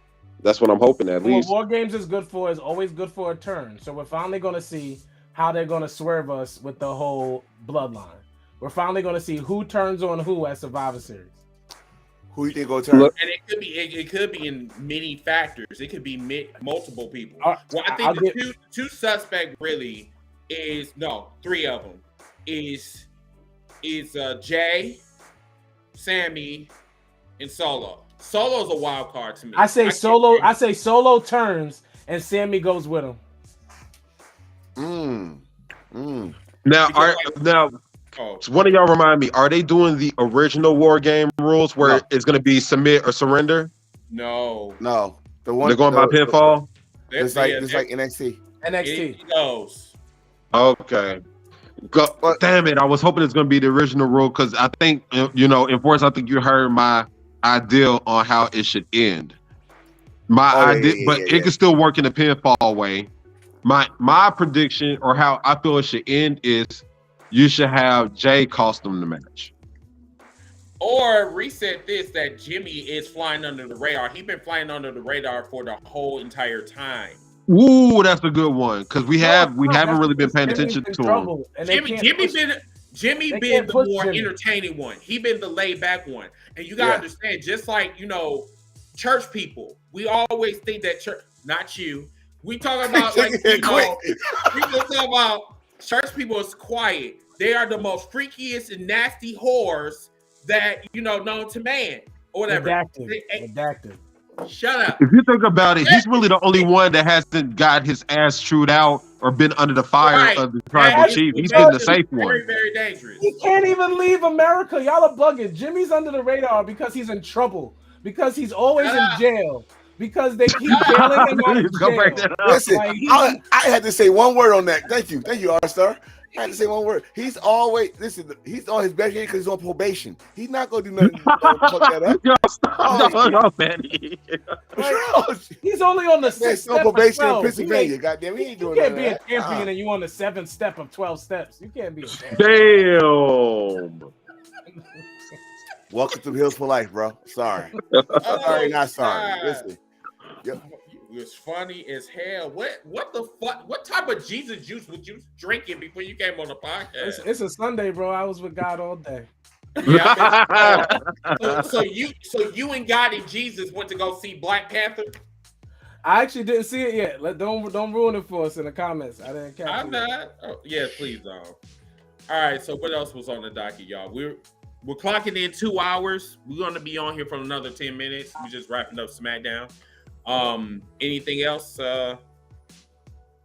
That's what I'm hoping at least. War Games is always good for a turn. So we're finally gonna see how they're gonna swerve us with the whole Bloodline. We're finally going to see who turns on who at Survivor Series. Who you think going to turn? And it could be in many factors. It could be multiple people. Well, I think the two suspect really is three of them is Jay, Sammy, and Solo. Solo's a wild card to me. I say Solo turns and Sammy goes with him. Now. So one of y'all remind me, are they doing the original War Game rules where it's going to be submit or surrender? No. They're going by pinfall? It's like NXT. NXT goes. Okay. Damn it. I was hoping it's going to be the original rule because I think, Enforce, I think you heard my idea on how it should end. It can still work in the pinfall way. My prediction or how I feel it should end is you should have Jay cost them the match. Or reset this that Jimmy is flying under the radar. He's been flying under the radar for the whole entire time. Ooh, that's a good one. Because we haven't really been paying attention to him. Jimmy been the more entertaining one. He been the laid back one. And you gotta understand, just like church people, we always think that church, not you. We talk about like we just talk about church people is quiet. They are the most freakiest and nasty whores that known to man or whatever. Redacted. Shut up. If you think about it, he's really the only one that hasn't got his ass chewed out or been under the fire of the tribal chief. He's been the safe one. Very, very dangerous. He can't even leave America. Y'all are bugging. Jimmy's under the radar because he's in trouble. Because he's always in jail. Because they keep bailing him out of jail. Listen, I had to say one word on that. Thank you, R-Star. I had to say one word. He's always he's on his best game because he's on probation. He's not gonna do nothing to fuck that up. He's only on the 6th step on probation of 12. in Pennsylvania. Goddamn, he ain't doing You can't be that. a champion and you on the 7th step of 12 steps. You can't be a champion. Damn. Welcome to the Hills for Life, bro. Sorry. Sorry, not sorry. Listen. It's funny as hell. What the fuck? What type of Jesus juice was you drinking before you came on the podcast? It's a Sunday, bro. I was with God all day. Yeah, so you and God and Jesus went to go see Black Panther? I actually didn't see it yet. Don't ruin it for us in the comments. I didn't catch it. I'm not. Oh, yeah, please don't. All right. So what else was on the docket, y'all? We're clocking in 2 hours. We're gonna be on here for another 10 minutes. We're just wrapping up SmackDown. Anything else?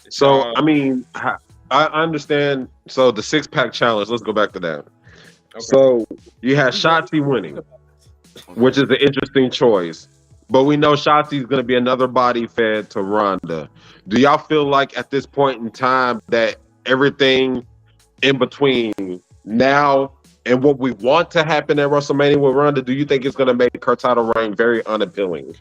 So I mean, I understand. So the 6-pack challenge. Let's go back to that. Okay. So you had Shotzi winning, which is an interesting choice. But we know Shotzi's going to be another body fed to Ronda. Do y'all feel like at this point in time that everything in between now and what we want to happen at WrestleMania with Ronda, do you think it's going to make her title reign very unappealing?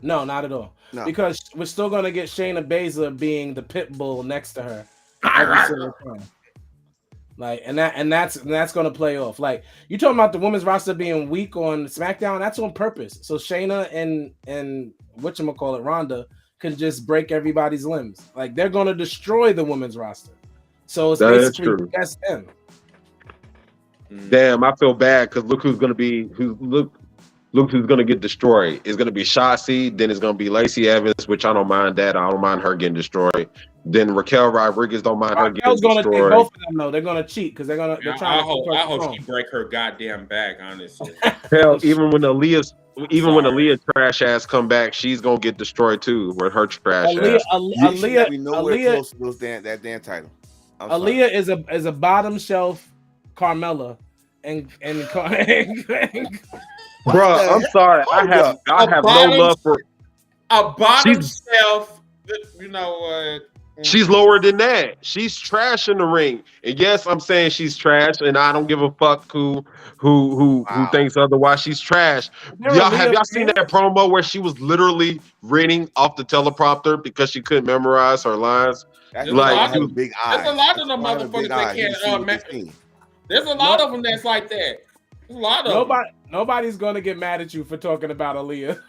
No, not at all. No. Because we're still going to get Shayna Baszler being the pit bull next to her every single time. Like, and that's going to play off. Like, you talking about the women's roster being weak on SmackDown? That's on purpose. So Shayna and whatchamacallit, Ronda can just break everybody's limbs. Like, they're going to destroy the women's roster. So it's basically best them. Damn, I feel bad because look who's going to be Look who's gonna get destroyed. It's gonna be Shotzi, then it's gonna be Lacey Evans, which I don't mind that. I don't mind her getting destroyed. Then Raquel Rodriguez don't mind her getting destroyed. Gonna take both of them though. They're gonna cheat because they're trying. I hope she break her goddamn back. Honestly, hell, even when Aaliyah trash ass come back, she's gonna get destroyed too with her trash ass. Aaliyah, nowhere close to that damn title. Aaliyah is a bottom shelf Carmella and Bro, I'm sorry. I have no love for a bottom shelf. You know what? She's lower than that. She's trash in the ring. And yes, I'm saying she's trash, and I don't give a fuck who thinks otherwise. She's trash. Have y'all seen that promo where she was literally reading off the teleprompter because she couldn't memorize her lines? There's like big eyes. There's a lot of them motherfuckers that can't. There's a lot of them that's like that. There's a lot of them. Nobody's gonna get mad at you for talking about Aaliyah.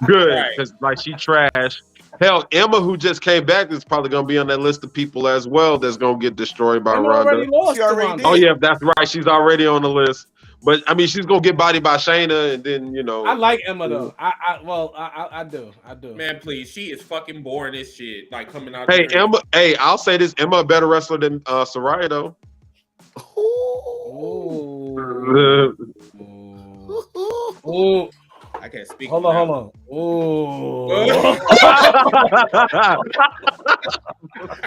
Good, because like she trash. Hell, Emma, who just came back, is probably gonna be on that list of people as well that's gonna get destroyed by Ronda. She already oh yeah, that's right. She's already on the list. But I mean, she's gonna get bodied by Shayna, and then I like Emma though. I do. Man, please, she is fucking boring as shit. Like coming out. Hey Emma. Hey, I'll say this: Emma a better wrestler than Saraya though. Ooh. I can't speak. Hold on. Ooh.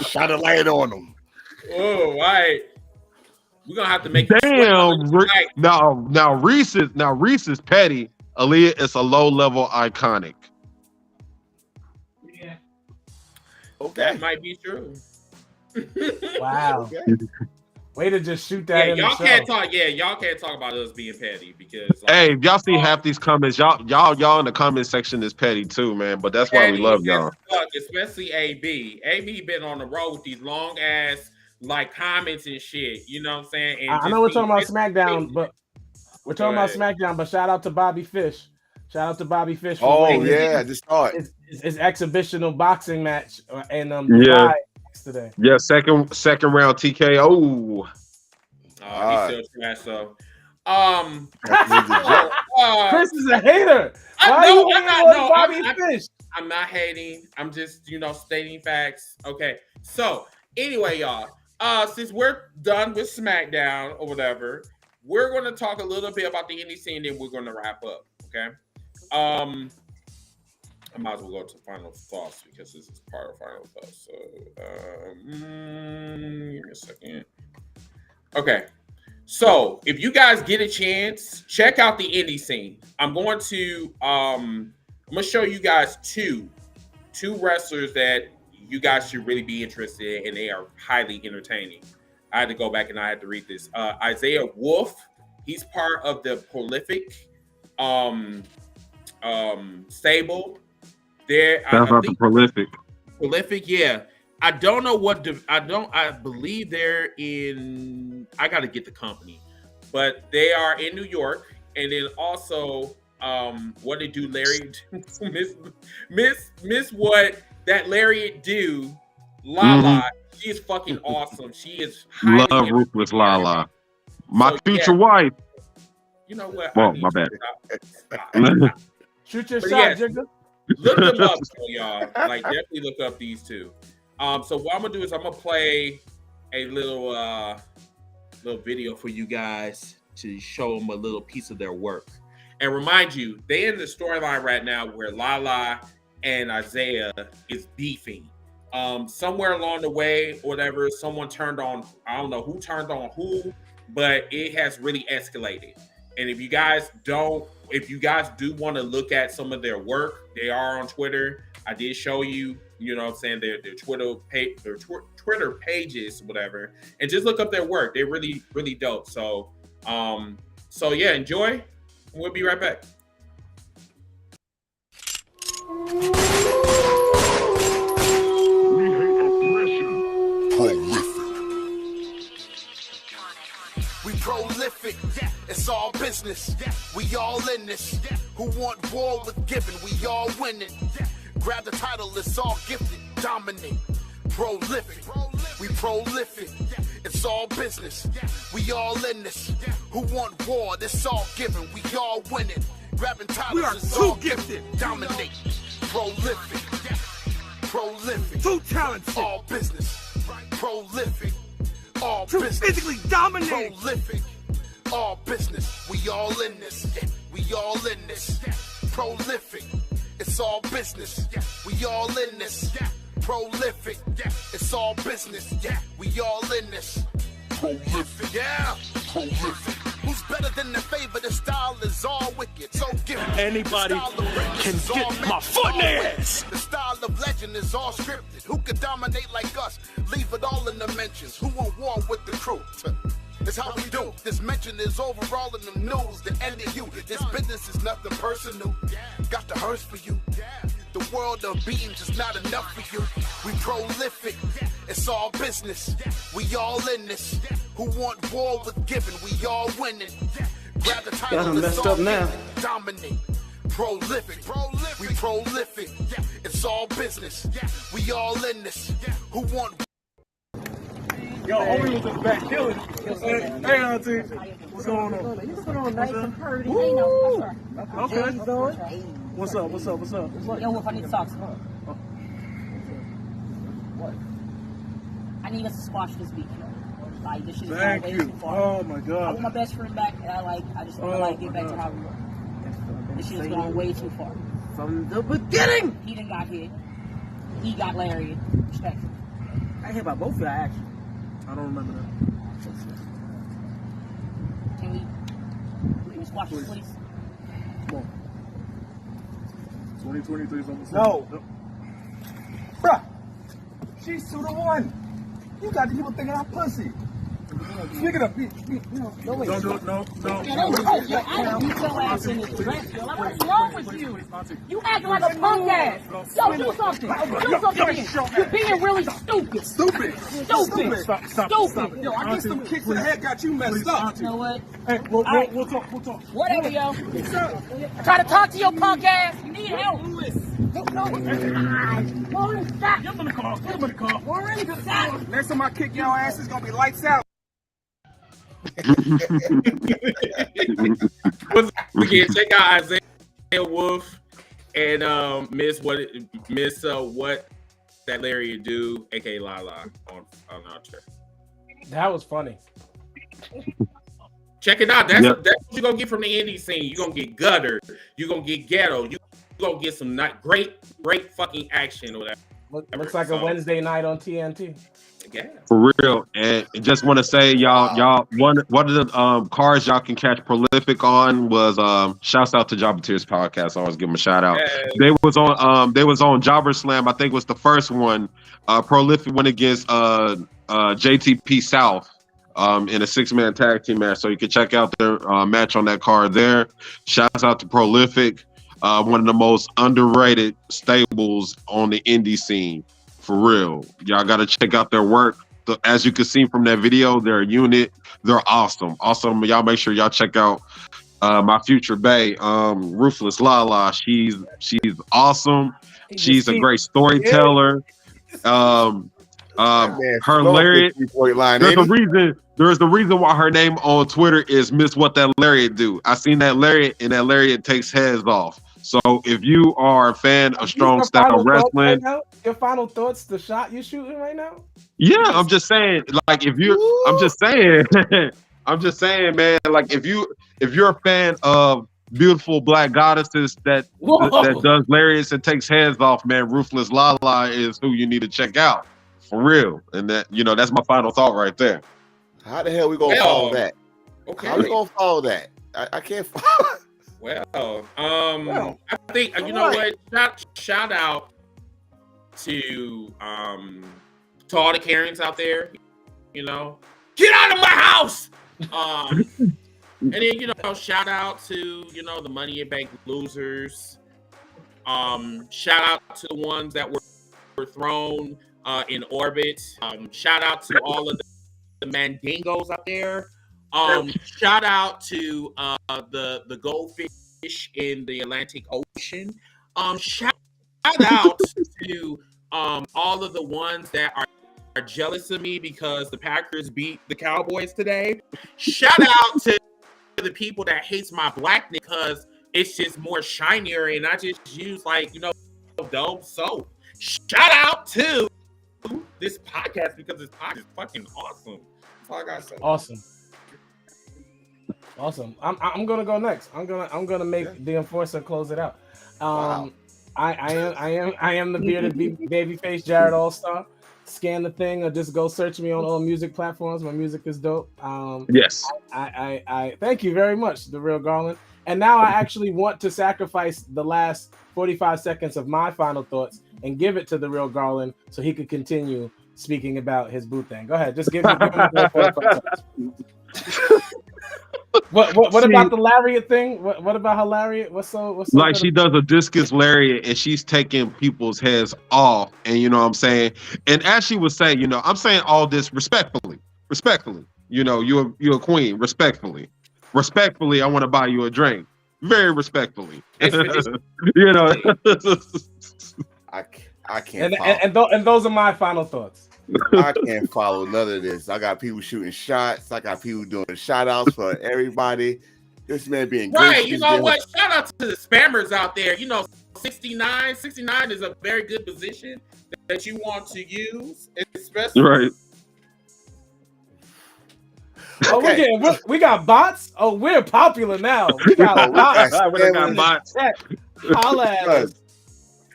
Shot a light on them. Oh, right. We're gonna have to make. Damn. Now Reese is petty. Aaliyah is a low level iconic. Yeah. Okay. That might be true. Wow. Way to just shoot that in y'all can't talk. Yeah, y'all can't talk about us being petty because. Hey, y'all see half these comments. Y'all in the comment section is petty too, man. But that's why we love y'all. Especially AB. AB been on the road with these long ass like comments and shit. You know what I'm saying? And I know we're talking about SmackDown, but shout out to Bobby Fish. Shout out to Bobby Fish. Oh yeah, I just saw it. His exhibitional boxing match and Dubai. Today. Yeah, second round TKO. He's still trash. So, Chris is a hater. I'm not hating. I'm just, stating facts. Okay. So anyway, y'all, since we're done with SmackDown or whatever, we're going to talk a little bit about the indie scene, then we're going to wrap up. Okay. I might as well go to final thoughts because this is part of final thoughts. So, give me a second. Okay. So if you guys get a chance, check out the indie scene. I'm going to show you guys two wrestlers that you guys should really be interested in, and they are highly entertaining. I had to go back and I had to read this. Isaiah Wolf, he's part of the Prolific stable. There, I think, Prolific, yeah. I don't know what I believe they're in. I got to get the company, but they are in New York, and then also what they do, Larry, miss what that Lariat do, Lala. She is fucking awesome. She is love ruthless Lala, my future wife. You know what? Oh, my bad. Stop. Shoot your shot, Jigga. Look them up, y'all. Like, definitely look up these two. So what I'm gonna do is I'm gonna play a little video for you guys to show them a little piece of their work. And remind you, they're in the storyline right now where Lala and Isaiah is beefing. Somewhere along the way, whatever, someone turned on, I don't know who turned on who, but it has really escalated. And if you guys do want to look at some of their work, they are on Twitter. I did show you, their Twitter pages, whatever, and just look up their work. They're really, really dope. So yeah, enjoy. We'll be right back. We prolific, it's all business. We all in this. Who want war with giving? We all winning. Grab the title, it's all gifted. Dominate, prolific. We prolific, it's all business. We all in this. Who want war? This all given. We all winning. Grabbing titles, it's all gifted. Dominate, prolific. Prolific, too talented. All business. Prolific. All business. Physically dominating. Prolific. All business. We all in this. We all in this. Prolific. It's all business. We all in this. Prolific. It's all business. We all in this. Prolific. Yeah. Prolific. Who's better than the favor? The style is all wicked. So give it. Anybody can get my foot in their ass. The style of legend is all scripted. Who could dominate like us? Leave it all in the mentions. Who want war with the crew? It's how we do. This mention is overall in the news. The end of you. This business is nothing personal. Got the hearse for you. The world of beatings is not enough for you. We prolific. It's all business. We all in this. Who want war with giving? We all winning. Grab the title. Messed up now. Dominate. Prolific. We prolific. It's all business. We all in this. Who want? Yo, homie was just back killing. Hey, auntie. What's going on? You put on nice and pretty. Okay. What's up? Yo, Wolf, I need to talk to her. What? I need us to squash this beef. Like, this shit is going way too far. Oh my god. I want my best friend back, and I just want to get back to how we were. This shit is going way too far. From the beginning. He done got hit. He got Larry. Respectfully. I hear about both of y'all actually. I don't remember that. Can we squash this, please? Come on. 2023 is almost. No. Bruh, she's 2-1. You got the people thinking I'm pussy. Pick it up. Don't do it. No. Yo, I don't beat your ass in this dress, yo. Like, what's wrong with you? You acting like a punk ass. Yo, do something. Do something. You're being really stupid. Stupid. Stop. Stupid. Yo, I get some kicks in the head, got you messed up. You know what? Hey, we'll talk. Whatever, yo. I try to talk to your punk ass. You need help. Lewis, stop. Get him in the car. We're in the stop. Next time I kick your ass, it's gonna be lights out. Once again, check out Isaiah Wolf and Miss what that Larry do, aka Lala on our church. That was funny. Check it out. That's what you're gonna get from the indie scene. You're gonna get gutter. You're gonna get ghetto. You're gonna get some great fucking action or whatever. Looks like a Wednesday night on TNT. Yeah. For real. And just want to say, y'all, one of the cars y'all can catch Prolific on was shouts out to Jobber-Tears podcast. I always give them a shout out. Yeah. They was on Jobber Slam. I think was the first one. Prolific went against JTP South in a 6-man tag team match. So you can check out their match on that card there. Shouts out to Prolific. One of the most underrated stables on the indie scene. For real. Y'all got to check out their work. As you can see from that video, they're a unit. They're awesome. Also, y'all make sure y'all check out my future bae, Ruthless Lala. She's awesome. She's a great storyteller. Her lariat. There's the reason why her name on Twitter is Miss What That Lariat Do. I seen that lariat, and that lariat takes heads off. So if you are a fan of strong style wrestling, your final thoughts, the shot you're shooting right now? Yeah, I'm just saying, like I'm just saying, man, like if you're a fan of beautiful black goddesses that does lariats and takes heads off, man, Ruthless Lala is who you need to check out for real. And that, that's my final thought right there. How the hell we gonna follow that? Okay, how we gonna follow that? I can't follow. Well, I think what? Shout out to all the Karens out there. Get out of my house. And then shout out to the Money in Bank losers. Shout out to the ones that were thrown in orbit. Shout out to all of the Mandingos out there. Shout out to the goldfish in the Atlantic Ocean. Shout out to all of the ones that are jealous of me because the Packers beat the Cowboys today. Shout out to the people that hates my blackness because it's just more shinier and I just use Dome soap. Shout out to this podcast because this podcast is fucking awesome. That's all I gotta say. Awesome. I'm gonna go next. I'm gonna make the enforcer close it out. Wow. I am the bearded babyface Jared All-Star. Scan the thing or just go search me on all music platforms. My music is dope. Yes. I thank you very much, The Real Garland. And now I actually want to sacrifice the last 45 seconds of my final thoughts and give it to The Real Garland so he could continue speaking about his boot thing. Go ahead, just give him 45 seconds. What about the lariat thing? What about her lariat? What's so like she does a discus lariat and she's taking people's heads off, and you know what I'm saying? And as she was saying, I'm saying all this respectfully. You're a queen, respectfully. I want to buy you a drink. Very respectfully. I can't and those are my final thoughts. I can't follow none of this. I got people shooting shots. I got people doing shout outs for everybody. This man being right. You know what? Shout out to the spammers out there. 69 is a very good position that you want to use, especially. Right. Okay. We got bots. Oh, we're popular now. We got bots. We got bots. Holla at us.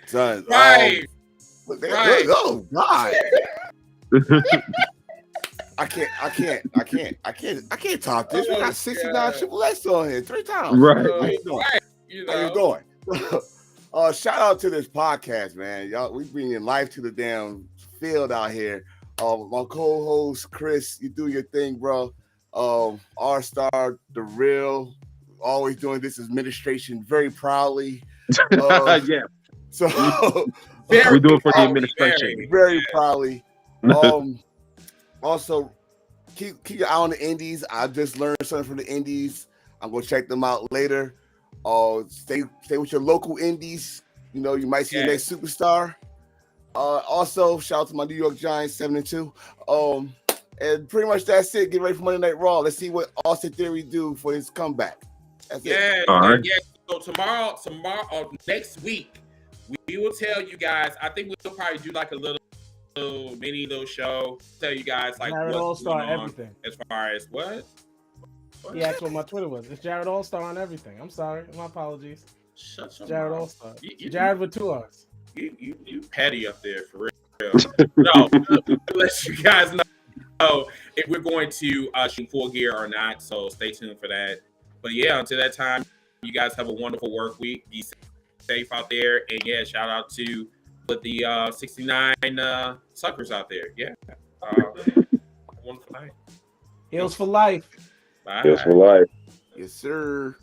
Son. Right. Oh God. I can't top this. We got 69 Triple X on here 3 times. Right. How you doing? How you doing? Shout out to this podcast, man. Y'all, we bringing life to the damn field out here. My co-host Chris, you do your thing, bro. R-Star, The Real, always doing this administration very proudly. Yeah. So we do it for the administration. Very proudly. Also, keep your eye on the indies. I just learned something from the indies. I'm gonna check them out later. Stay with your local indies. You might see the next superstar. Also, shout out to my New York Giants 7-2. And pretty much that's it. Get ready for Monday Night Raw. Let's see what Austin Theory do for his comeback. That's it. All right. Yeah. So tomorrow, next week, we will tell you guys. I think we'll probably do like a little little show. Tell you guys like Jared what's All-Star going on everything. as far as what? He asked what my Twitter was. It's Jared All-Star on everything. I'm sorry. My apologies. Shut your Jared mouth. All-Star. You- Jared with 2 R's. You petty up there for real. No, let you guys know if we're going to shoot full gear or not. So stay tuned for that. But yeah, until that time, you guys have a wonderful work week. Be safe out there, and yeah, shout out to the 69 suckers out there. Yeah, wonderful night. Heels for life. Bye. Yes, for life. Yes, sir.